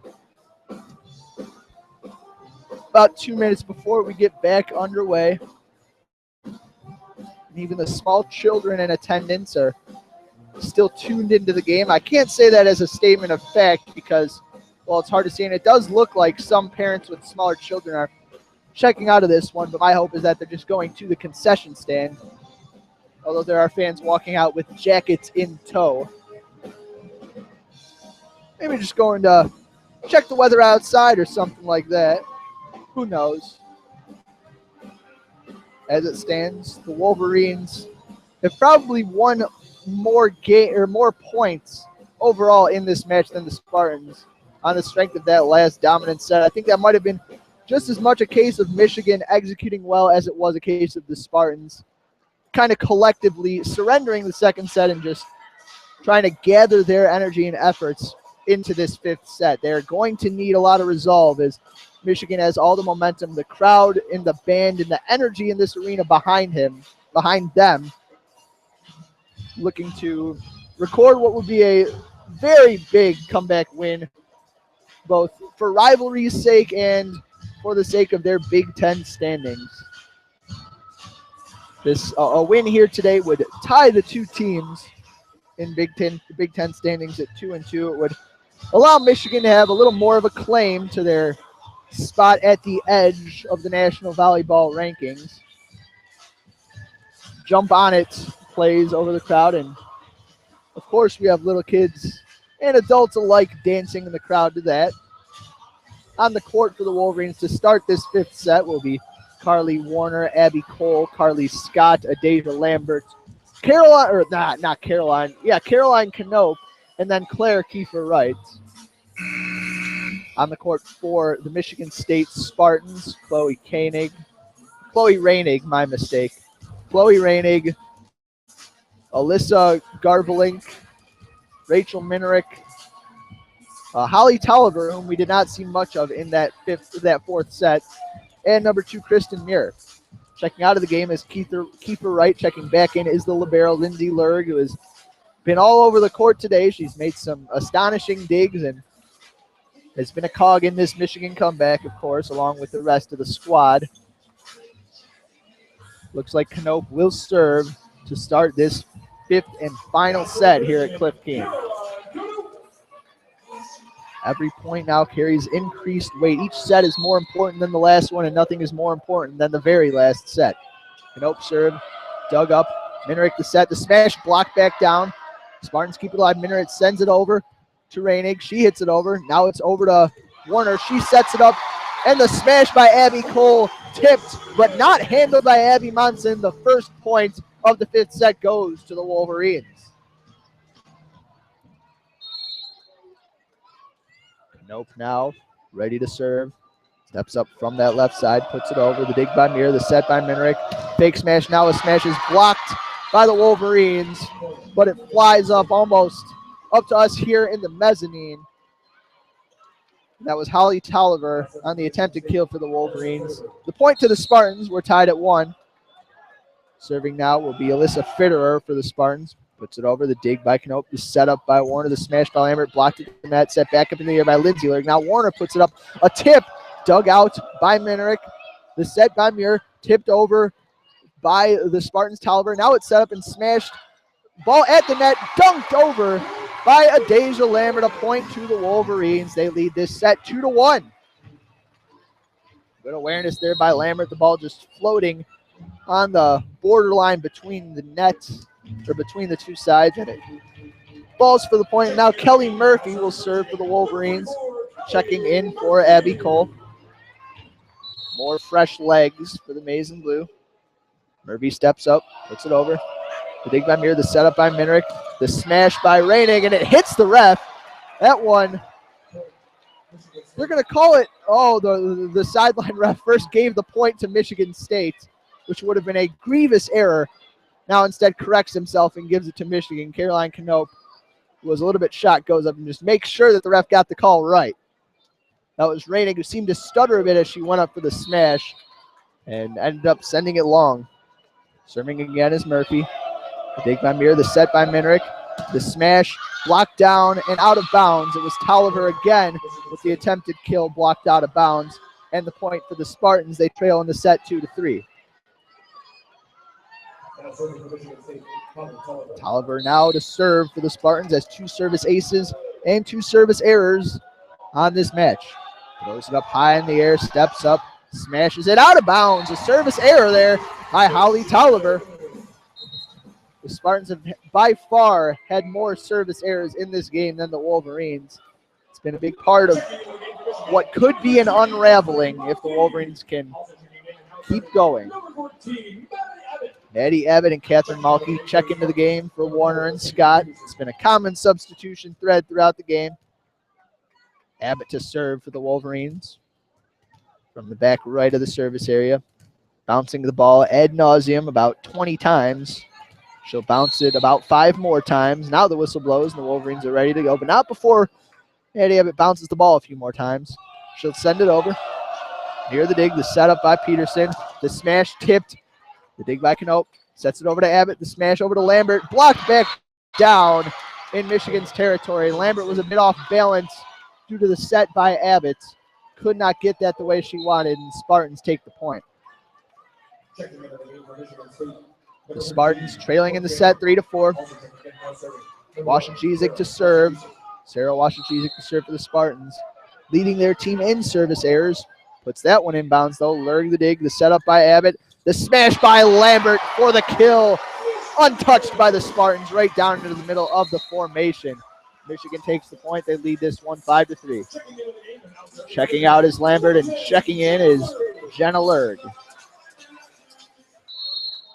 About 2 minutes before we get back underway, and even the small children in attendance are still tuned into the game. I can't say that as a statement of fact because, well, it's hard to see, and it does look like some parents with smaller children are checking out of this one, but my hope is that they're just going to the concession stand, although there are fans walking out with jackets in tow. Maybe just going to check the weather outside or something like that. Who knows? As it stands, the Wolverines have probably won more points overall in this match than the Spartans on the strength of that last dominant set. I think that might have been just as much a case of Michigan executing well as it was a case of the Spartans kind of collectively surrendering the second set and just trying to gather their energy and efforts into this fifth set. They're going to need a lot of resolve as Michigan has all the momentum, the crowd and the band and the energy in this arena behind them, looking to record what would be a very big comeback win, both for rivalry's sake and for the sake of their Big Ten standings. A win here today would tie the two teams in Big Ten standings at 2-2. It would allow Michigan to have a little more of a claim to their spot at the edge of the national volleyball rankings. Jump on it plays over the crowd, and of course we have little kids and adults alike dancing in the crowd to that. On the court for the Wolverines to start this fifth set will be Carly Warner, Abby Cole, Carly Scott, Adasia Lambert, Caroline Knope, and then Claire Kiefer-Wright. On the court for the Michigan State Spartans, Chloe Reinig, Alyssa Garvelink, Rachel Minerick, Holly Tolliver, whom we did not see much of in that fourth set, and number 2, Kristen Muir. Checking out of the game is Kiefer-Wright. Checking back in is the libero, Lindsay Lurg, who has been all over the court today. She's made some astonishing digs and has been a cog in this Michigan comeback, of course, along with the rest of the squad. Looks like Knope will serve to start this fifth and final set here at Cliff Keen. Every point now carries increased weight. Each set is more important than the last one, and nothing is more important than the very last set. Knope serve, dug up. Minerick the set, the smash blocked back down. Spartans keep it alive. Minerick sends it over to Reinig. She hits it over. Now it's over to Warner. She sets it up, and the smash by Abby Cole tipped, but not handled by Abby Monson. The first point of the fifth set goes to the Wolverines. Knope now ready to serve. Steps up from that left side, puts it over. The dig by Muir, the set by Minerick. Fake smash. Now a smash is blocked by the Wolverines, but it flies up almost up to us here in the mezzanine. That was Holly Tolliver on the attempted kill for the Wolverines. The point to the Spartans. We're tied at 1. Serving now will be Alyssa Fitterer for the Spartans. Puts it over. The dig by Knope. The setup by Warner. The smash by Lambert. Blocked it in that set. Back up in the air by Lindsay Lurg. Now Warner puts it up. A tip. Dug out by Minerick. The set by Muir. Tipped over by the Spartans. Tolliver. Now it's set up and smashed. Ball at the net. Dunked over by Adasia Lambert. A point to the Wolverines. They lead this set 2-1. Good awareness there by Lambert. The ball just floating on the borderline between the nets, or between the two sides, and it balls for the point. Now Kelly Murphy will serve for the Wolverines, checking in for Abby Cole. More fresh legs for the maize and blue. Murphy steps up, puts it over. The dig by Muir, the setup by Minrick, the smash by Reining, and it hits the ref. That one, they're going to call it, the sideline ref first gave the point to Michigan State, which would have been a grievous error. Now instead corrects himself and gives it to Michigan. Caroline Knope, who was a little bit shocked, goes up and just makes sure that the ref got the call right. That was Reining, who seemed to stutter a bit as she went up for the smash and ended up sending it long. Serving again is Murphy. The dig by Muir, the set by Minrick. The smash blocked down and out of bounds. It was Tolliver again with the attempted kill blocked out of bounds. And the point for the Spartans. They trail in the set 2-3. Tolliver now to serve for the Spartans as 2 service aces and 2 service errors on this match. Throws it up high in the air, steps up, smashes it out of bounds. A service error there by Holly Tolliver. The Spartans have by far had more service errors in this game than the Wolverines. It's been a big part of what could be an unraveling if the Wolverines can keep going. Maddie Abbott and Catherine Malky check into the game for Warner and Scott. It's been a common substitution thread throughout the game. Abbott to serve for the Wolverines from the back right of the service area. Bouncing the ball ad nauseum about 20 times. She'll bounce it about 5 more times. Now the whistle blows and the Wolverines are ready to go, but not before Maddie Abbott bounces the ball a few more times. She'll send it over. Near the dig, the setup by Peterson. The smash tipped. The dig by Knope. Sets it over to Abbott. The smash over to Lambert. Blocked back down in Michigan's territory. Lambert was a bit off balance due to the set by Abbott. Could not get that the way she wanted, and Spartans take the point. The Spartans trailing in the set 3-4. Washington to serve. Sarah Washington to serve for the Spartans. Leading their team in service errors. Puts that one inbounds though. Luring the dig. The setup by Abbott. The smash by Lambert for the kill. Untouched by the Spartans right down into the middle of the formation. Michigan takes the point. They lead this one 5-3. Checking out is Lambert and checking in is Jenna Lurg.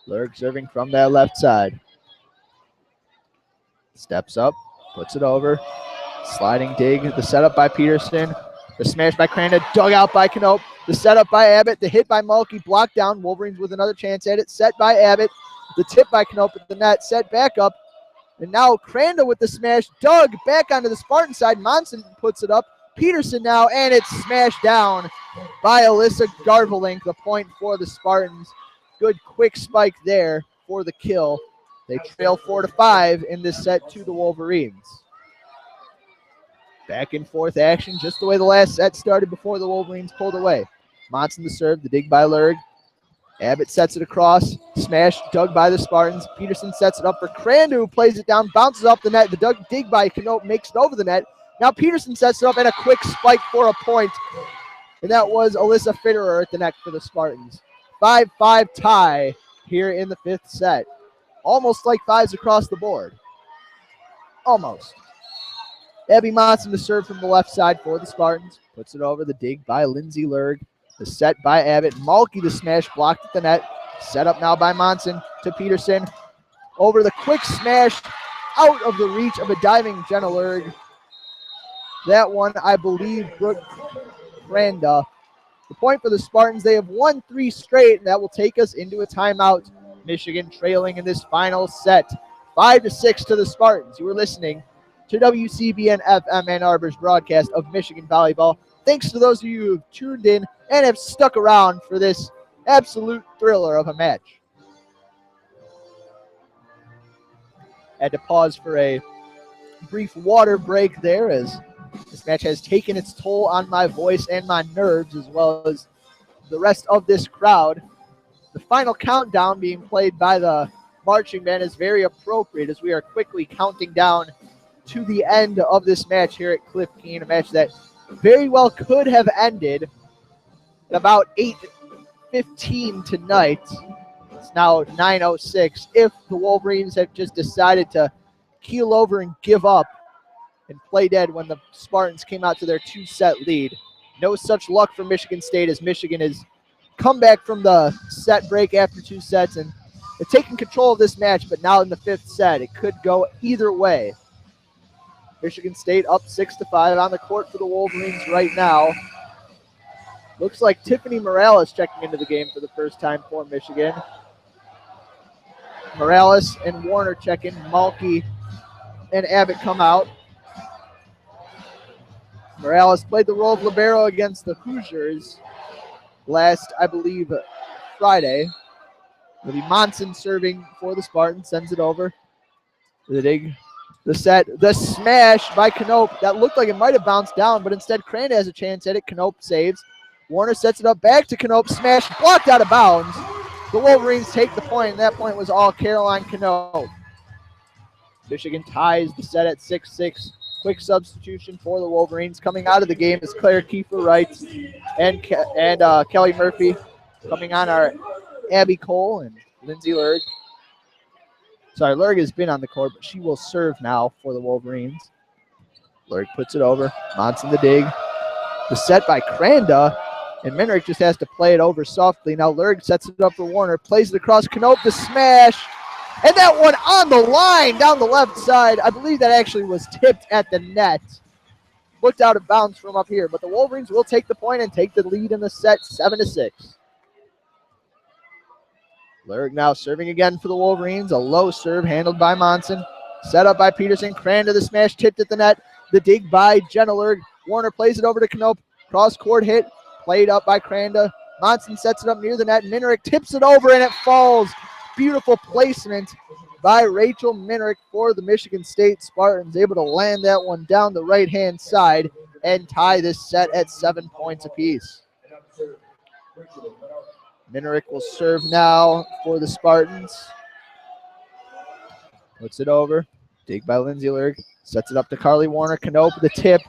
Lurg serving from that left side. Steps up, puts it over. Sliding dig, the setup by Peterson. The smash by Cranda, dug out by Knope. The setup by Abbott, the hit by Mulkey, blocked down. Wolverines with another chance at it. Set by Abbott. The tip by Knope at the net, set back up. And now Cranda with the smash, dug back onto the Spartan side. Monson puts it up. Peterson now, and it's smashed down by Alyssa Garvelink. The point for the Spartans. Good quick spike there for the kill. They trail 4-5 in this set to the Wolverines. Back and forth action, just the way the last set started before the Wolverines pulled away. Monson to serve, the dig by Lurg. Abbott sets it across, smash, dug by the Spartans. Peterson sets it up for Cranda, who plays it down, bounces off the net. The dig by Knope makes it over the net. Now Peterson sets it up and a quick spike for a point. And that was Alyssa Fitterer at the net for the Spartans. 5-5 tie here in the 5th set. Almost like 5s across the board. Almost. Abby Monson to serve from the left side for the Spartans. Puts it over, the dig by Lindsay Lurg. The set by Abbott. Malky the smash blocked at the net. Set up now by Monson to Peterson. Over the quick smash out of the reach of a diving Jenna Lurg. That one, I believe, Brooke Cranda. The point for the Spartans, they have won 3 straight, and that will take us into a timeout. Michigan trailing in this final set. 5-6 to the Spartans. You were listening to WCBN FM Ann Arbor's broadcast of Michigan volleyball. Thanks to those of you who have tuned in and have stuck around for this absolute thriller of a match. Had to pause for a brief water break there as this match has taken its toll on my voice and my nerves as well as the rest of this crowd. The final countdown being played by the marching band is very appropriate as we are quickly counting down to the end of this match here at Cliff Keen, a match that very well could have ended at about 8:15 tonight. It's now 9:06 if the Wolverines have just decided to keel over and give up and play dead when the Spartans came out to their 2-set lead. No such luck for Michigan State as Michigan has come back from the set break after 2 sets and they're taking control of this match, but now in the 5th set, it could go either way. Michigan State up 6-5 on the court for the Wolverines right now. Looks like Tiffany Morales checking into the game for the first time for Michigan. Morales and Warner check in. Malky and Abbott come out. Morales played the role of libero against the Hoosiers last, I believe, Friday. It'll be Monson serving for the Spartans, sends it over. The dig, the set, the smash by Knope. That looked like it might have bounced down, but instead Crane has a chance at it. Knope saves. Warner sets it up back to Knope. Smash blocked out of bounds. The Wolverines take the point, and that point was all Caroline Knope. Michigan ties the set at 6-6. Quick substitution for the Wolverines. Coming out of the game is Claire Kiefer-Wright and Kelly Murphy. Coming on are Abby Cole and Lindsay Lurg. Sorry, Lurg has been on the court, but she will serve now for the Wolverines. Lurg puts it over. Monson the dig. The set by Cranda, and Minrick just has to play it over softly. Now Lurg sets it up for Warner. Plays it across Knope. The smash. And that one on the line down the left side. I believe that actually was tipped at the net. Looked out of bounds from up here. But the Wolverines will take the point and take the lead in the set 7-6. Lurg now serving again for the Wolverines. A low serve handled by Monson. Set up by Peterson. Cranda the smash tipped at the net. The dig by Jenna Lurg. Warner plays it over to Knope. Cross court hit. Played up by Cranda. Monson sets it up near the net. Minrick tips it over and it falls. Beautiful placement by Rachel Minrick for the Michigan State Spartans. Able to land that one down the right-hand side and tie this set at 7 points apiece. Minrick will serve now for the Spartans. Puts it over. Dig by Lindsay Lurg. Sets it up to Carly Warner. Knope, the tip.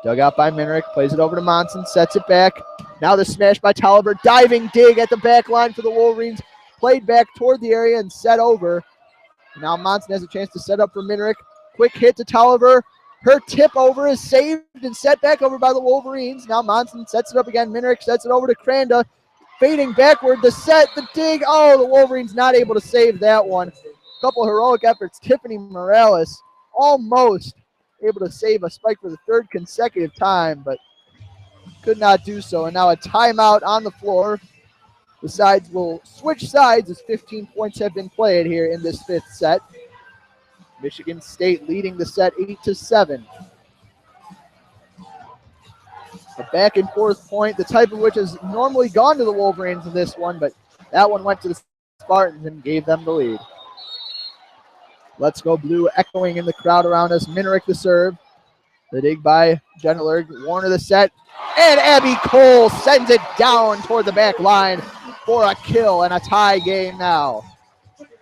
Dug out by Minrick. Plays it over to Monson. Sets it back. Now the smash by Tolliver. Diving dig at the back line for the Wolverines. Played back toward the area and set over. Now Monson has a chance to set up for Minrick. Quick hit to Tolliver. Her tip over is saved and set back over by the Wolverines. Now Monson sets it up again. Minrick sets it over to Cranda. Fading backward. The set, the dig. Oh, the Wolverines not able to save that one. A couple heroic efforts. Tiffany Morales almost able to save a spike for the 3rd consecutive time, but could not do so. And now a timeout on the floor. The sides will switch sides as 15 points have been played here in this 5th set. Michigan State leading the set 8-7. A back and forth point, the type of which has normally gone to the Wolverines in this one, but that one went to the Spartans and gave them the lead. Let's Go Blue echoing in the crowd around us. Minrick the serve. The dig by Jenna Lurg. Warner the set. And Abby Cole sends it down toward the back line for a kill and a tie game now.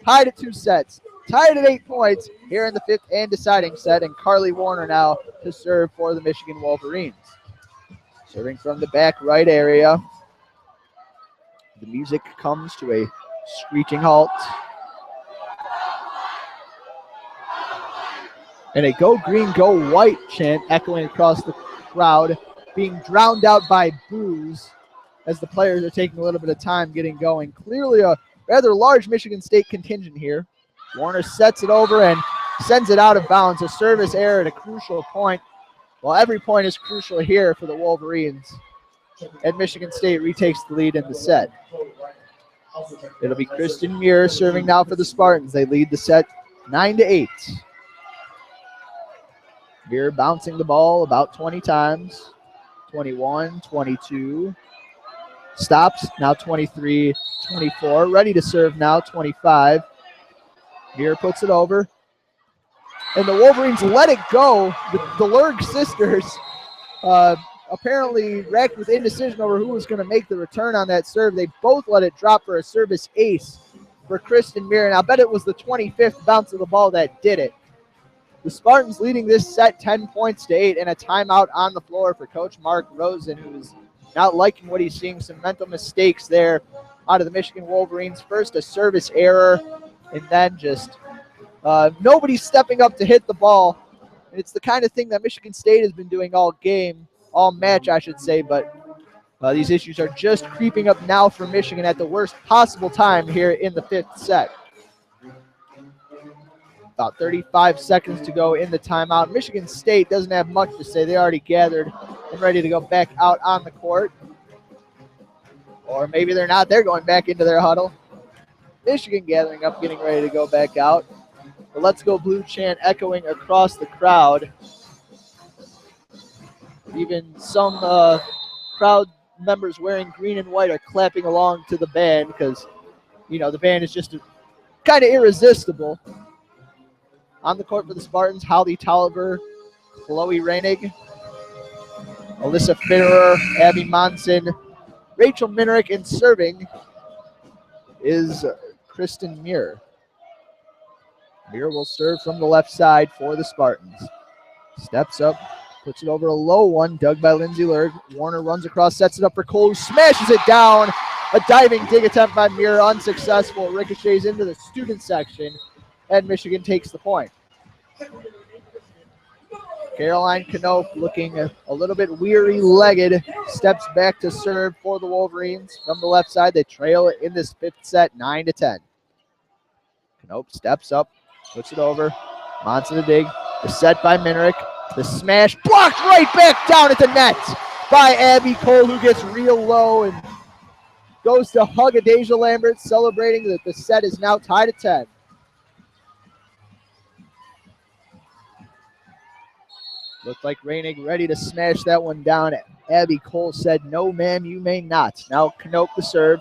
Tied at 2 sets. Tied at 8 points here in the 5th and deciding set. And Carly Warner now to serve for the Michigan Wolverines. Serving from the back right area. The music comes to a screeching halt. And a go green, go white chant echoing across the crowd, being drowned out by boos as the players are taking a little bit of time getting going. Clearly a rather large Michigan State contingent here. Warner sets it over and sends it out of bounds. A service error at a crucial point. Well, every point is crucial here for the Wolverines. And Michigan State retakes the lead in the set. It'll be Kristen Muir serving now for the Spartans. They lead the set 9-8. Muir bouncing the ball about 20 times. 21, 22. Stops, now 23, 24. Ready to serve now, 25. Muir puts it over. And the Wolverines let it go. The Lurg sisters apparently racked with indecision over who was going to make the return on that serve. They both let it drop for a service ace for Kristen Muir. And I'll bet it was the 25th bounce of the ball that did it. The Spartans leading this set 10-8 and a timeout on the floor for Coach Mark Rosen, who's not liking what he's seeing. Some mental mistakes there out of the Michigan Wolverines. First, a service error, and then just Nobody's stepping up to hit the ball. And it's the kind of thing that Michigan State has been doing all match, I should say, but these issues are just creeping up now for Michigan at the worst possible time here in the fifth set. About 35 seconds to go in the timeout. Michigan State doesn't have much to say. They already gathered and ready to go back out on the court. Or maybe they're not. They're going back into their huddle. Michigan gathering up, getting ready to go back out. The Let's Go Blue chant echoing across the crowd. Even some crowd members wearing green and white are clapping along to the band because, you know, the band is just kind of irresistible. On the court for the Spartans, Holly Tolliver, Chloe Reinig, Alyssa Fitterer, Abby Monson, Rachel Minerick, and serving is Kristen Muir. Muir will serve from the left side for the Spartans. Steps up, puts it over a low one, dug by Lindsay Lurg. Warner runs across, sets it up for Cole, who smashes it down. A diving dig attempt by Muir, unsuccessful. Ricochets into the student section, and Michigan takes the point. Caroline Knope, looking a little bit weary-legged, steps back to serve for the Wolverines from the left side. They trail it in this fifth set, 9-10. Knope steps up, puts it over. Monson to dig. The set by Minerick. The smash blocked right back down at the net by Abby Cole, who gets real low and goes to hug Adasia Lambert, celebrating that the set is now tied at 10. Looked like Reinig ready to smash that one down. Abby Cole said, "No, ma'am, you may not." Now Knope the serve.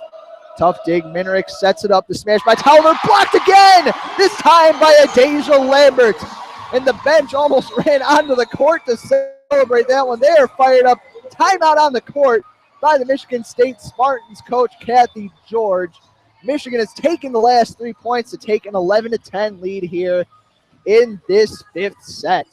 Tough dig. Minerick sets it up. The smash by Tolliver. Blocked again! This time by Adasia Lambert. And the bench almost ran onto the court to celebrate that one. They are fired up. Timeout on the court by the Michigan State Spartans coach, Kathy George. Michigan has taken the last 3 points to take an 11-10 lead here in this fifth set.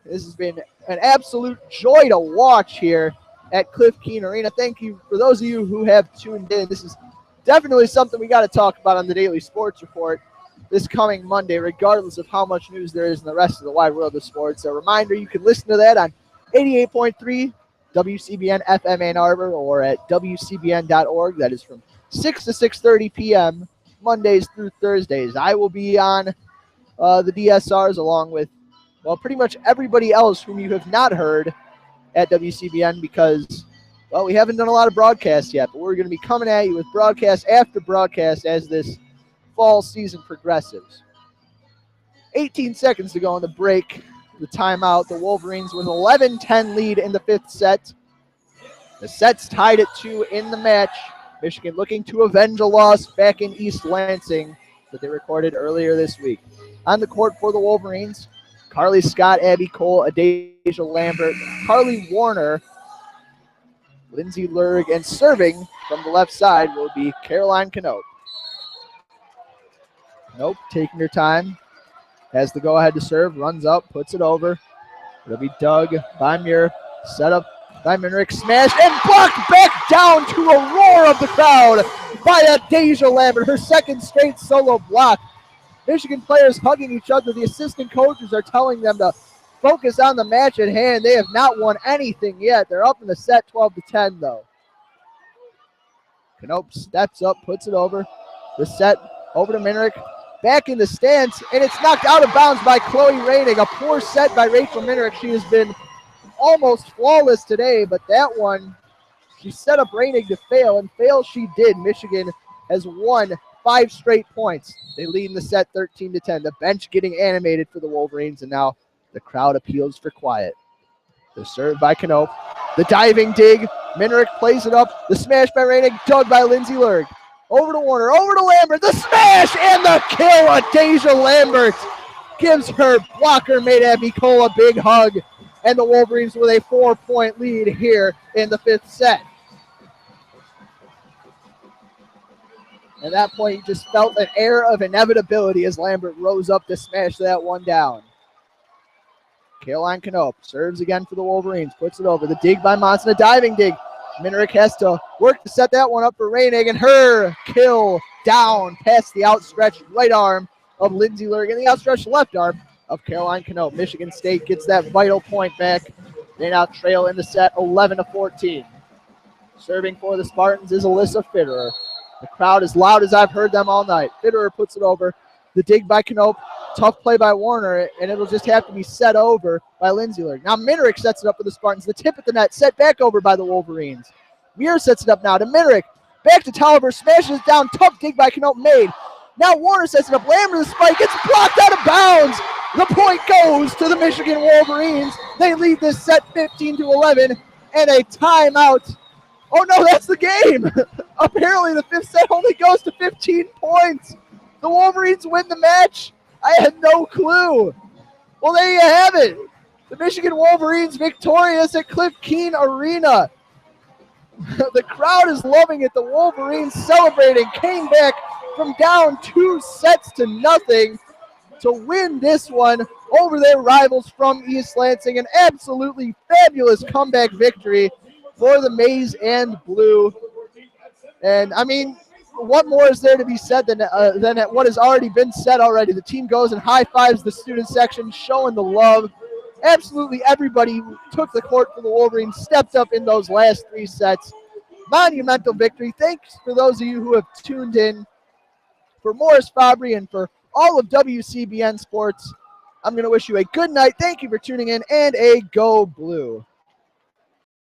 This has been an absolute joy to watch here at Cliff Keen Arena. Thank you for those of you who have tuned in. This is definitely something we got to talk about on the Daily Sports Report this coming Monday, regardless of how much news there is in the rest of the wide world of sports. A reminder, you can listen to that on 88.3 WCBN FM Ann Arbor or at WCBN.org. That is from 6 to 6:30 p.m. Mondays through Thursdays. I will be on the DSRs along with, well, pretty much everybody else whom you have not heard at WCBN because, well, we haven't done a lot of broadcasts yet, but we're going to be coming at you with broadcast after broadcast as this fall season progresses. 18 seconds to go on the break, the timeout. The Wolverines with an 11-10 lead in the fifth set. The set's tied at 2 in the match. Michigan looking to avenge a loss back in East Lansing that they recorded earlier this week. On the court for the Wolverines, Carly Scott, Abby Cole, Adasia Lambert, Carly Warner, Lindsay Lurg, and serving from the left side will be Caroline Knope. Knope taking her time, has the go-ahead to serve, runs up, puts it over. It'll be dug by Muir, set up by Minerick, smash, and blocked back down to a roar of the crowd by Adasia Lambert, her second straight solo block. Michigan players hugging each other. The assistant coaches are telling them to focus on the match at hand. They have not won anything yet. They're up in the set 12-10, though. Knope steps up, puts it over. The set over to Minerick. Back in the stance, and it's knocked out of bounds by Chloe Reinig. A poor set by Rachel Minerick. She has been almost flawless today, but that one, she set up Reinig to fail, and fail she did. Michigan has won 5 straight points. They lead in the set 13-10. The bench getting animated for the Wolverines, and now the crowd appeals for quiet. The serve by Knope. The diving dig. Minerick plays it up. The smash by Reinig, dug by Lindsay Lurg. Over to Warner, over to Lambert. The smash and the kill. Adasia Lambert gives her blocker mate Abby Cole a big hug. And the Wolverines with a 4-point lead here in the fifth set. At that point, you just felt an air of inevitability as Lambert rose up to smash that one down. Caroline Knope serves again for the Wolverines, puts it over. The dig by Monson, a diving dig. Minerick has to work to set that one up for Reinig, and her kill down past the outstretched right arm of Lindsey Lurg and the outstretched left arm of Caroline Canope. Michigan State gets that vital point back. They now trail in the set 11-14. Serving for the Spartans is Alyssa Fitterer. The crowd as loud as I've heard them all night. Fitterer puts it over. The dig by Canope. Tough play by Warner, and it'll just have to be set over by Lindsey Lurg. Now Minerick sets it up for the Spartans. The tip at the net set back over by the Wolverines. Muir sets it up now to Minerick. Back to Tolliver. Smashes it down. Tough dig by Canope made. Now Warner sets it up. Lambert the spike. Gets blocked out of bounds. The point goes to the Michigan Wolverines. They lead this set 15-11 and a timeout. Oh no, that's the game. Apparently the fifth set only goes to 15 points. The Wolverines win the match. I had no clue. Well, there you have it. The Michigan Wolverines victorious at Cliff Keen Arena. The crowd is loving it. The Wolverines celebrating. Came back from down 2-0 to win this one over their rivals from East Lansing. An absolutely fabulous comeback victory for the Maize and Blue. And, I mean, what more is there to be said than what has already been said already? The team goes and high-fives the student section, showing the love. Absolutely everybody who took the court for the Wolverines stepped up in those last 3 sets. Monumental victory. Thanks for those of you who have tuned in. For Morris Fabry and for all of WCBN Sports, I'm going to wish you a good night. Thank you for tuning in, and a Go Blue.